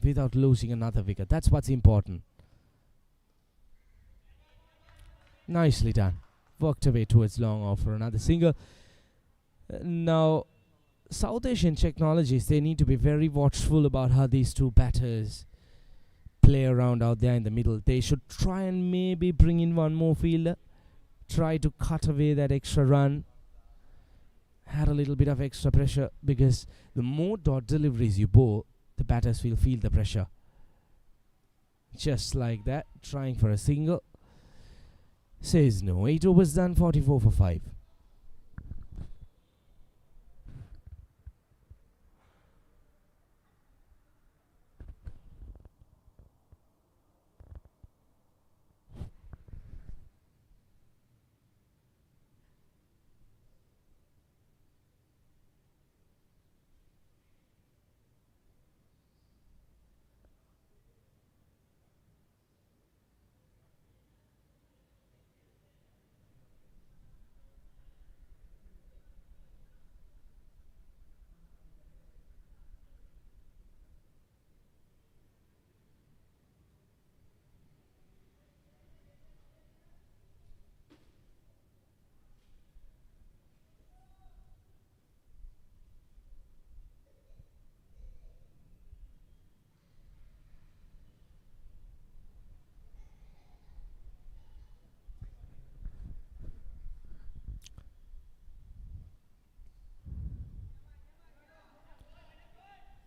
S2: without losing another wicket. That's what's important. Nicely done. Worked away towards long off for another single. Now, South Asian technologies, they need to be very watchful about how these two batters play around out there in the middle. They should try and maybe bring in one more fielder. Try to cut away that extra run. Had a little bit of extra pressure, because the more dot deliveries you bowl, the batters will feel the pressure. Just like that, trying for a single. Says no. 8 overs done, 44 for 5.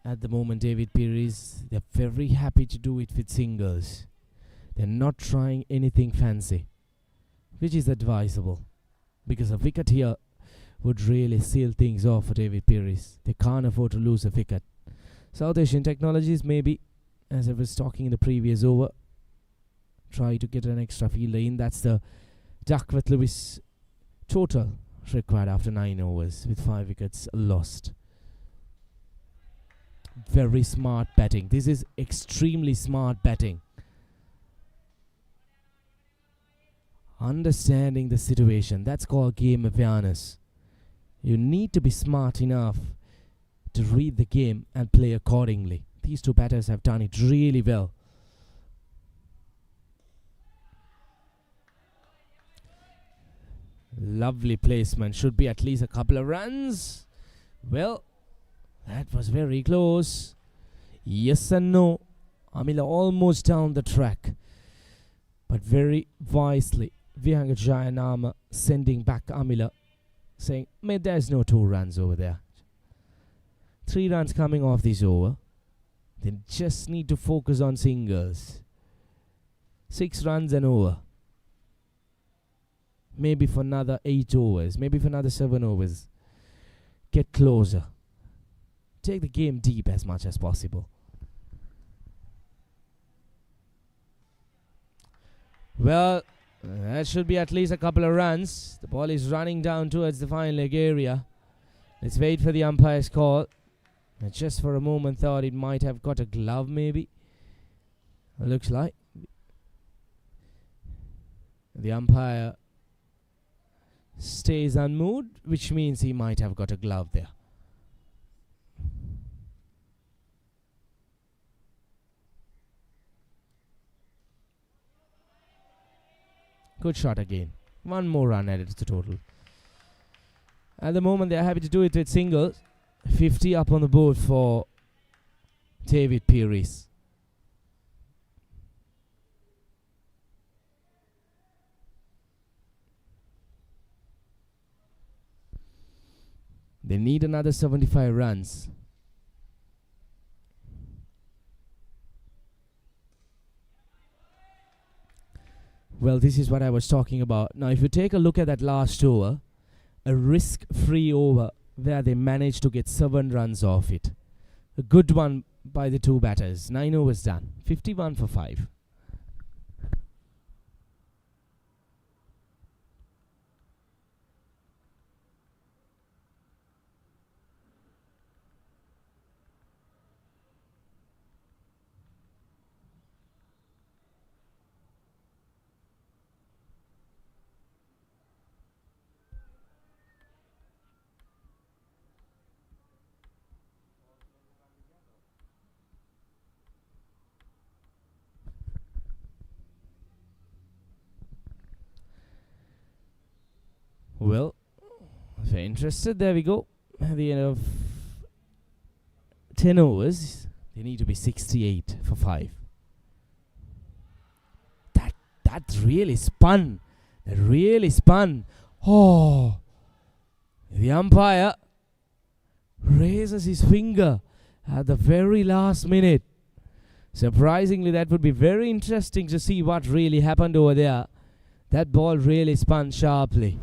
S2: at the moment, David Piris, they're very happy to do it with singles. They're not trying anything fancy, which is advisable, because a wicket here would really seal things off for David Piris. They can't afford to lose a wicket. South Asian Technologies, maybe, as I was talking in the previous over, try to get an extra fielder in. That's the Duckworth Lewis total required after 9 overs with 5 wickets lost. Very smart batting. This is extremely smart batting. Understanding the situation. That's called game awareness. You need to be smart enough to read the game and play accordingly. These two batters have done it really well. Lovely placement. Should be at least a couple of runs. Well, that was very close. Yes and no. Amila almost down the track, but very wisely Vihanga Jayanama sending back Amila, saying, mate, there's no 2 runs over there. 3 runs coming off this over. They just need to focus on singles. 6 runs and over. Maybe for another 8 overs. Maybe for another 7 overs. Get closer. Take the game deep as much as possible. Well, that should be at least a couple of runs. The ball is running down towards the fine leg area. Let's wait for the umpire's call. I just for a moment thought it might have got a glove, maybe. It looks like. The umpire stays unmoved, which means he might have got a glove there. Good shot again. 1 more run added to the total. At the moment, they're happy to do it with singles. 50 up on the board for David Pieris. They need another 75 runs. Well, this is what I was talking about. Now, if you take a look at that last over, a risk-free over where they managed to get 7 runs off it. A good one by the 2 batters. 9 overs done. 51 for 5. Well, if you're interested, there we go. At the end of 10 overs, they need to be 68 for 5. That really spun. That really spun. Oh, the umpire raises his finger at the very last minute. Surprisingly, that would be very interesting to see what really happened over there. That ball really spun sharply.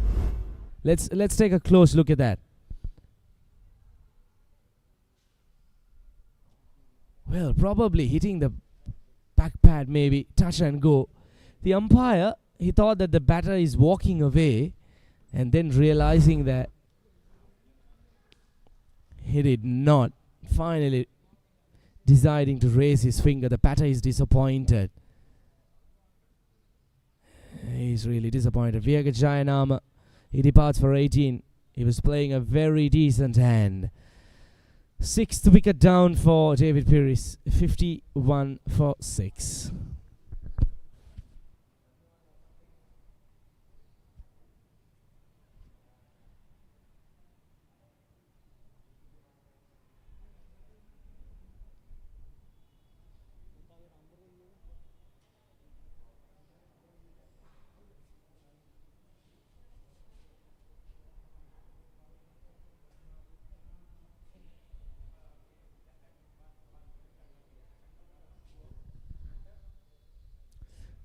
S2: Let's take a close look at that. Well, probably hitting the back pad, maybe touch and go. The umpire, he thought that the batter is walking away, and then realizing that he did not. Finally deciding to raise his finger. The batter is disappointed. He's really disappointed. Vihanga Jayanama, he departs for 18. He was playing a very decent hand. 6th wicket down for David Piris. 51 for 6.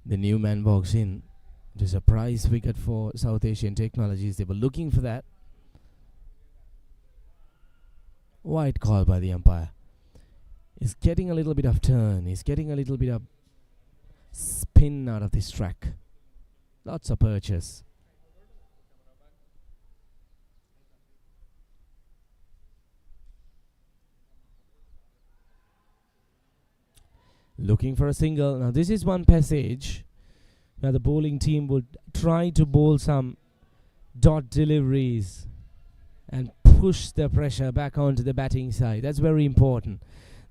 S2: The new man walks in. It is a prize wicket for South Asian Technologies. They were looking for that. Wide call by the umpire. He's getting a little bit of turn. He's getting a little bit of spin out of this track. Lots of purchase. Looking for a single. Now this is one passage where the bowling team would try to bowl some dot deliveries and push the pressure back onto the batting side. That's very important.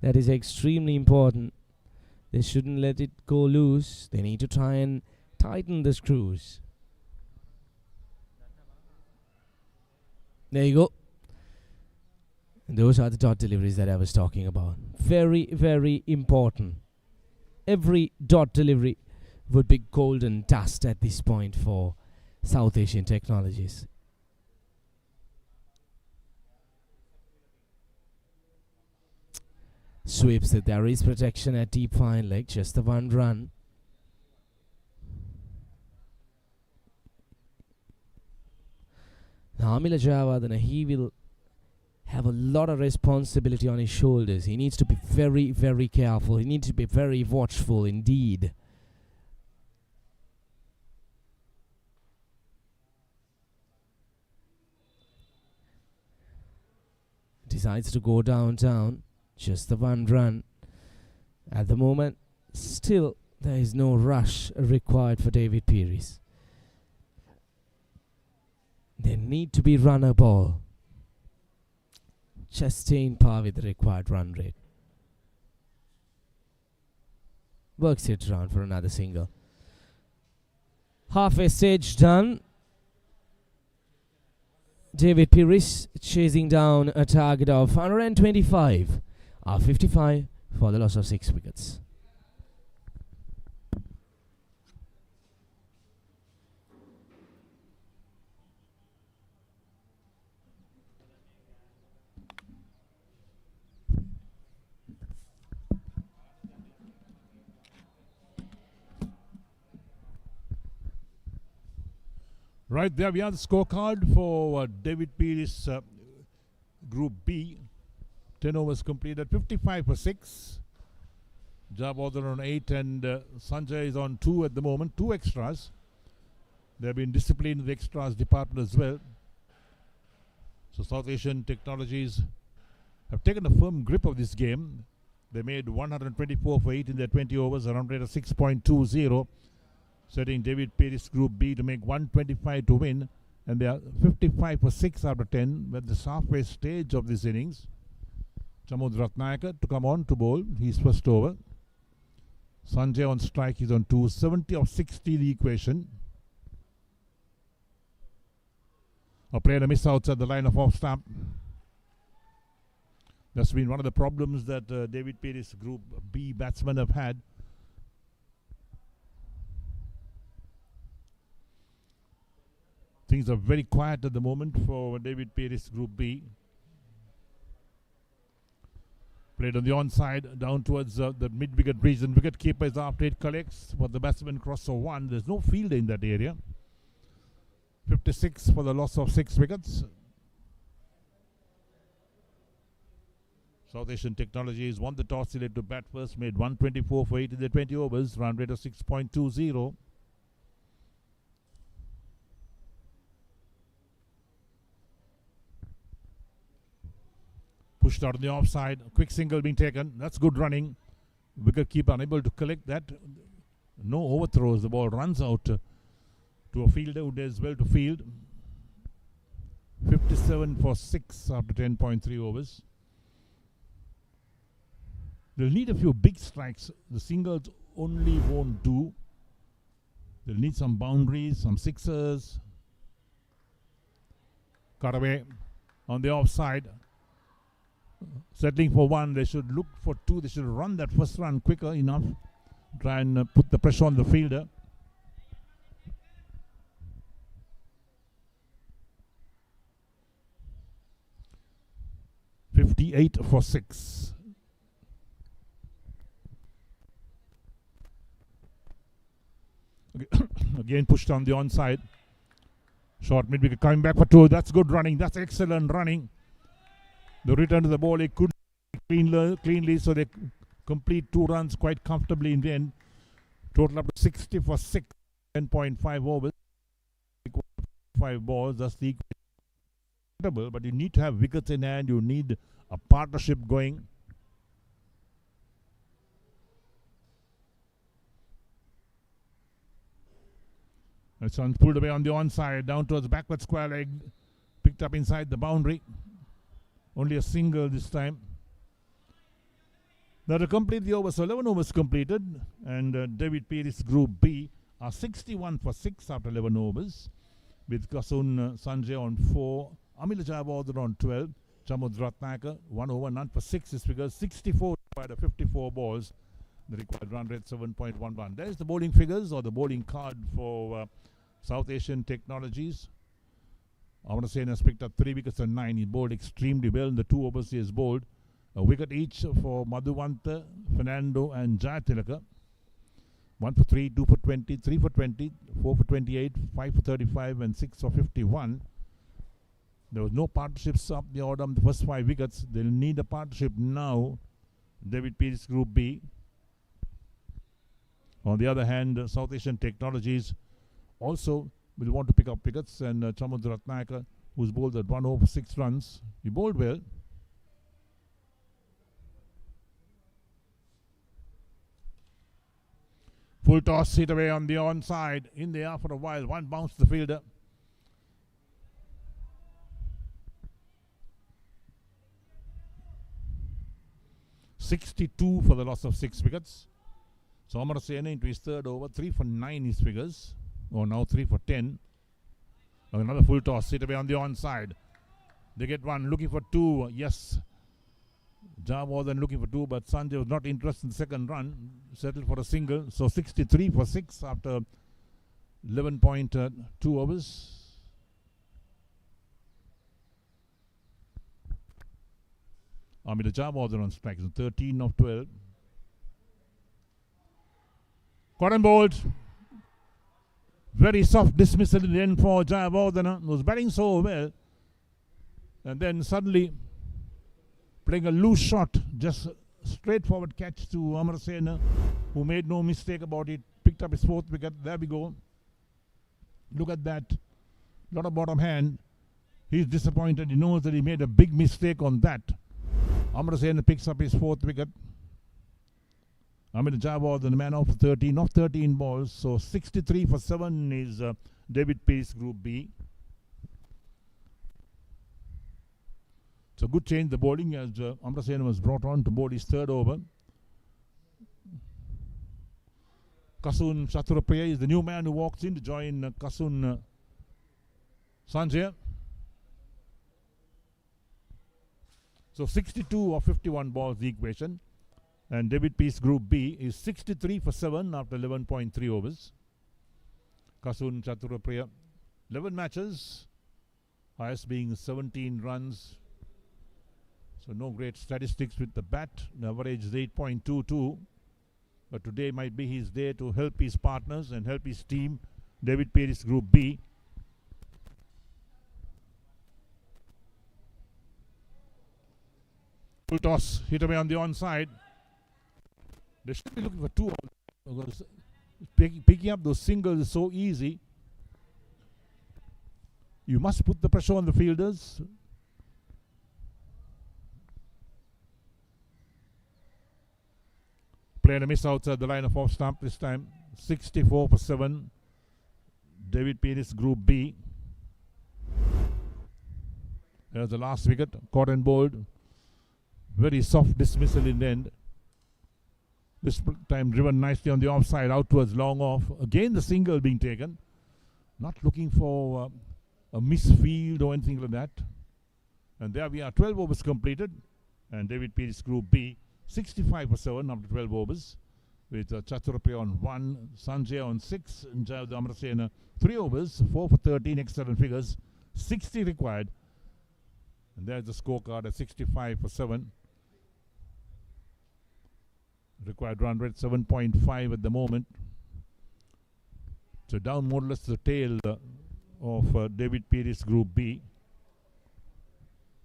S2: That is extremely important. They shouldn't let it go loose. They need to try and tighten the screws. There you go. And those are the dot deliveries that I was talking about. Very, very important. Every dot delivery would be golden dust at this point for South Asian Technologies. Sweeps it. There is protection at deep fine leg. Just the one run. Now Amila Jayawardene, he will have a lot of responsibility on his shoulders. He needs to be very, very careful. He needs to be very watchful indeed. Decides to go downtown. Just the one run. At the moment, still there is no rush required for David Pieris. There need to be runner ball. Just stay in par with the required run rate. Works it round for another single. Halfway stage done. David Piris chasing down a target of 125. 55 for the loss of 6 wickets.
S1: Right there we have the scorecard for David Pieris, Group B. 10 overs completed, 55 for 6. Jayawardene on 8 and Sanjay is on 2 at the moment, 2 extras. They have been disciplined in the extras department as well. So South Asian Technologies have taken a firm grip of this game. They made 124 for 8 in their 20 overs, a run rate of 6.20. Setting David Pieris Group B to make 125 to win, and they are 55 for 6 out of 10 at the halfway stage of this innings. Chamud Ratnayaka to come on to bowl, he's first over. Sanjay on strike, he's on 2, 70 of 60 the equation. A player miss outside the line of off stump. That's been one of the problems that David Pieris Group B batsmen have had. Things are very quiet at the moment for David Pieris Group B. Played on the onside, down towards the mid-wicket region. Wicket keeper is after it, collects, but the batsman crosses for 1. There's no fielder in that area. 56 for the loss of 6 wickets. South Asian Technologies won the toss, selected to bat first, made 124 for 8 in the 20 overs, run rate of 6.20. Pushed out on the offside, a quick single being taken. That's good running. Wicket keeper unable to collect that. No overthrows. The ball runs out to a fielder who does well to field. 57 for 6 after 10.3 overs. They'll need a few big strikes. The singles only won't do. They'll need some boundaries, some sixers. Cut away on the offside. Settling for 1, they should look for 2. They should run that first run quicker enough. Try and put the pressure on the fielder. $58 for 6. again pushed on the onside. Short mid-wicket coming back for 2. That's good running. That's excellent running. The return to the ball, it couldn't cleanly, so they complete 2 runs quite comfortably in the end. Total up to 60 for 6, 10.5 overs. 5 balls, that's the equal. But you need to have wickets in hand. You need a partnership going. It's pulled away on the onside, down towards the backward square leg, picked up inside the boundary. Only a single this time. Now to complete the overs, so 11 overs completed, and David Pieris Group B are 61 for 6 after 11 overs, with Kasun Sanjay on 4, Amila Jayawardene on 12, Chamud Ratnakar 1 over, none for 6 is figures, 64 required 54 balls, the required run rate 7.11. There's the bowling figures or the bowling card for South Asian Technologies. Amarasena has picked up 3 wickets and 9. He bowled extremely well in the 2 overs he has bowled. A wicket each for Madhuvanta, Fernando and Jayatilaka. 1 for 3, 2 for 20, 3 for 20, 4 for 28, 5 for 35 and 6 for 51. There was no partnerships up the order on the first 5 wickets. They'll need a partnership now. David Pieris Group B. On the other hand, South Asian Technologies also will want to pick up wickets, and Chamud Ratnakar, who's bowled at 1 over 6 runs. He bowled well. Full toss hit away on the onside. In the air for a while. 1 bounce to the fielder. (62) for the loss of 6 wickets. So Amarasena into his 3rd over, 3 for 9 his figures. Oh, now 3 for 10. Another full toss, hit away on the onside. They get 1, looking for 2. Yes, Jayawardene looking for 2, but Sanjay was not interested in the 2nd run. Settled for a single. So 63 for 6 after 11.2 overs. Amila Jayawardene on strikes, 13 of 12. Caught and bowled. Very soft dismissal in the end for Jayawardene. Was batting so well. And then suddenly playing a loose shot. Just straightforward catch to Amarasena, who made no mistake about it. Picked up his 4th wicket. There we go. Look at that. Lot of bottom hand. He's disappointed. He knows that he made a big mistake on that. Amarasena picks up his 4th wicket. Amila Jayawardene, the man out for 13 of 13 balls. So 63 for 7 is David Pieris Group B. It's a good change the bowling as Amarasena was brought on to bowl his 3rd over. Kasun Chaturapaya is the new man who walks in to join Kasun Sanjay. So 62 of 51 balls the equation. And David Pieris Group B is 63 for 7 after 11.3 overs. Kasun Chaturapaya, 11 matches, highest being 17 runs. So no great statistics with the bat. The average is 8.22. But today might be his day to help his partners and help his team. David Pieris Group B. Full toss, hit away on the onside. They should be looking for 2. Because picking up those singles is so easy. You must put the pressure on the fielders. Playing a miss outside the line of off stump this time. 64 for 7. David Pieris Group B. There's the last wicket. Caught and bowled. Very soft dismissal in the end. This time driven nicely on the offside, out towards long off. Again the single being taken. Not looking for a misfield or anything like that. And there we are, 12 overs completed. And David Pieris Group B, 65 for 7 after 12 overs. With Chaturapaya on 1, Sanjay on 6, and Jayawardene Amarasena 3 overs, 4 for 13, excellent figures. 60 required. And there's the scorecard at 65 for 7. Required run rate 7.5 at the moment. So down more or less the tail of David Pieris Group B.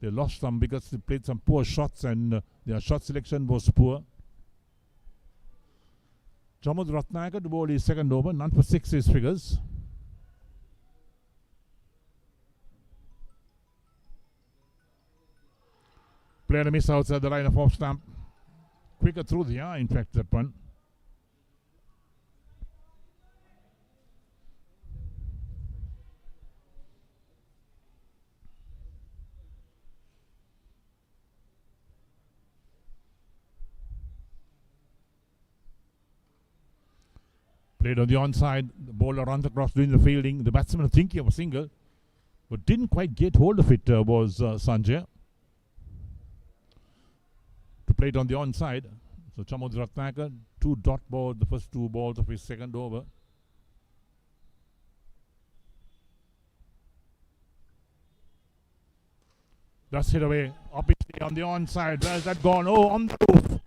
S1: They lost some because they played some poor shots and their shot selection was poor. Chamud Ratnakar to bowl his second over, none for 6 his figures. Player a miss outside the line of off stump. Quicker through the eye, in fact, that one. Played on the onside, the bowler runs across doing the fielding. The batsman thinking of a single, but didn't quite get hold of it was Sanjay. To play it on the onside. So Chamud Ratnakar, 2 dot balls, the first 2 balls of his second over. That's hit away, obviously on the onside. Where's that gone? Oh, on the roof.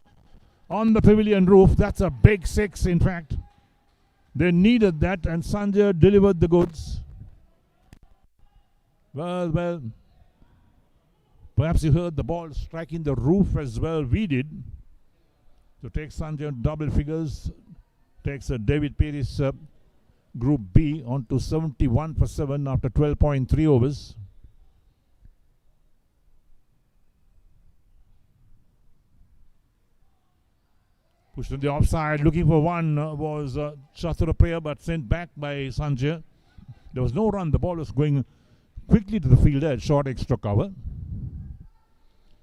S1: On the pavilion roof. That's a big 6, in fact. They needed that, and Sanjay delivered the goods. Well, perhaps you heard the ball striking the roof as well. We did. So takes Sanjay on double figures. Takes David Pieris Group B on to 71 for 7 after 12.3 overs. Pushed on the offside, looking for one was Chaturapaya, but sent back by Sanjay. There was no run. The ball was going quickly to the field edge, short extra cover.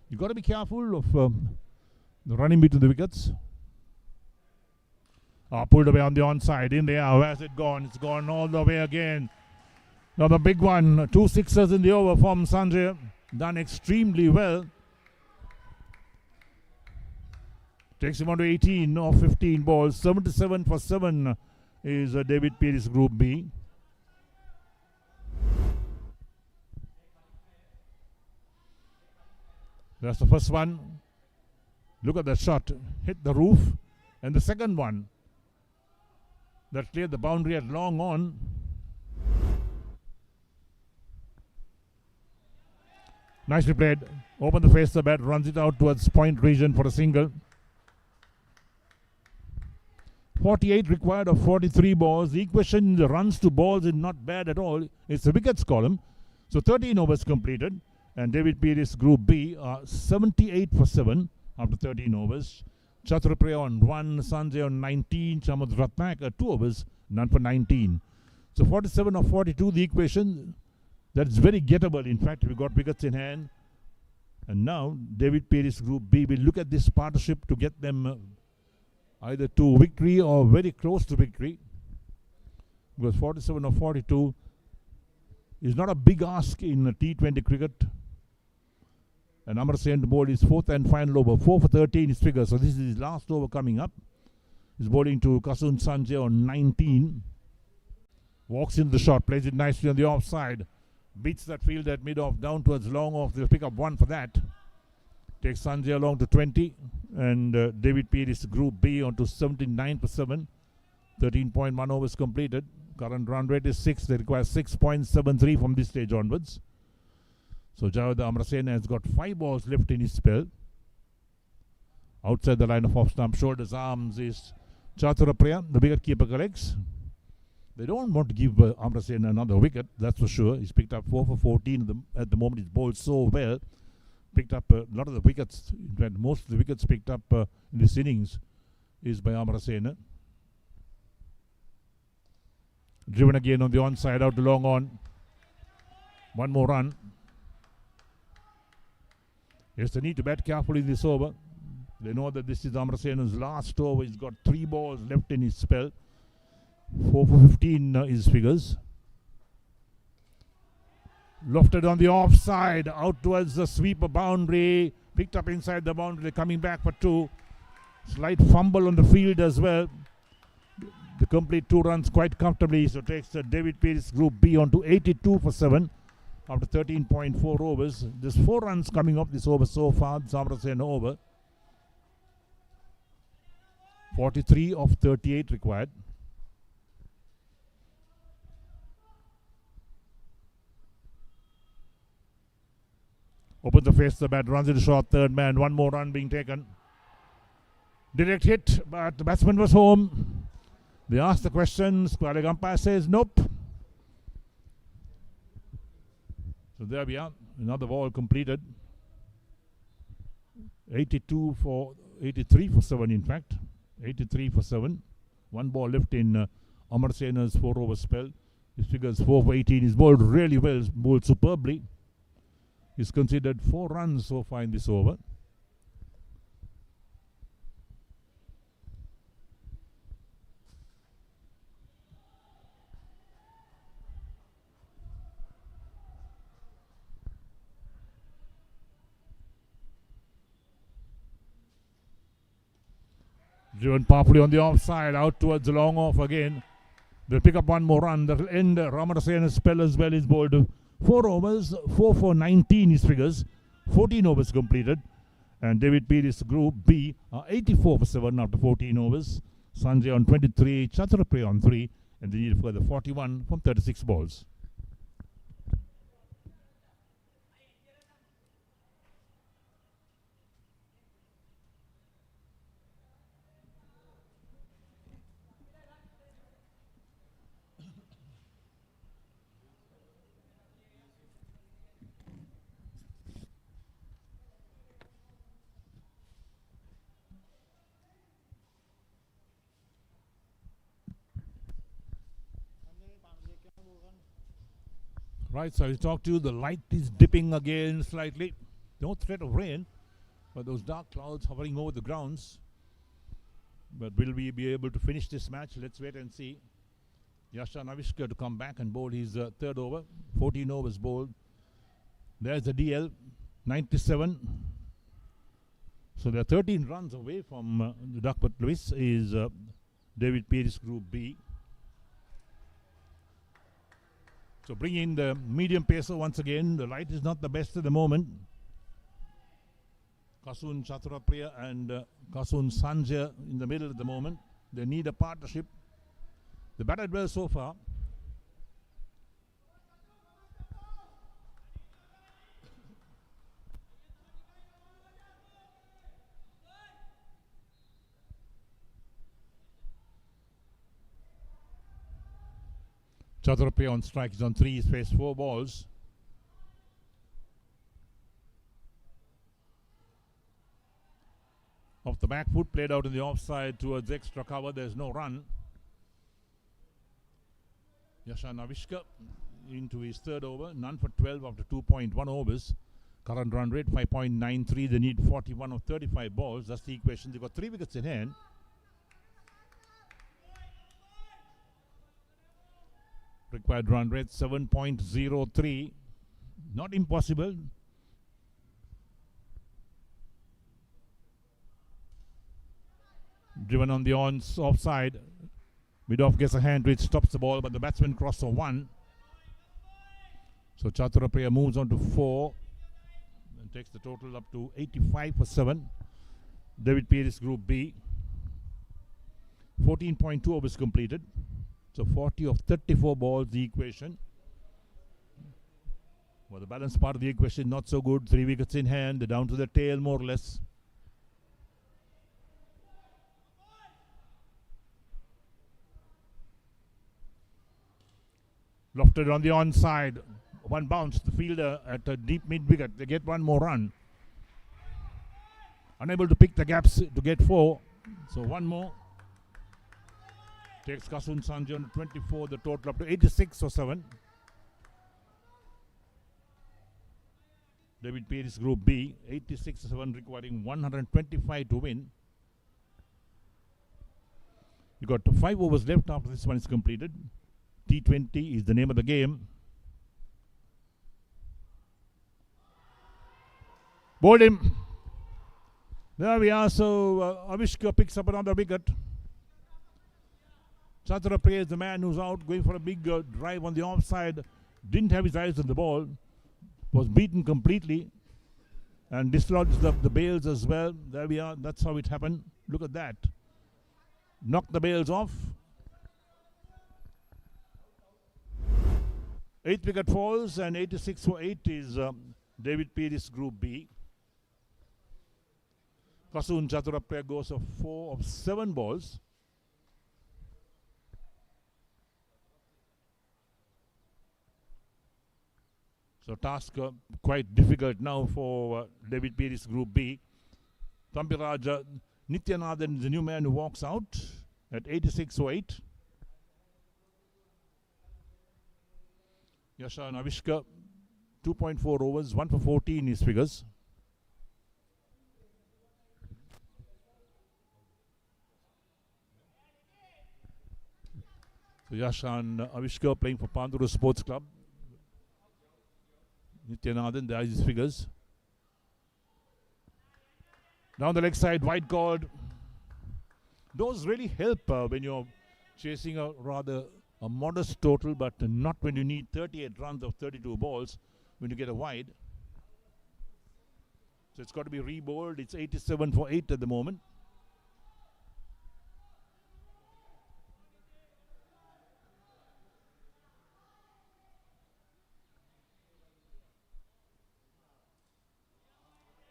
S1: You've got to be careful of the running between the wickets. Pulled away on the onside, in the air. Where's it gone? It's gone all the way again. Now the big one, 2 sixes in the over from Sanjay. Done extremely well. Takes him on to 18 of 15 balls. 77 for 7 is David Pieris Group B. That's the first one. Look at that shot. Hit the roof. And the second one that cleared the boundary at long on. Nicely played. Open the face of the bat. Runs it out towards point region for a single. 48 required of 43 balls. The equation in the runs to balls is not bad at all. It's the wickets column. So 13 overs completed. And David Pieris Group B are 78 for 7 after 13 overs. Chaturapaya on 1, Sanjay on 19, Chamud Ratnakar 2 overs, none for 19. So 47 of 42, the equation. That's very gettable. In fact, we got wickets in hand. And now David Pieris Group B will look at this partnership to get them either to victory or very close to victory, because 47 of 42 is not a big ask in T20 cricket. And Amar Sen to bowl his 4th and final over, 4 for 13 his figure. So this is his last over coming up. He's bowling to Kasun Sanjay on 19. Walks into the shot, plays it nicely on the offside. Beats that field at mid-off, down towards long off. They'll pick up 1 for that. Takes Sanjay along to 20. And David Pieris Group B on to 79 for 7. 13.1 overs completed. Current run rate is 6. They require 6.73 from this stage onwards. So Javed Amrasen has got 5 balls left in his spell. Outside the line of off stump, shoulders, arms is Chaturapaya. The wicket keeper collects. They don't want to give Amrasen another wicket, that's for sure. He's picked up 4 for 14 at the moment. He's bowled so well. Picked up a lot of the wickets. In fact, most of the wickets picked up in this innings is by Amrasen. Driven again on the onside, out to long on. 1 more run. Yes, they need to bat carefully this over. They know that this is Amrasen's last over. He's got 3 balls left in his spell. 4 for 15 his figures. Lofted on the offside, out towards the sweeper boundary. Picked up inside the boundary, coming back for 2. Slight fumble on the field as well. The complete 2 runs quite comfortably. So takes David Pieris Group B on to 82 for 7. After 13.4 overs. There's 4 runs coming up this over so far. Amrasen over. 43 of 38 required. Open the face, the bat runs into short, third man, one more run being taken. Direct hit, but the batsman was home. They asked the question, square umpire says nope. So there we are, another ball completed. 83 for 7 in fact. 83 for 7. One ball left in Amar Sena's 4-over spell. His figures 4 for 18. He's bowled really well, bowled superbly. He's considered 4 runs so far in this over. Driven powerfully on the offside, out towards the long off again. They'll pick up one more run. That'll end Ramarasena's spell as well. He's bowled 4 overs, 4 for 19 his figures, 14 overs completed. And David Piris Group B are 84 for 7 after 14 overs. Sanjay on 23, Chaturapre on 3, and they need further 41 from 36 balls. Right, so I talked to you, the light is dipping again slightly. No threat of rain, but those dark clouds hovering over the grounds. But will we be able to finish this match? Let's wait and see. Yasha Navishka to come back and bowl his third over. 14 overs bowled. There's the DL, 97. So they're 13 runs away from the duck, but Lewis is David Pieris Group B. So bring in the medium pacer once again. The light is not the best at the moment. Kasun Chaturapre and Kasun Sanjay in the middle at the moment. They need a partnership. They batted well so far. Chaturapre on strike, is on 3, he's faced 4 balls. Off the back foot, played out in the offside towards extra cover, there's no run. Yasha Navishka into his third over, none for 12 after 2.1 overs. Current run rate 5.93, they need 41 of 35 balls, that's the equation. They've got 3 wickets in hand. Required run rate 7.03. Not impossible. Driven on the offside. Mid-off gets a hand which stops the ball, but the batsman crossed for 1. So Chaturapre moves on to 4 and takes the total up to 85 for 7. David Pieris Group B. 14.2 overs completed. So 40 of 34 balls, the equation. Well, the balance part of the equation not so good. 3 wickets in hand, they're down to the tail more or less. Lofted on the onside. One bounce, the fielder at a deep mid-wicket. They get one more run. Unable to pick the gaps to get 4. So one more. Takes Kasun Sanjay on 24, the total up to 86 for 7. David Pieris Group B, 86 for 7, requiring 125 to win. You got 5 overs left after this one is completed. T20 is the name of the game. Bowled him. There we are. So Avishka picks up another wicket. Chaturapre is the man who's out, going for a big drive on the offside. Didn't have his eyes on the ball. Was beaten completely. And dislodged the bails as well. There we are. That's how it happened. Look at that. Knocked the bails off. 8th wicket falls, and 86 for 8 is David Pieris, Group B. Kasun Chaturapya goes of 4 of 7 balls. So task quite difficult now for David Pieris, Group B. Thampiraja Nityanathan is the new man who walks out at 86 for 8. Yasha Navishka, 2.4 overs, 1 for 14 his figures. So Yashan Avishka playing for Panduru Sports Club. Nityanathan, there are his figures. Down the leg side, wide chord. Those really help when you're chasing a rather a modest total, but not when you need 38 runs of 32 balls when you get a wide. So it's got to be re-bowled. It's 87 for 8 at the moment.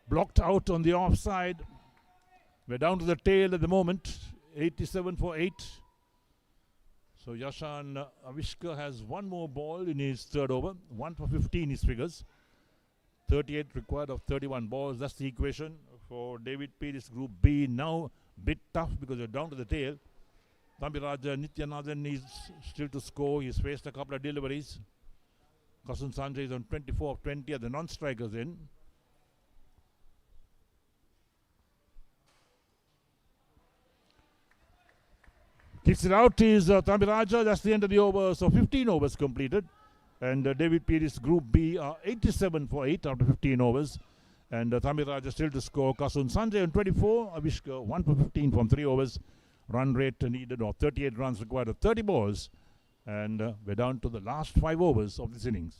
S1: Blocked out on the offside. We're down to the tail at the moment. 87 for 8. So Yashan Avishka has one more ball in his third over. 1 for 15 his figures. 38 required of 31 balls. That's the equation for David Pieris, Group B. Now a bit tough because you're down to the tail. Thampiraja Nityanathan needs still to score. He's faced a couple of deliveries. Kasun Sanjay is on 24 of 20 at the non-strikers in. Kicks it out is Thampiraja. That's the end of the over. So 15 overs completed. And David Pieris, Group B, are 87 for 8 after 15 overs. And Thampiraja still to score. Kasun Sanjay on 24. Avishka 1 for 15 from 3 overs. Run rate needed of 38 runs required of 30 balls. And we're down to the last 5 overs of this innings.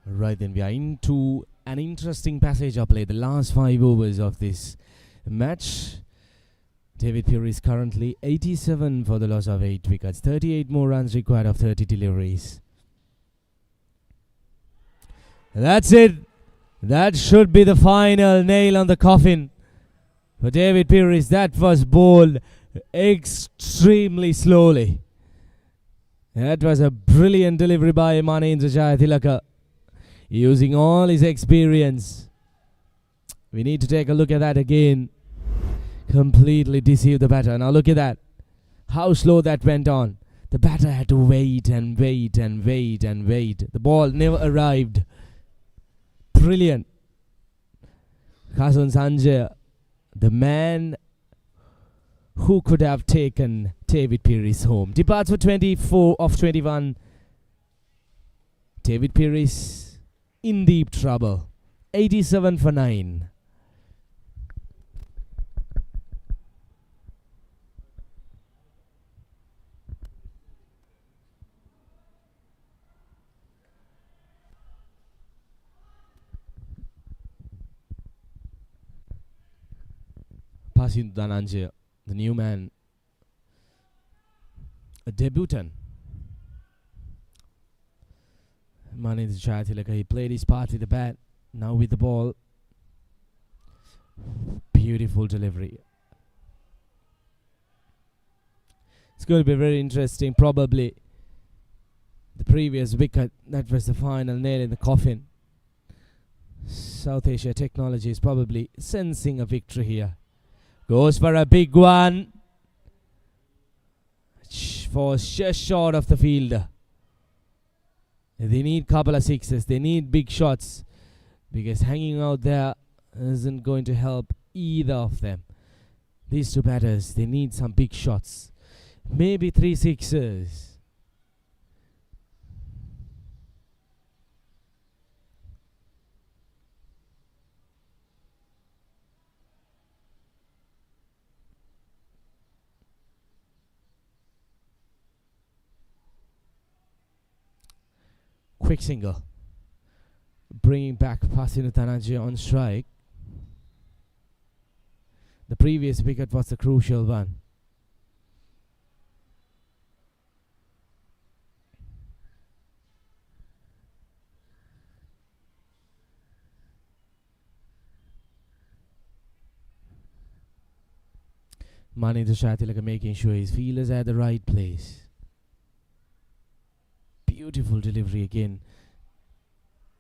S2: Right, then we are into an interesting passage of play. The last 5 overs of this match. David Piris currently 87 for the loss of 8 wickets. 38 more runs required of 30 deliveries. That's it. That should be the final nail on the coffin for David Piris. That was bowled extremely slowly. That was a brilliant delivery by Manendra Jayathilaka, using all his experience. We need to take a look at that again. Completely deceived the batter. Now look at that. How slow that went on. The batter had to wait and wait and wait and wait. The ball never arrived. Brilliant. Kasun Sanjay, the man who could have taken David Piris home, departs for 24 of 21. David Piris in deep trouble. 87 for 9. Passing to Dhananjay, the new man, a debutant. Manendra Jayathilaka, he played his part with the bat, now with the ball. Beautiful delivery. It's going to be very interesting. Probably the previous wicket, that was the final nail in the coffin. South Asia Technology is probably sensing a victory here. Goes for a big one. Falls just short of the fielder. They need a couple of sixes. They need big shots, because hanging out there isn't going to help either of them. These two batters, they need some big shots. Maybe 3 sixes. quick single. Bringing back Pasinu Tanaji on strike. The previous wicket was the crucial one. Maninda Shatilaka making sure his fielders are at the right place. Beautiful delivery again.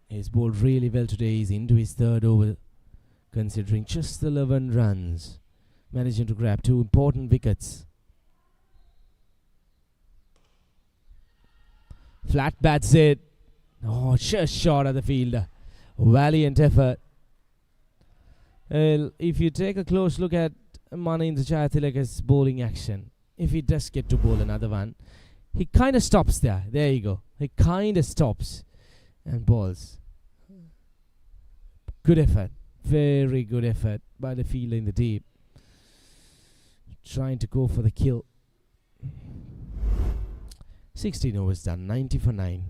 S2: He's bowled really well today. He's into his third over, considering just 11 runs. Managing to grab 2 important wickets. Flat bats it. Oh, just short of the fielder. Valiant effort. If you take a close look at Maninda Jayatillaka's bowling action, if he does get to bowl another one, he kind of stops there. There you go. He kind of stops and bowls. Good effort. Very good effort by the fielder in the deep. Trying to go for the kill. 16 overs done. 90 for 9.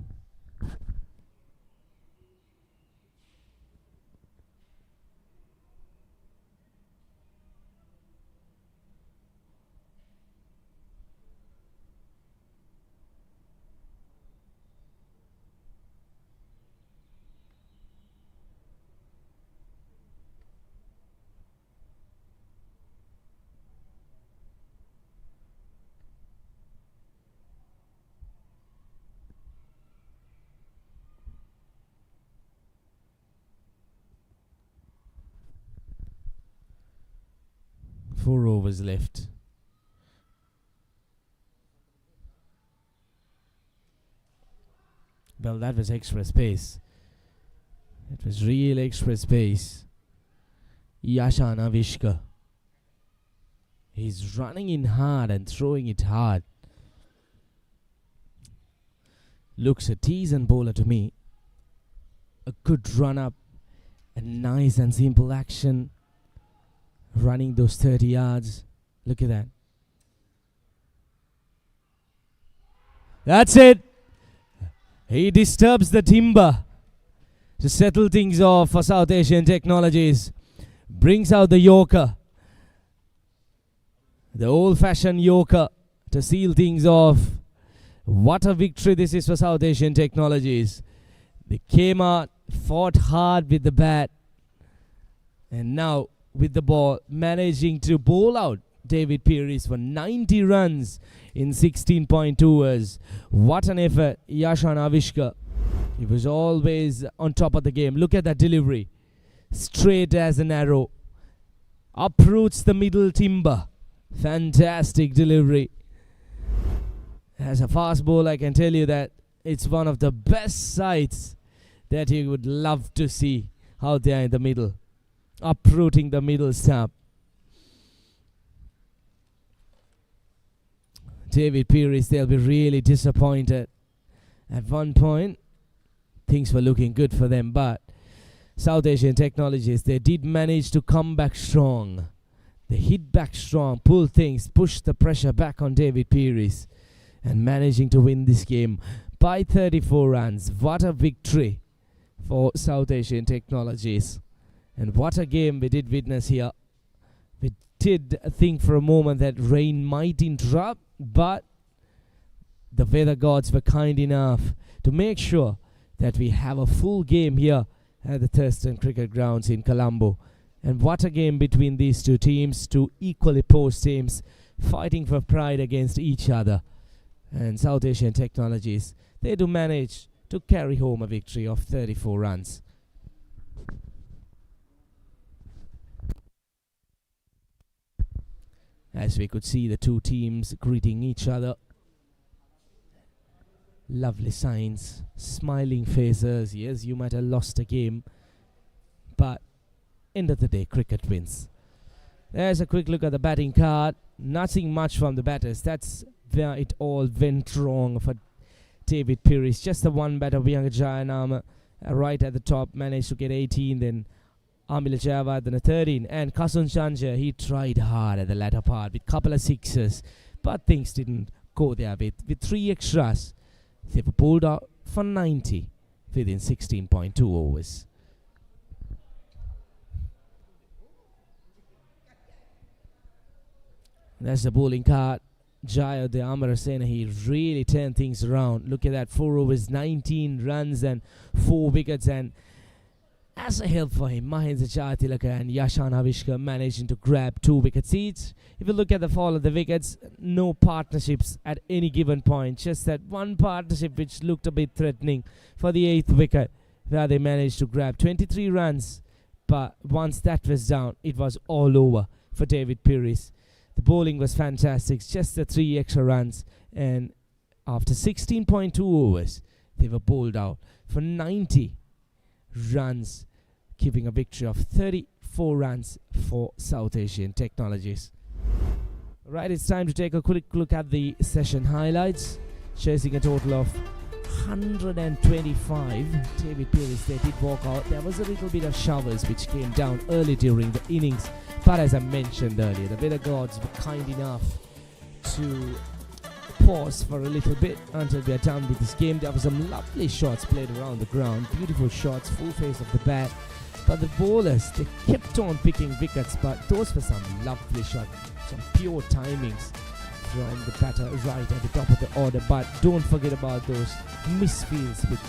S2: Four overs left. Well, that was extra space. It was real extra space. Yashan Avishka. He's running in hard and throwing it hard. Looks a decent bowler to me. A good run up. A nice and simple action. Running those 30 yards. Look at that. That's it. He disturbs the timber to settle things off for South Asian Technologies. Brings out the Yorker. The old-fashioned Yorker to seal things off. What a victory this is for South Asian Technologies. They came out, fought hard with the bat, and now with the ball, managing to bowl out David Pieris for 90 runs in 16.2 overs. What an effort, Yashan Avishka. He was always on top of the game. Look at that delivery. Straight as an arrow. Uproots the middle timber. Fantastic delivery. As a fast bowler, I can tell you that it's one of the best sights that you would love to see out there in the middle. Uprooting the middle stump. David Piris, they'll be really disappointed. At one point, things were looking good for them, but South Asian Technologies, they did manage to come back strong. They hit back strong, pull things, push the pressure back on David Piris, and managing to win this game by 34 runs. What a victory for South Asian Technologies. And what a game we did witness here. We did think for a moment that rain might interrupt, but the weather gods were kind enough to make sure that we have a full game here at the Thurston Cricket Grounds in Colombo. And what a game between these two teams, two equally posed teams fighting for pride against each other. And South Asian Technologies, they do manage to carry home a victory of 34 runs. As we could see the two teams greeting each other. Lovely signs, smiling faces. Yes, you might have lost a game, but end of the day, cricket wins. There's a quick look at the batting card. Nothing much from the batters. That's where it all went wrong for David Piris. Just the one batter, Viyanga Jayanama, right at the top, managed to get 18. Then Amila Jayawardene a 13. And Kasun Chanja, he tried hard at the latter part with a couple of sixes, but things didn't go their way. With 3 extras, they were pulled out for 90. within 16.2 overs. That's the bowling card. Jaya the Amarasena, he really turned things around. Look at that, 4 overs, 19 runs and 4 wickets. And as a help for him, Mahendra Jayatilaka and Yashana Vishka managing to grab 2 wickets each. If you look at the fall of the wickets, no partnerships at any given point. Just that one partnership which looked a bit threatening for the 8th wicket, where they managed to grab 23 runs. But once that was down, it was all over for David Piris. The bowling was fantastic, just the 3 extra runs. And after 16.2 overs, they were bowled out for 90 runs, giving a victory of 34 runs for South Asian Technologies. Right, it's time to take a quick look at the session highlights. Chasing a total of 125. David Pieris, they did walk out. There was a little bit of showers which came down early during the innings. But as I mentioned earlier, the weather gods were kind enough to pause for a little bit until we are done with this game. There were some lovely shots played around the ground. Beautiful shots, full face of the bat. But the bowlers, they kept on picking wickets. But those were some lovely shots. Some pure timings from the batter right at the top of the order. But don't forget about those misfields which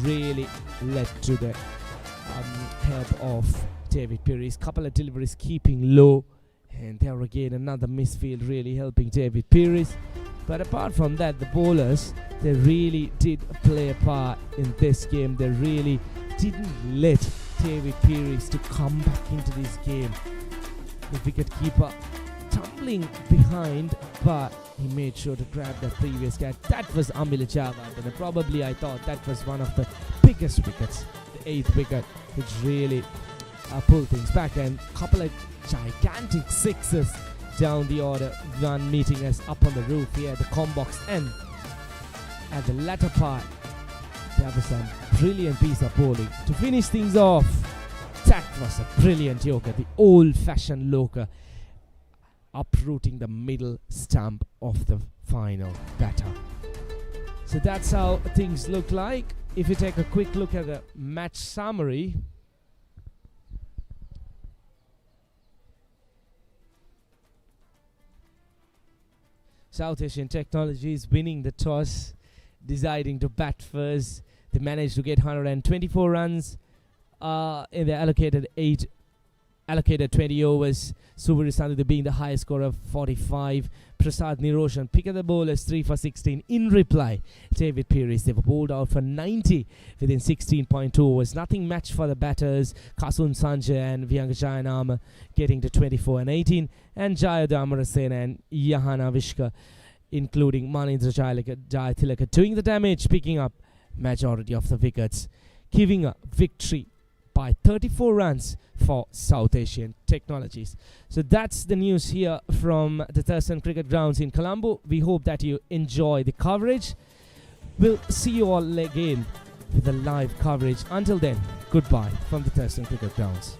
S2: really led to the help of David Piris. Couple of deliveries keeping low, and there again another misfield really helping David Piris. But apart from that, the bowlers, they really did play a part in this game. They really didn't let David Piris to come back into this game. The wicketkeeper tumbling behind, but he made sure to grab that previous catch. That was Amila Javad, and probably I thought that was one of the biggest wickets, the 8th wicket, which really pulled things back. And a couple of gigantic sixes down the order, one meeting us up on the roof here at the combox, and at the latter part there was some brilliant piece of bowling to finish things off. That was a brilliant yorker, the old-fashioned loker, uprooting the middle stump of the final batter. So that's how things look like. If you take a quick look at the match summary, South Asian Technologies winning the toss, deciding to bat first. They managed to get 124 runs in the allocated 20 overs. Subari Sandhu being the highest scorer of 45. Prasad Niroshan, pick of the bowlers, 3 for 16. In reply, David Pieris, they were bowled out for 90 within 16.2 overs. Nothing matched for the batters. Kasun Sanjay and Vyanga Jayanama getting to 24 and 18. And Jaya Damarasena and Yahana Vishka, including Mahendra Jayatilaka, doing the damage, picking up majority of the wickets, giving a victory by 34 runs for South Asian Technologies. So that's the news here from the Thurston Cricket Grounds in Colombo. We hope that you enjoy the coverage. We'll see you all again with the live coverage. Until then, goodbye from the Thurston Cricket Grounds.